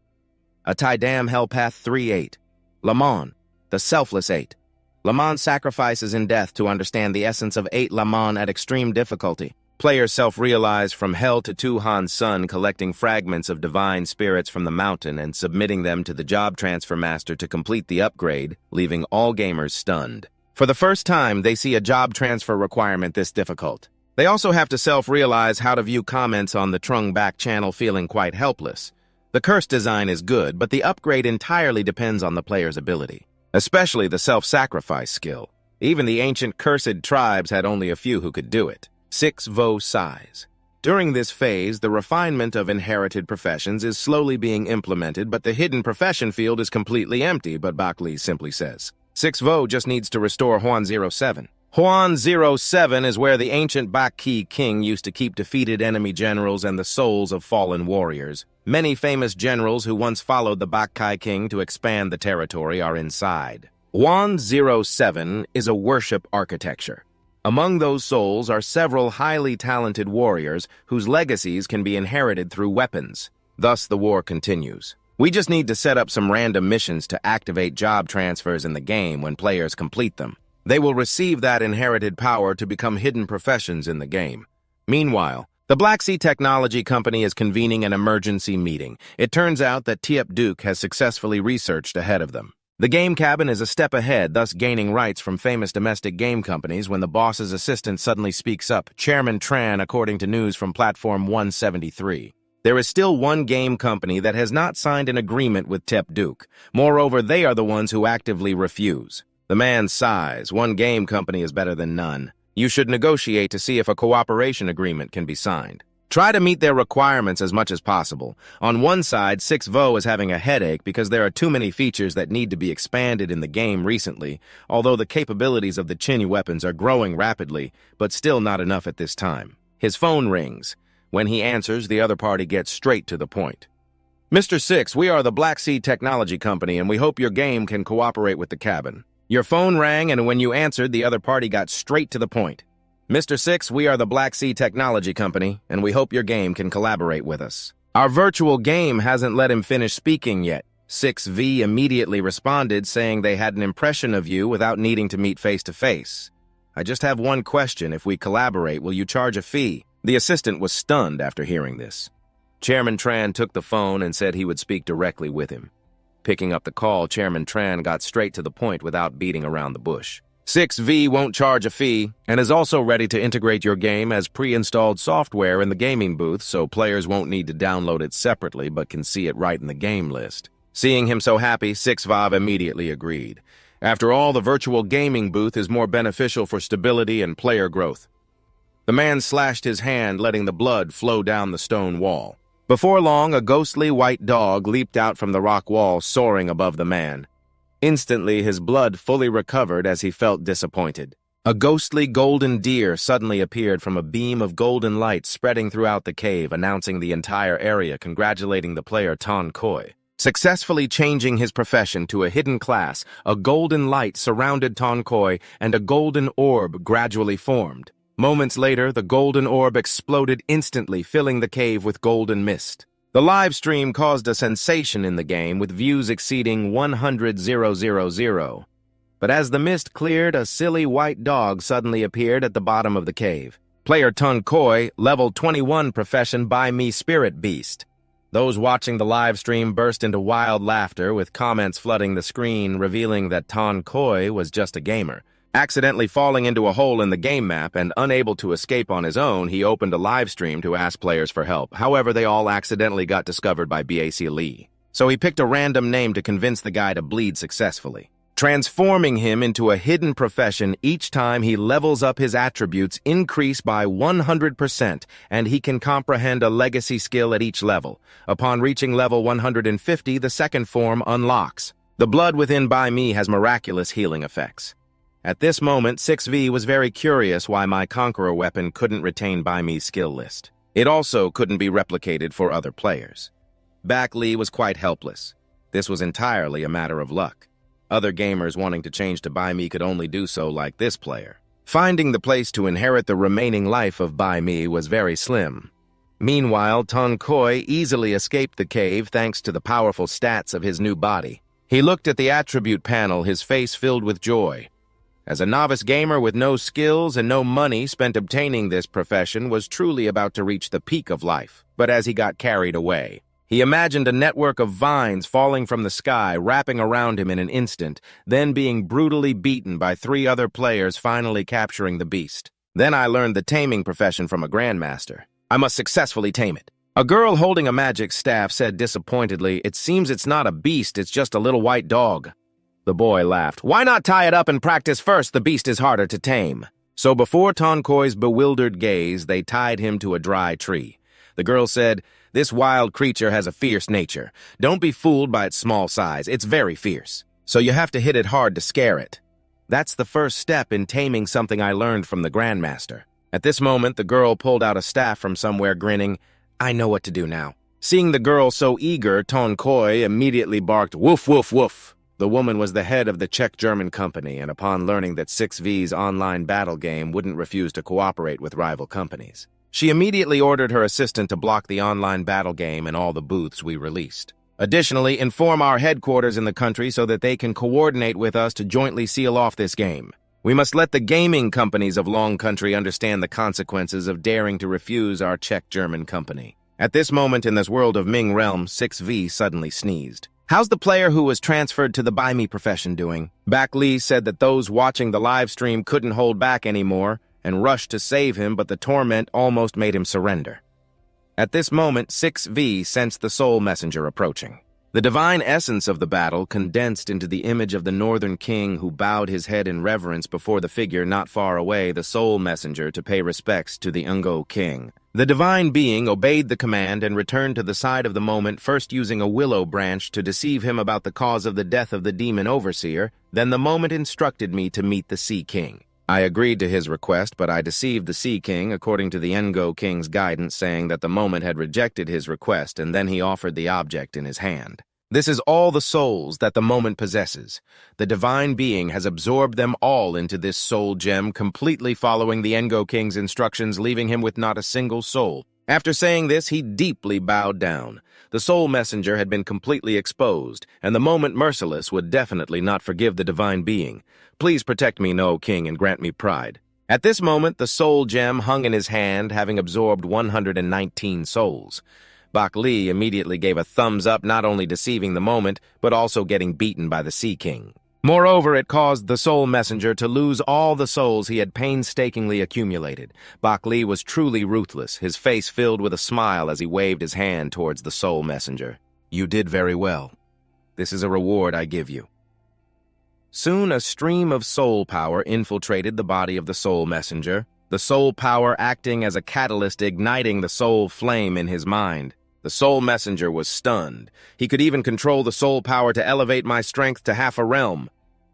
A Tai Dam Hell Path 3-8. Lamon, the Selfless 8. Lamon sacrifices in death to understand the essence of 8 Lamon at extreme difficulty. Players self-realize from hell to Tuhan's sun, collecting fragments of divine spirits from the mountain and submitting them to the job transfer master to complete the upgrade, leaving all gamers stunned. For the first time, they see a job transfer requirement this difficult. They also have to self-realize how to view comments on the Trung back channel, feeling quite helpless. The curse design is good, but the upgrade entirely depends on the player's ability, especially the self-sacrifice skill. Even the ancient cursed tribes had only a few who could do it. 6vo sighs. During this phase, the refinement of inherited professions is slowly being implemented, but the hidden profession field is completely empty, but Bak Li simply says. 6 Vo just needs to restore Huan 07. Huan 07 is where the ancient Bak Ki king used to keep defeated enemy generals and the souls of fallen warriors. Many famous generals who once followed the Bak Ki king to expand the territory are inside. Huan 07 is a worship architecture. Among those souls are several highly talented warriors whose legacies can be inherited through weapons. Thus, the war continues. We just need to set up some random missions to activate job transfers in the game when players complete them. They will receive that inherited power to become hidden professions in the game. Meanwhile, the Black Sea Technology Company is convening an emergency meeting. It turns out that Tiep Duke has successfully researched ahead of them. The game cabin is a step ahead, thus gaining rights from famous domestic game companies when the boss's assistant suddenly speaks up, Chairman Tran, according to news from Platform 173. There is still one game company that has not signed an agreement with Tiep Duke. Moreover, they are the ones who actively refuse. The man sighs. One game company is better than none. You should negotiate to see if a cooperation agreement can be signed. Try to meet their requirements as much as possible. On one side, 6 Vo is having a headache because there are too many features that need to be expanded in the game recently, although the capabilities of the Chinyu weapons are growing rapidly, but still not enough at this time. His phone rings. When he answers, the other party gets straight to the point. Mr. 6, we are the Black Sea Technology Company, and we hope your game can cooperate with the cabin. Your phone rang, and when you answered, the other party got straight to the point. Mr. 6, we are the Black Sea Technology Company, and we hope your game can collaborate with us. Our virtual game hasn't let him finish speaking yet. 6V immediately responded, saying they had an impression of you without needing to meet face-to-face. I just have one question. If we collaborate, will you charge a fee? The assistant was stunned after hearing this. Chairman Tran took the phone and said he would speak directly with him. Picking up the call, Chairman Tran got straight to the point without beating around the bush. 6V won't charge a fee and is also ready to integrate your game as pre-installed software in the gaming booth so players won't need to download it separately but can see it right in the game list. Seeing him so happy, 6V immediately agreed. After all, the virtual gaming booth is more beneficial for stability and player growth. The man slashed his hand, letting the blood flow down the stone wall. Before long, a ghostly white dog leaped out from the rock wall, soaring above the man. Instantly, his blood fully recovered as he felt disappointed. A ghostly golden deer suddenly appeared from a beam of golden light spreading throughout the cave, announcing the entire area, congratulating the player Tan Koi. Successfully changing his profession to a hidden class, a golden light surrounded Tan Koi and a golden orb gradually formed. Moments later, the golden orb exploded instantly, filling the cave with golden mist. The live stream caused a sensation in the game, with views exceeding 100,000. But as the mist cleared, a silly white dog suddenly appeared at the bottom of the cave. Player Tan Koi, level 21 profession by me Spirit Beast. Those watching the live stream burst into wild laughter, with comments flooding the screen revealing that Tan Koi was just a gamer. Accidentally falling into a hole in the game map and unable to escape on his own, he opened a live stream to ask players for help. However, they all accidentally got discovered by Bac Lee. So he picked a random name to convince the guy to bleed successfully, transforming him into a hidden profession. Each time he levels up, his attributes increase by 100%, and he can comprehend a legacy skill at each level. Upon reaching level 150, the second form unlocks. The blood within Bai Mi has miraculous healing effects. At this moment, 6V was very curious why my Conqueror weapon couldn't retain Bai Mi's skill list. It also couldn't be replicated for other players. Bak Li was quite helpless. This was entirely a matter of luck. Other gamers wanting to change to Bai Mi could only do so like this player. Finding the place to inherit the remaining life of Bai Mi was very slim. Meanwhile, Tan Koi easily escaped the cave thanks to the powerful stats of his new body. He looked at the attribute panel, his face filled with joy. As a novice gamer with no skills and no money spent obtaining this profession was truly about to reach the peak of life. But as he got carried away, he imagined a network of vines falling from the sky, wrapping around him in an instant, then being brutally beaten by 3 other players, finally capturing the beast. Then I learned the taming profession from a grandmaster. I must successfully tame it. A girl holding a magic staff said disappointedly, "It seems it's not a beast, it's just a little white dog." The boy laughed. "Why not tie it up and practice first? The beast is harder to tame." So before Tonkoi's bewildered gaze, they tied him to a dry tree. The girl said, "This wild creature has a fierce nature. Don't be fooled by its small size. It's very fierce. So you have to hit it hard to scare it. That's the first step in taming something I learned from the Grandmaster." At this moment, the girl pulled out a staff from somewhere, grinning. "I know what to do now." Seeing the girl so eager, Tonkoi immediately barked, "Woof, woof, woof." The woman was the head of the Czech-German company, and upon learning that 6V's online battle game wouldn't refuse to cooperate with rival companies, she immediately ordered her assistant to block the online battle game and all the booths we released. Additionally, inform our headquarters in the country so that they can coordinate with us to jointly seal off this game. We must let the gaming companies of Long Country understand the consequences of daring to refuse our Czech-German company. At this moment in this world of Ming realm, 6V suddenly sneezed. "How's the player who was transferred to the Buy Me profession doing?" Bak Li said that those watching the live stream couldn't hold back anymore and rushed to save him, but the torment almost made him surrender. At this moment, 6V sensed the Soul Messenger approaching. The divine essence of the battle condensed into the image of the Northern King who bowed his head in reverence before the figure not far away, the Soul Messenger, to pay respects to the Ngo King. The divine being obeyed the command and returned to the side of the moment, first using a willow branch to deceive him about the cause of the death of the demon overseer. Then the moment instructed me to meet the Sea King. I agreed to his request, but I deceived the Sea King according to the Ngo King's guidance, saying that the moment had rejected his request, and then he offered the object in his hand. This is all the souls that the moment possesses. The divine being has absorbed them all into this soul gem, completely following the Ngo King's instructions, leaving him with not a single soul. After saying this, he deeply bowed down. The Soul Messenger had been completely exposed, and the moment merciless would definitely not forgive the divine being. "Please protect me, No King, and grant me pride." At this moment, the soul gem hung in his hand, having absorbed 119 souls. Bak Li immediately gave a thumbs up, not only deceiving the moment, but also getting beaten by the Sea King. Moreover, it caused the Soul Messenger to lose all the souls he had painstakingly accumulated. Bak Li was truly ruthless, his face filled with a smile as he waved his hand towards the Soul Messenger. "You did very well. This is a reward I give you." Soon a stream of soul power infiltrated the body of the Soul Messenger, the soul power acting as a catalyst igniting the soul flame in his mind. The Soul Messenger was stunned. He could even control the soul power to elevate my strength to half a realm.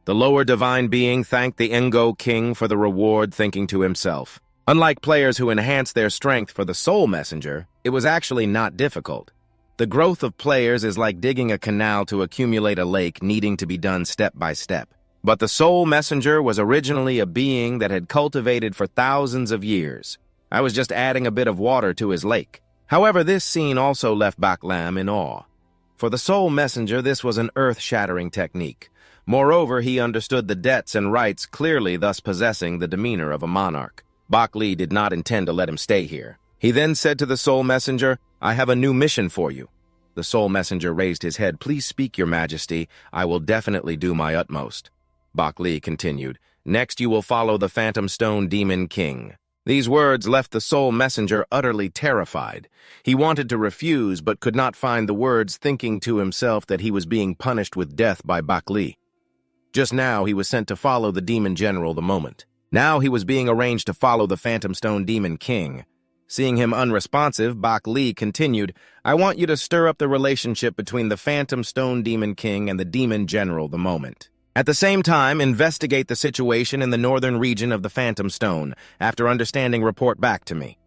The lower divine being thanked the Ngo King for the reward, thinking to himself, unlike players who enhance their strength for the Soul Messenger, it was actually not difficult. The growth of players is like digging a canal to accumulate a lake, needing to be done step by step. But the Soul Messenger was originally a being that had cultivated for thousands of years. I was just adding a bit of water to his lake. However, this scene also left Bak Lam in awe. For the Soul Messenger, this was an earth-shattering technique. Moreover, he understood the debts and rights clearly, thus possessing the demeanor of a monarch. Bak Li did not intend to let him stay here. He then said to the Soul Messenger, "I have a new mission for you." The Soul Messenger raised his head. "Please speak, Your Majesty. I will definitely do my utmost." Bak Li continued, "Next you will follow the Phantom Stone Demon King." These words left the Soul Messenger utterly terrified. He wanted to refuse, but could not find the words, thinking to himself that he was being punished with death by Bak Li. Just now, he was sent to follow the Demon General the moment. Now he was being arranged to follow the Phantom Stone Demon King. Seeing him unresponsive, Bak Li continued, "I want you to stir up the relationship between the Phantom Stone Demon King and the Demon General the moment. At the same time, investigate the situation in the northern region of the Phantom Stone. After understanding, report back to me."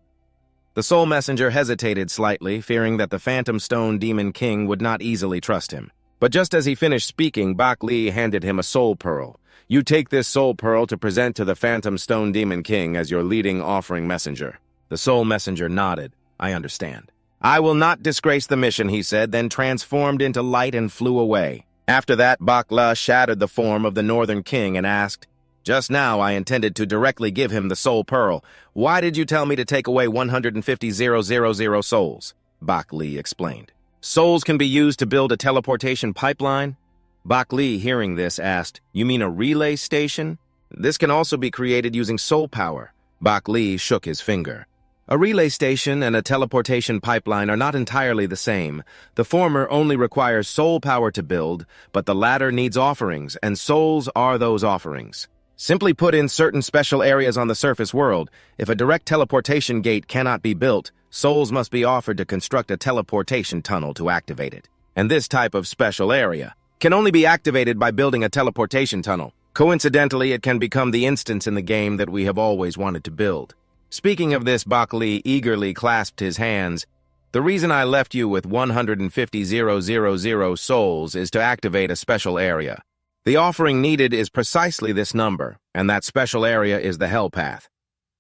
The Soul Messenger hesitated slightly, fearing that the Phantom Stone Demon King would not easily trust him. But just as he finished speaking, Bak Li handed him a soul pearl. "You take this soul pearl to present to the Phantom Stone Demon King as your leading offering messenger." The Soul Messenger nodded. "I understand." "I will not disgrace the mission," he said, then transformed into light and flew away. After that, Bak La shattered the form of the Northern King and asked, "Just now I intended to directly give him the soul pearl. Why did you tell me to take away 150,000 souls?" Bak Li explained. "Souls can be used to build a teleportation pipeline?" Bak Li, hearing this, asked, "You mean a relay station? This can also be created using soul power." Bak Li shook his finger. A relay station and a teleportation pipeline are not entirely the same. The former only requires soul power to build, but the latter needs offerings, and souls are those offerings. Simply put, in certain special areas on the surface world, if a direct teleportation gate cannot be built, souls must be offered to construct a teleportation tunnel to activate it. And this type of special area can only be activated by building a teleportation tunnel. Coincidentally, it can become the instance in the game that we have always wanted to build. Speaking of this, Bak Li eagerly clasped his hands. The reason I left you with 150,000 souls is to activate a special area. The offering needed is precisely this number, and that special area is the Hell Path.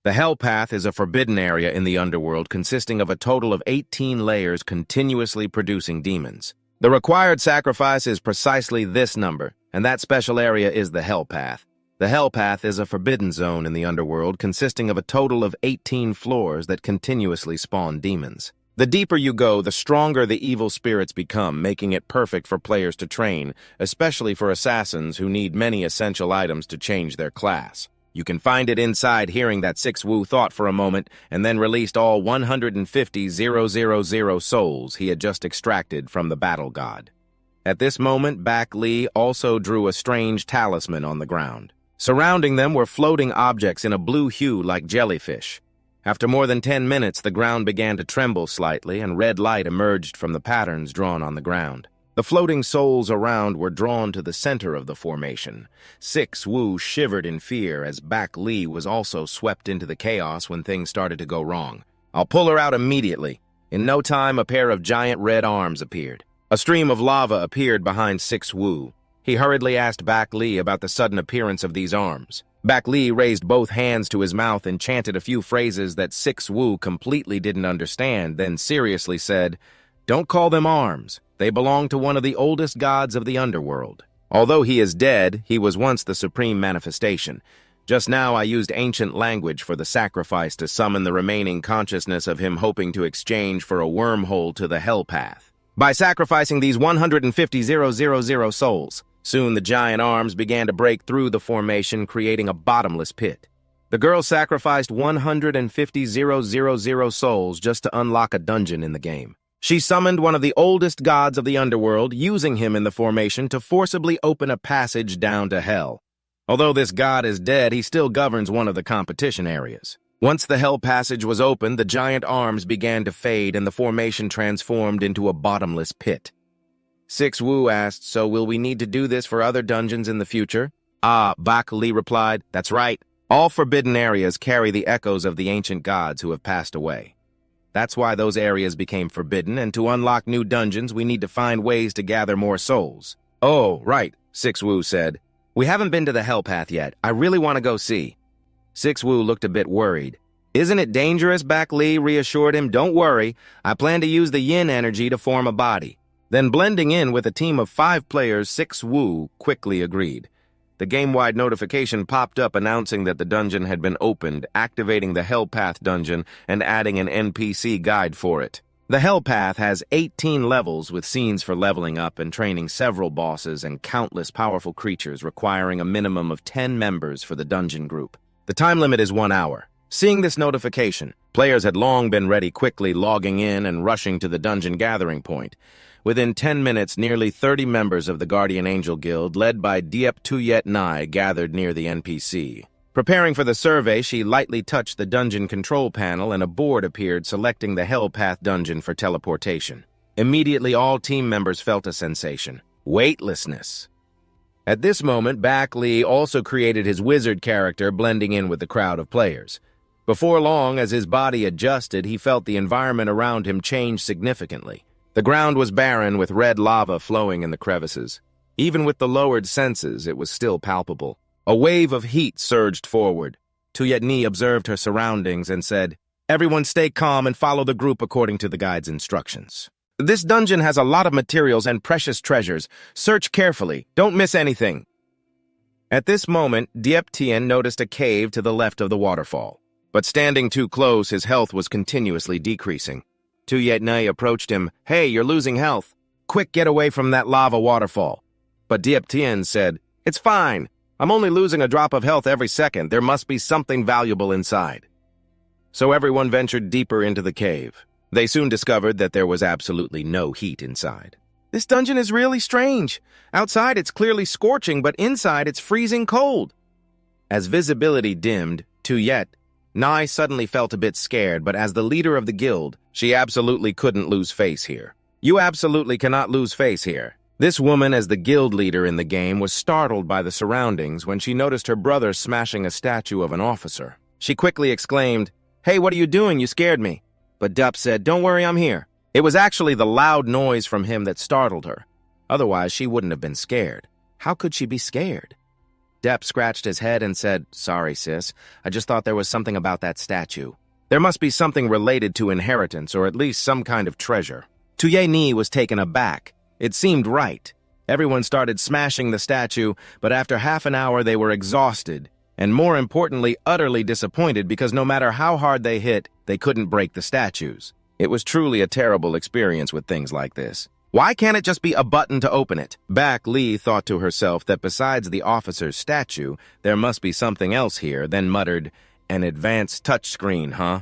The Hell Path is a forbidden area in the underworld consisting of a total of 18 layers continuously producing demons. The required sacrifice is precisely this number, and that special area is the Hell Path. The Hell Path is a forbidden zone in the underworld consisting of a total of 18 floors that continuously spawn demons. The deeper you go, the stronger the evil spirits become, making it perfect for players to train, especially for assassins who need many essential items to change their class. You can find it inside. Hearing that, 6Wu thought for a moment and then released all 150,000 souls he had just extracted from the battle god. At this moment, Bak Li also drew a strange talisman on the ground. Surrounding them were floating objects in a blue hue like jellyfish. After more than 10 minutes, the ground began to tremble slightly, and red light emerged from the patterns drawn on the ground. The floating souls around were drawn to the center of the formation. 6Wu shivered in fear as Bak Li was also swept into the chaos when things started to go wrong. I'll pull her out immediately. In no time, a pair of giant red arms appeared. A stream of lava appeared behind 6Wu. He hurriedly asked Bak Li about the sudden appearance of these arms. Bak Li raised both hands to his mouth and chanted a few phrases that 6Wu completely didn't understand, then seriously said, "Don't call them arms. They belong to one of the oldest gods of the underworld. Although he is dead, he was once the supreme manifestation. Just now I used ancient language for the sacrifice to summon the remaining consciousness of him, hoping to exchange for a wormhole to the Hell Path. By sacrificing these 150,000 souls, soon the giant arms began to break through the formation, creating a bottomless pit. The girl sacrificed 150,000 souls just to unlock a dungeon in the game. She summoned one of the oldest gods of the underworld, using him in the formation to forcibly open a passage down to hell. Although this god is dead, he still governs one of the competition areas. Once the hell passage was opened, the giant arms began to fade and the formation transformed into a bottomless pit. 6Wu asked, "So will we need to do this for other dungeons in the future?" Bak Li replied, "That's right. All forbidden areas carry the echoes of the ancient gods who have passed away. That's why those areas became forbidden, and to unlock new dungeons, we need to find ways to gather more souls." "Oh, right," 6Wu said. "We haven't been to the Hell Path yet. I really want to go see." 6Wu looked a bit worried. "Isn't it dangerous?" Bak Li reassured him. "Don't worry. I plan to use the yin energy to form a body." Then, blending in with a team of 5 players, 6Wu quickly agreed. The game-wide notification popped up announcing that the dungeon had been opened, activating the Hell Path dungeon and adding an NPC guide for it. The Hell Path has 18 levels with scenes for leveling up and training several bosses and countless powerful creatures, requiring a minimum of 10 members for the dungeon group. The time limit is 1 hour. Seeing this notification, players had long been ready, quickly logging in and rushing to the dungeon gathering point. Within 10 minutes, nearly 30 members of the Guardian Angel Guild, led by Diep Tuyet Nai, gathered near the NPC. Preparing for the survey, she lightly touched the dungeon control panel and a board appeared selecting the Hell Path dungeon for teleportation. Immediately, all team members felt a sensation: weightlessness. At this moment, Bak Li also created his wizard character, blending in with the crowd of players. Before long, as his body adjusted, he felt the environment around him change significantly. The ground was barren, with red lava flowing in the crevices. Even with the lowered senses, it was still palpable. A wave of heat surged forward. Tuyet Ni observed her surroundings and said, "Everyone stay calm and follow the group according to the guide's instructions. This dungeon has a lot of materials and precious treasures. Search carefully. Don't miss anything." At this moment, Diep Tien noticed a cave to the left of the waterfall. But standing too close, his health was continuously decreasing. Tuyet Nai approached him. "Hey, you're losing health. Quick, get away from that lava waterfall." But Diep Tien said, "It's fine. I'm only losing a drop of health every second. There must be something valuable inside." So everyone ventured deeper into the cave. They soon discovered that there was absolutely no heat inside. "This dungeon is really strange. Outside it's clearly scorching, but inside it's freezing cold." As visibility dimmed, Tuyet, Nai suddenly felt a bit scared, but as the leader of the guild, she absolutely couldn't lose face here. You absolutely cannot lose face here. This woman, as the guild leader in the game, was startled by the surroundings when she noticed her brother smashing a statue of an officer. She quickly exclaimed, "Hey, what are you doing? You scared me." But Dup said, "Don't worry, I'm here." It was actually the loud noise from him that startled her. Otherwise, she wouldn't have been scared. How could she be scared? Depp scratched his head and said, "Sorry, sis. I just thought there was something about that statue. There must be something related to inheritance, or at least some kind of treasure." Tuye Ni was taken aback. It seemed right. Everyone started smashing the statue, but after half an hour they were exhausted, and more importantly, utterly disappointed because no matter how hard they hit, they couldn't break the statues. It was truly a terrible experience with things like this. Why can't it just be a button to open it? Bak Li thought to herself that besides the officer's statue, there must be something else here, then muttered, "An advanced touchscreen, huh?"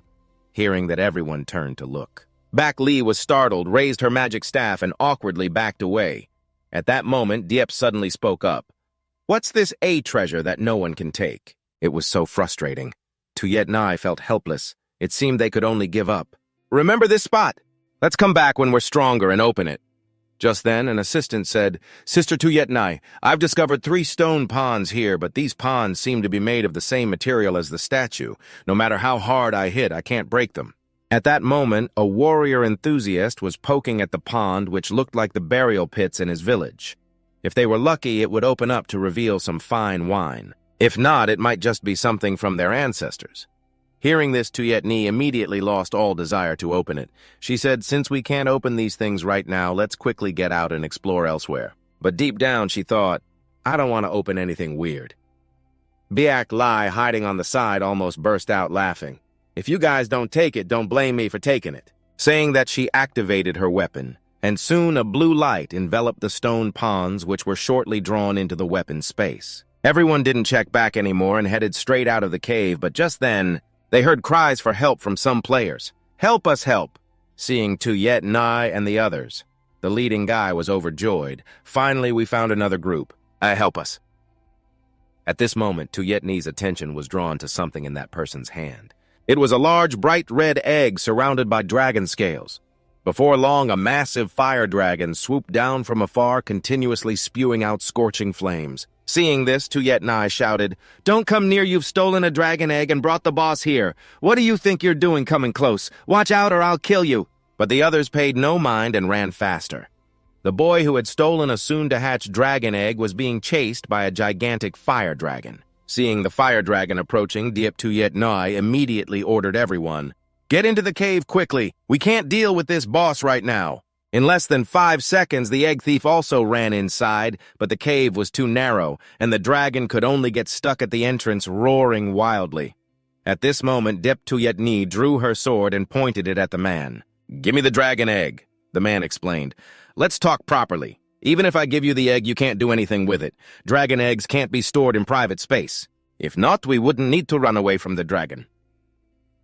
Hearing that, everyone turned to look. Bak Li was startled, raised her magic staff, and awkwardly backed away. At that moment, Diep suddenly spoke up. "What's this A treasure that no one can take?" It was so frustrating. Tuyet Nai felt helpless. It seemed they could only give up. "Remember this spot? Let's come back when we're stronger and open it." Just then, an assistant said, "Sister Tuyet Nai, I've discovered 3 stone ponds here, but these ponds seem to be made of the same material as the statue. No matter how hard I hit, I can't break them." At that moment, a warrior enthusiast was poking at the pond, which looked like the burial pits in his village. If they were lucky, it would open up to reveal some fine wine. If not, it might just be something from their ancestors. Hearing this, Tuyet Ni immediately lost all desire to open it. She said, "Since we can't open these things right now, let's quickly get out and explore elsewhere." But deep down, she thought, "I don't want to open anything weird." Biak Lai, hiding on the side, almost burst out laughing. "If you guys don't take it, don't blame me for taking it." Saying that, she activated her weapon, and soon a blue light enveloped the stone ponds, which were shortly drawn into the weapon space. Everyone didn't check back anymore and headed straight out of the cave, but just then, they heard cries for help from some players. "Help us, help!" Seeing Tuyet Nai and the others, the leading guy was overjoyed. "Finally, we found another group. Help us." At this moment, Tuyet Ni's attention was drawn to something in that person's hand. It was a large, bright red egg surrounded by dragon scales. Before long, a massive fire dragon swooped down from afar, continuously spewing out scorching flames. Seeing this, Tuyet Nai shouted, "Don't come near, you've stolen a dragon egg and brought the boss here. What do you think you're doing coming close? Watch out or I'll kill you." But the others paid no mind and ran faster. The boy who had stolen a soon-to-hatch dragon egg was being chased by a gigantic fire dragon. Seeing the fire dragon approaching, Diep Tuyet Nai immediately ordered everyone, "Get into the cave quickly. We can't deal with this boss right now." In less than 5 seconds, the egg thief also ran inside, but the cave was too narrow, and the dragon could only get stuck at the entrance, roaring wildly. At this moment, Diep Tuyet Ni drew her sword and pointed it at the man. "Give me the dragon egg," the man explained. "Let's talk properly. Even if I give you the egg, you can't do anything with it. Dragon eggs can't be stored in private space. If not, we wouldn't need to run away from the dragon."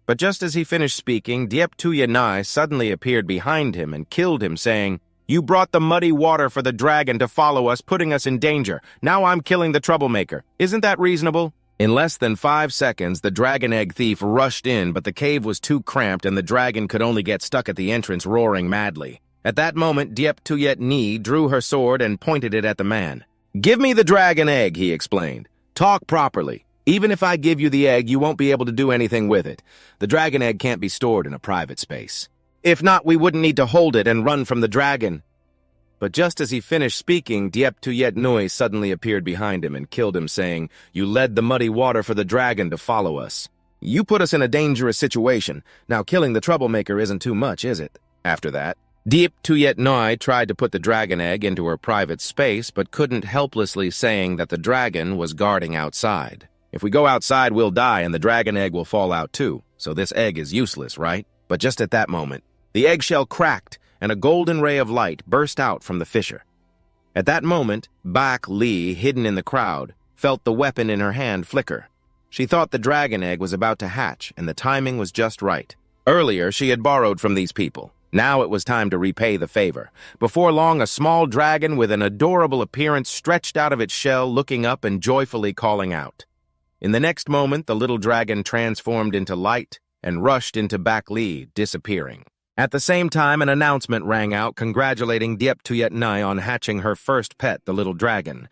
But just as he finished speaking, Diep Tuyet Nai suddenly appeared behind him and killed him, saying, "You brought the muddy water for the dragon to follow us, putting us in danger. Now I'm killing the troublemaker. Isn't that reasonable?" In less than 5 seconds, the dragon egg thief rushed in, but the cave was too cramped and the dragon could only get stuck at the entrance, roaring madly. At that moment, Diep Tuyet Ni drew her sword and pointed it at the man. "Give me the dragon egg," he explained. "Talk properly. Even if I give you the egg, you won't be able to do anything with it. The dragon egg can't be stored in a private space. If not, we wouldn't need to hold it and run from the dragon." But just as he finished speaking, Diep Tuyet Nui suddenly appeared behind him and killed him, saying, "You led the muddy water for the dragon to follow us. You put us in a dangerous situation. Now killing the troublemaker isn't too much, is it?" After that, Diep Tuyet Nui tried to put the dragon egg into her private space, but couldn't, helplessly saying that the dragon was guarding outside. "If we go outside, we'll die, and the dragon egg will fall out too, so this egg is useless, right?" But just at that moment, the eggshell cracked, and a golden ray of light burst out from the fissure. At that moment, Bak Li, hidden in the crowd, felt the weapon in her hand flicker. She thought the dragon egg was about to hatch, and the timing was just right. Earlier, she had borrowed from these people. Now it was time to repay the favor. Before long, a small dragon with an adorable appearance stretched out of its shell, looking up and joyfully calling out. In the next moment, the little dragon transformed into light and rushed into Baek Lee, disappearing. At the same time, an announcement rang out congratulating Diep Tuyet Nai on hatching her first pet, the little dragon.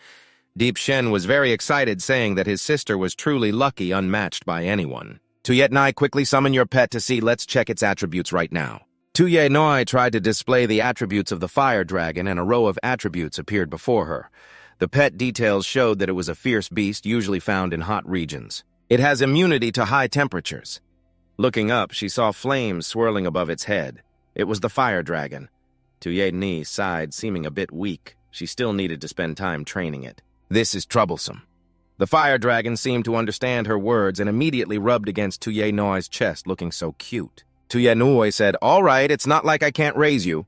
Deep Shen was very excited, saying that his sister was truly lucky, unmatched by anyone. Tuyet Nai, quickly summon your pet to see. Let's check its attributes right now. Tuyet Nai tried to display the attributes of the fire dragon, and a row of attributes appeared before her. The pet details showed that it was a fierce beast usually found in hot regions. It has immunity to high temperatures. Looking up, she saw flames swirling above its head. It was the fire dragon. Tuyet Nai sighed, seeming a bit weak. She still needed to spend time training it. This is troublesome. The fire dragon seemed to understand her words and immediately rubbed against Tuyet Nai's chest, looking so cute. Tuyet Nai said, "All right, it's not like I can't raise you."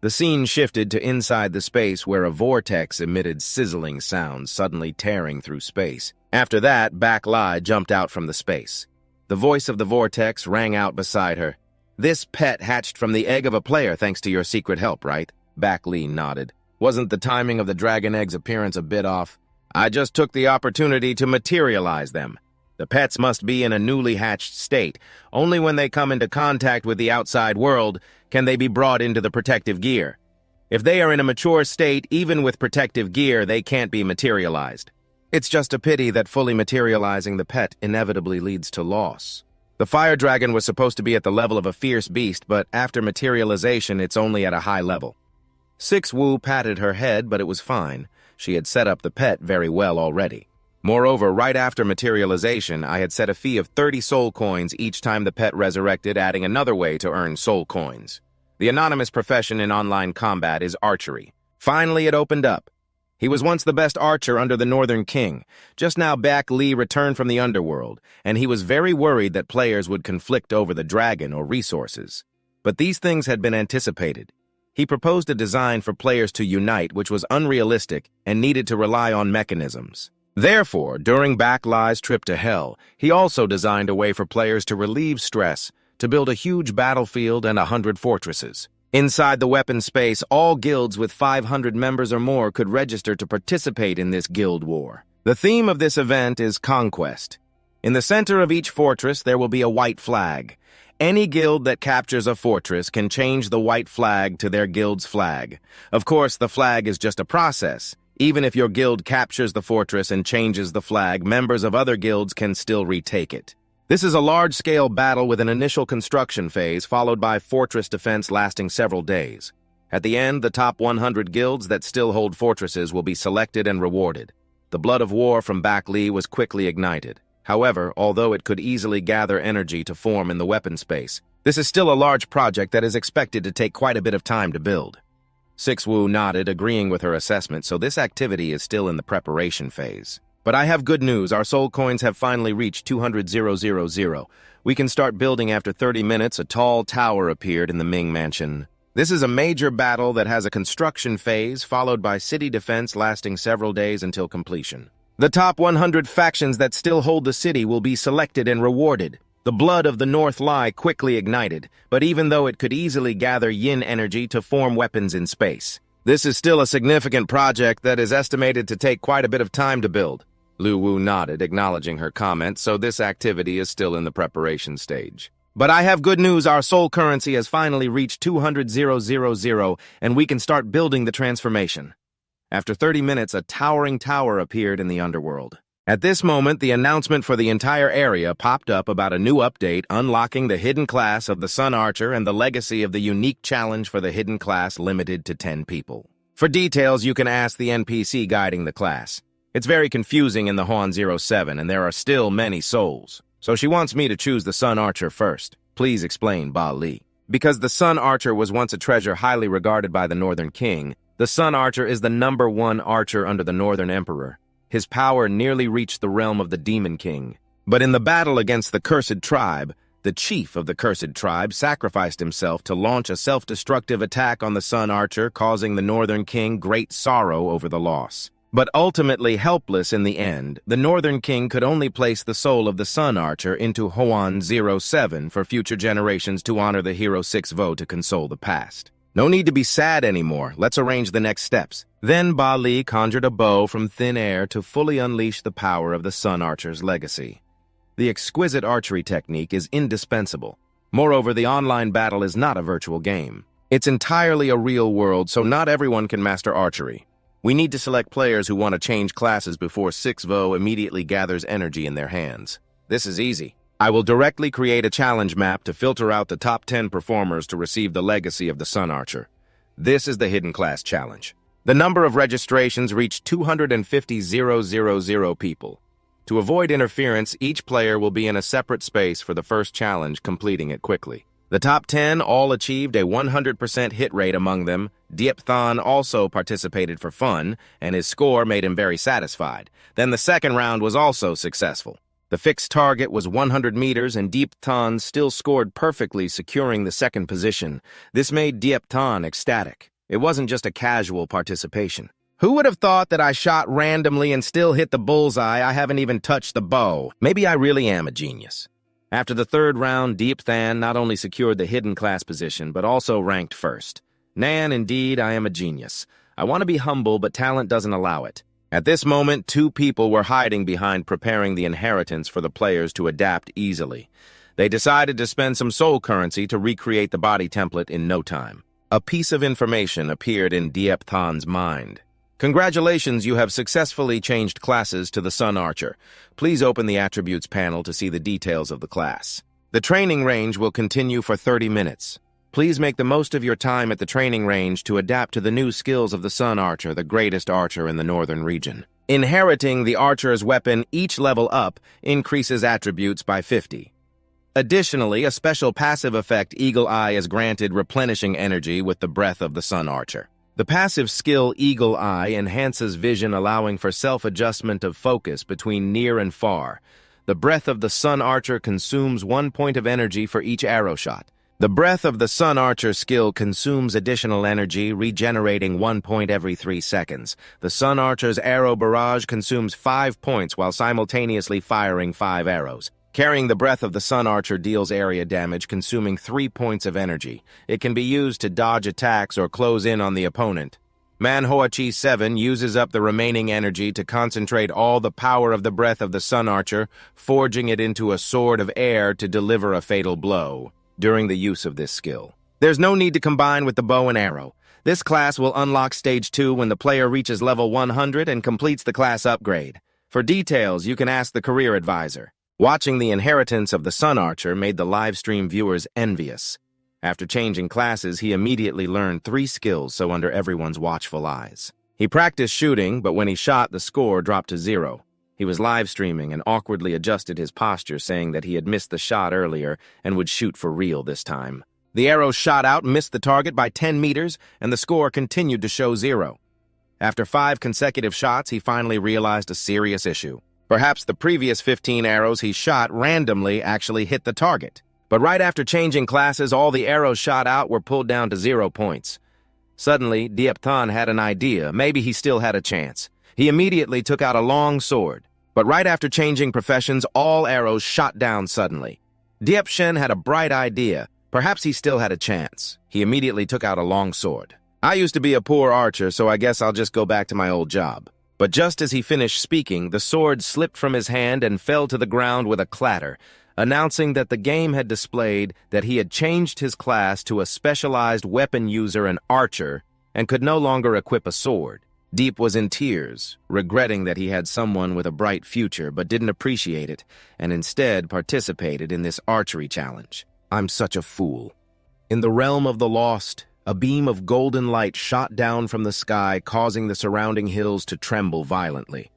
The scene shifted to inside the space where a vortex emitted sizzling sounds, suddenly tearing through space. After that, Baek Lee jumped out from the space. The voice of the vortex rang out beside her. "This pet hatched from the egg of a player thanks to your secret help, right?" Baek Lee nodded. "Wasn't the timing of the dragon egg's appearance a bit off? I just took the opportunity to materialize them. The pets must be in a newly hatched state. Only when they come into contact with the outside world can they be brought into the protective gear. If they are in a mature state, even with protective gear, they can't be materialized. It's just a pity that fully materializing the pet inevitably leads to loss. The fire dragon was supposed to be at the level of a fierce beast, but after materialization, it's only at a high level." Six Wu patted her head, but it was fine. She had set up the pet very well already. Moreover, right after materialization, I had set a fee of 30 soul coins each time the pet resurrected, adding another way to earn soul coins. The anonymous profession in online combat is archery. Finally, it opened up. He was once the best archer under the Northern King. Just now, Baek Lee returned from the underworld, and he was very worried that players would conflict over the dragon or resources. But these things had been anticipated. He proposed a design for players to unite, which was unrealistic and needed to rely on mechanisms. Therefore, during Baek Lee's trip to Hell, he also designed a way for players to relieve stress, to build a huge battlefield and 100 fortresses. Inside the weapon space, all guilds with 500 members or more could register to participate in this guild war. The theme of this event is conquest. In the center of each fortress, there will be a white flag. Any guild that captures a fortress can change the white flag to their guild's flag. Of course, the flag is just a process. Even if your guild captures the fortress and changes the flag, members of other guilds can still retake it. This is a large-scale battle with an initial construction phase followed by fortress defense lasting several days. At the end, the top 100 guilds that still hold fortresses will be selected and rewarded. The blood of war from Baek Lee was quickly ignited. However, although it could easily gather energy to form in the weapon space, this is still a large project that is expected to take quite a bit of time to build. Six Wu nodded, agreeing with her assessment, so this activity is still in the preparation phase. But I have good news. Our soul coins have finally reached 200,000. We can start building. After 30 minutes, a tall tower appeared in the Ming Mansion. This is a major battle that has a construction phase, followed by city defense lasting several days until completion. The top 100 factions that still hold the city will be selected and rewarded. The blood of the North Lie quickly ignited, but even though it could easily gather yin energy to form weapons in space, this is still a significant project that is estimated to take quite a bit of time to build. Lu Wu nodded, acknowledging her comment, so this activity is still in the preparation stage. But I have good news. Our soul currency has finally reached 200,000, and we can start building the transformation. After 30 minutes, a towering tower appeared in the underworld. At this moment, the announcement for the entire area popped up about a new update unlocking the hidden class of the Sun Archer and the legacy of the unique challenge for the hidden class limited to 10 people. For details, you can ask the NPC guiding the class. It's very confusing in the Huan 07, and there are still many souls. So she wants me to choose the Sun Archer first. Please explain, Ba Li. Because the Sun Archer was once a treasure highly regarded by the Northern King, the Sun Archer is the #1 archer under the Northern Emperor. His power nearly reached the realm of the Demon King. But in the battle against the Cursed Tribe, the chief of the Cursed Tribe sacrificed himself to launch a self-destructive attack on the Sun Archer, causing the Northern King great sorrow over the loss. But ultimately helpless in the end, the Northern King could only place the soul of the Sun Archer into Huan 07 for future generations to honor the Hero 6 Vo to console the past. No need to be sad anymore. Let's arrange the next steps. Then Ba Li conjured a bow from thin air to fully unleash the power of the Sun Archer's legacy. The exquisite archery technique is indispensable. Moreover, the online battle is not a virtual game. It's entirely a real world, so not everyone can master archery. We need to select players who want to change classes before 6vo immediately gathers energy in their hands. This is easy. I will directly create a challenge map to filter out the top 10 performers to receive the legacy of the Sun Archer. This is the Hidden Class Challenge. The number of registrations reached 250,000 people. To avoid interference, each player will be in a separate space for the first challenge, completing it quickly. The top 10 all achieved a 100% hit rate among them. Diepthon also participated for fun, and his score made him very satisfied. Then the second round was also successful. The fixed target was 100 meters, and Diepthon still scored perfectly, securing the second position. This made Diepthon ecstatic. It wasn't just a casual participation. Who would have thought that I shot randomly and still hit the bullseye? I haven't even touched the bow. Maybe I really am a genius. After the third round, Diepthon not only secured the hidden class position, but also ranked first. Nan, indeed, I am a genius. I want to be humble, but talent doesn't allow it. At this moment, two people were hiding behind preparing the inheritance for the players to adapt easily. They decided to spend some soul currency to recreate the body template in no time. A piece of information appeared in Diepthon's mind. Congratulations, you have successfully changed classes to the Sun Archer. Please open the Attributes panel to see the details of the class. The training range will continue for 30 minutes. Please make the most of your time at the training range to adapt to the new skills of the Sun Archer, the greatest archer in the northern region. Inheriting the archer's weapon each level up increases attributes by 50. Additionally, a special passive effect, Eagle Eye, is granted, replenishing energy with the breath of the Sun Archer. The passive skill Eagle Eye enhances vision, allowing for self-adjustment of focus between near and far. The breath of the Sun Archer consumes 1 point of energy for each arrow shot. The breath of the Sun Archer skill consumes additional energy, regenerating 1 point every 3 seconds. The Sun Archer's arrow barrage consumes 5 points while simultaneously firing 5 arrows. Carrying the breath of the Sun Archer deals area damage, consuming 3 points of energy. It can be used to dodge attacks or close in on the opponent. Manhwa Chi 7 uses up the remaining energy to concentrate all the power of the breath of the Sun Archer, forging it into a sword of air to deliver a fatal blow during the use of this skill. There's no need to combine with the bow and arrow. This class will unlock Stage 2 when the player reaches level 100 and completes the class upgrade. For details, you can ask the career advisor. Watching the inheritance of the Sun Archer made the live stream viewers envious. After changing classes, he immediately learned 3 skills so under everyone's watchful eyes. He practiced shooting, but when he shot, the score dropped to 0. He was live streaming and awkwardly adjusted his posture, saying that he had missed the shot earlier and would shoot for real this time. The arrow shot out, missed the target by 10 meters, and the score continued to show 0. After 5 consecutive shots, he finally realized a serious issue. Perhaps the previous 15 arrows he shot randomly actually hit the target. But right after changing classes, all the arrows shot out were pulled down to 0 points. Suddenly, Diepthon had an idea. Maybe he still had a chance. He immediately took out a long sword. But right after changing professions, all arrows shot down suddenly. Diepshen had a bright idea. Perhaps he still had a chance. He immediately took out a long sword. I used to be a poor archer, so I guess I'll just go back to my old job. But just as he finished speaking, the sword slipped from his hand and fell to the ground with a clatter, announcing that the game had displayed that he had changed his class to a specialized weapon user, an archer, and could no longer equip a sword. Deep was in tears, regretting that he had someone with a bright future but didn't appreciate it, and instead participated in this archery challenge. I'm such a fool. In the realm of the lost, a beam of golden light shot down from the sky, causing the surrounding hills to tremble violently.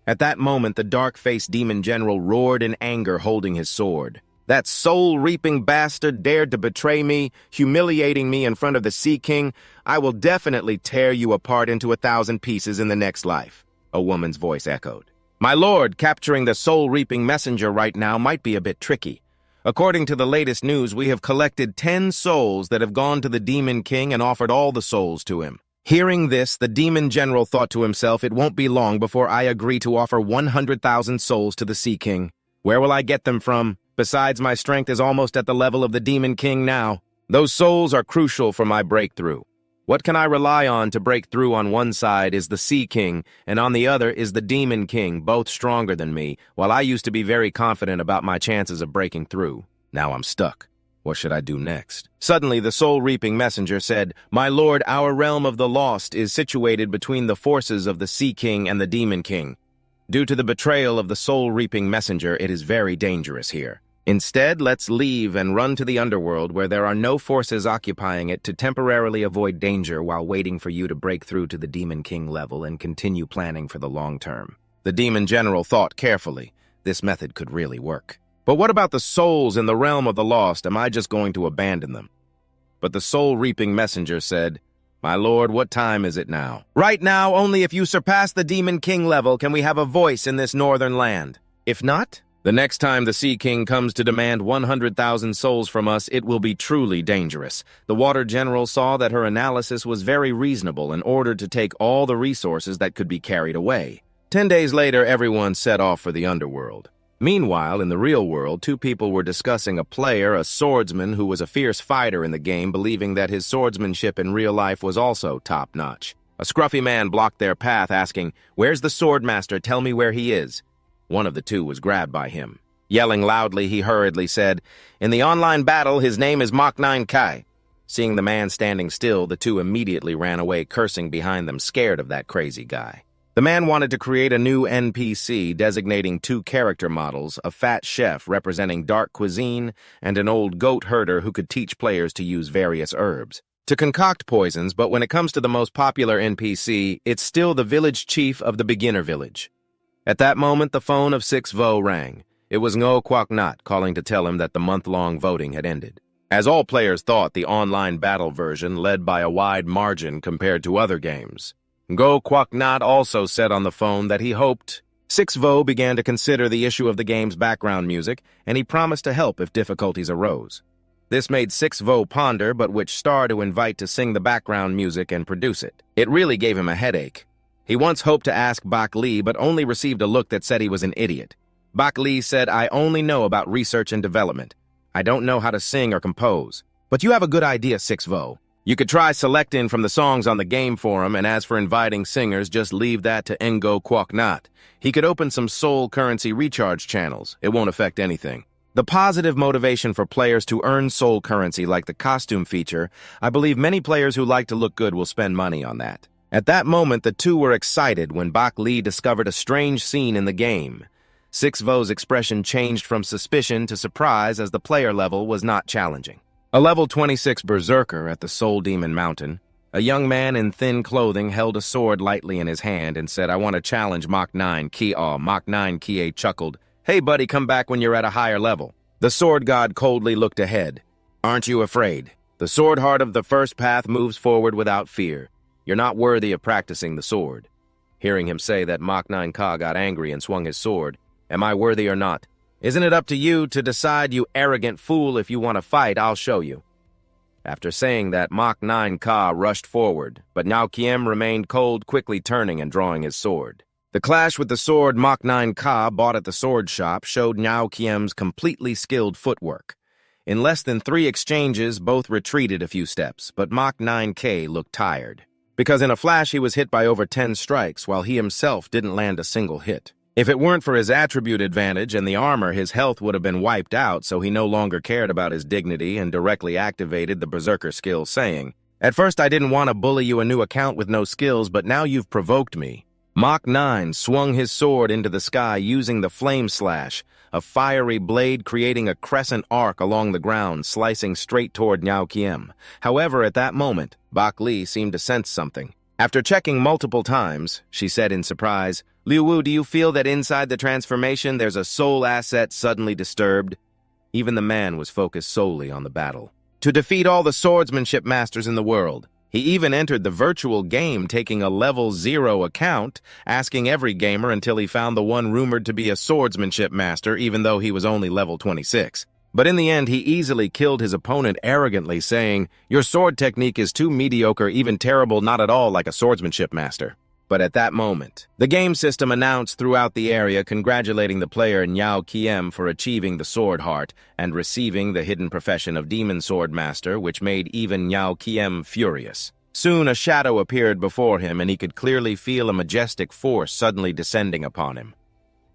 At that moment, the dark-faced demon general roared in anger, holding his sword. That soul-reaping bastard dared to betray me, humiliating me in front of the Sea King. I will definitely tear you apart into 1,000 pieces in the next life, a woman's voice echoed. My lord, capturing the soul-reaping messenger right now might be a bit tricky. According to the latest news, we have collected 10 souls that have gone to the Demon King and offered all the souls to him. Hearing this, the demon general thought to himself, it won't be long before I agree to offer 100,000 souls to the Sea King. Where will I get them from? Besides, my strength is almost at the level of the Demon King now. Those souls are crucial for my breakthrough. What can I rely on to break through? On one side is the Sea King, and on the other is the Demon King, both stronger than me, while I used to be very confident about my chances of breaking through. Now I'm stuck. What should I do next? Suddenly, the soul-reaping messenger said, "My lord, our realm of the lost is situated between the forces of the Sea King and the Demon King. Due to the betrayal of the soul-reaping messenger, it is very dangerous here. Instead, let's leave and run to the underworld where there are no forces occupying it to temporarily avoid danger while waiting for you to break through to the Demon King level and continue planning for the long term." The Demon General thought carefully. This method could really work. But what about the souls in the realm of the lost? Am I just going to abandon them? But the soul-reaping messenger said, "My lord, what time is it now?" "Right now, only if you surpass the Demon King level can we have a voice in this northern land. If not, the next time the Sea King comes to demand 100,000 souls from us, it will be truly dangerous." The Water General saw that her analysis was very reasonable and ordered to take all the resources that could be carried away. 10 days later, everyone set off for the underworld. Meanwhile, in the real world, two people were discussing a player, a swordsman who was a fierce fighter in the game, believing that his swordsmanship in real life was also top-notch. A scruffy man blocked their path, asking, "Where's the swordmaster? Tell me where he is." One of the two was grabbed by him. Yelling loudly, he hurriedly said, "In the online battle, his name is Mach 9 Kai." Seeing the man standing still, the two immediately ran away, cursing behind them, scared of that crazy guy. The man wanted to create a new NPC, designating two character models, a fat chef representing dark cuisine and an old goat herder who could teach players to use various herbs to concoct poisons, but when it comes to the most popular NPC, it's still the village chief of the beginner village. At that moment, the phone of 6vo rang. It was Ngo Quoc Nhat calling to tell him that the month-long voting had ended. As all players thought, the online battle version led by a wide margin compared to other games. Ngo Quoc Nhat also said on the phone that he hoped 6vo began to consider the issue of the game's background music, and he promised to help if difficulties arose. This made 6vo ponder but which star to invite to sing the background music and produce it. It really gave him a headache. He once hoped to ask Bak Li, but only received a look that said he was an idiot. Bak Li said, "I only know about research and development. I don't know how to sing or compose. But you have a good idea, 6vo. You could try selecting from the songs on the game forum, and as for inviting singers, just leave that to Ngo Quoc Nhat. He could open some soul currency recharge channels. It won't affect anything." The positive motivation for players to earn soul currency like the costume feature, I believe many players who like to look good will spend money on that. At that moment, the two were excited when Bak Li discovered a strange scene in the game. 6vo's expression changed from suspicion to surprise as the player level was not challenging. A level 26 berserker at the Soul Demon Mountain, a young man in thin clothing held a sword lightly in his hand and said, "I want to challenge Mach 9 Ki-Aw." Mach 9 Ki-A chuckled, "Hey buddy, come back when you're at a higher level." The sword god coldly looked ahead. "Aren't you afraid? The sword heart of the first path moves forward without fear. You're not worthy of practicing the sword." Hearing him say that, Mach 9 Ka got angry and swung his sword. "Am I worthy or not? Isn't it up to you to decide, you arrogant fool? If you want to fight, I'll show you." After saying that, Mach 9 Ka rushed forward, but Nhau Kiem remained cold, quickly turning and drawing his sword. The clash with the sword Mach 9 Ka bought at the sword shop showed Nhau Kiem's completely skilled footwork. In less than 3 exchanges, both retreated a few steps, but Mach 9 K looked tired, because in a flash he was hit by over 10 strikes, while he himself didn't land a single hit. If it weren't for his attribute advantage and the armor, his health would have been wiped out, so he no longer cared about his dignity and directly activated the berserker skill, saying, "At first I didn't want to bully you a new account with no skills, but now you've provoked me." Mach 9 swung his sword into the sky using the flame slash, a fiery blade creating a crescent arc along the ground, slicing straight toward Nhau Kiem. However, at that moment, Bak Li seemed to sense something. After checking multiple times, she said in surprise, "Liu Wu, do you feel that inside the transformation there's a soul asset suddenly disturbed?" Even the man was focused solely on the battle. To defeat all the swordsmanship masters in the world. He even entered the virtual game taking a level 0 account, asking every gamer until he found the one rumored to be a swordsmanship master, even though he was only level 26. But in the end, he easily killed his opponent arrogantly, saying, "Your sword technique is too mediocre, even terrible, not at all like a swordsmanship master." But at that moment, the game system announced throughout the area congratulating the player Nyao Kiem for achieving the Sword Heart and receiving the hidden profession of Demon Sword Master, which made even Nyao Kiem furious. Soon a shadow appeared before him, and he could clearly feel a majestic force suddenly descending upon him.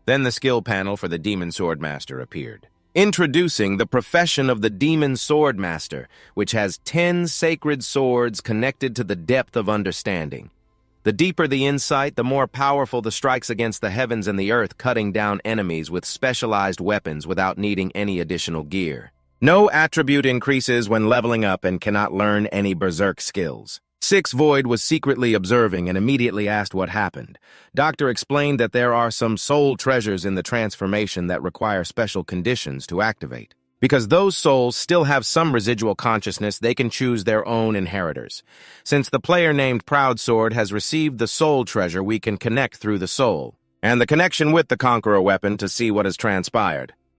Then the skill panel for the Demon Sword Master appeared, introducing the profession of the Demon Sword Master, which has 10 sacred swords connected to the depth of understanding. The deeper the insight, the more powerful the strikes against the heavens and the earth, cutting down enemies with specialized weapons without needing any additional gear. No attribute increases when leveling up and cannot learn any berserk skills. Six Void was secretly observing and immediately asked what happened. Doctor explained that there are some soul treasures in the transformation that require special conditions to activate. Because those souls still have some residual consciousness, they can choose their own inheritors. Since the player named Proud Sword has received the soul treasure, we can connect through the soul, and the connection with the Conqueror weapon to see what has transpired.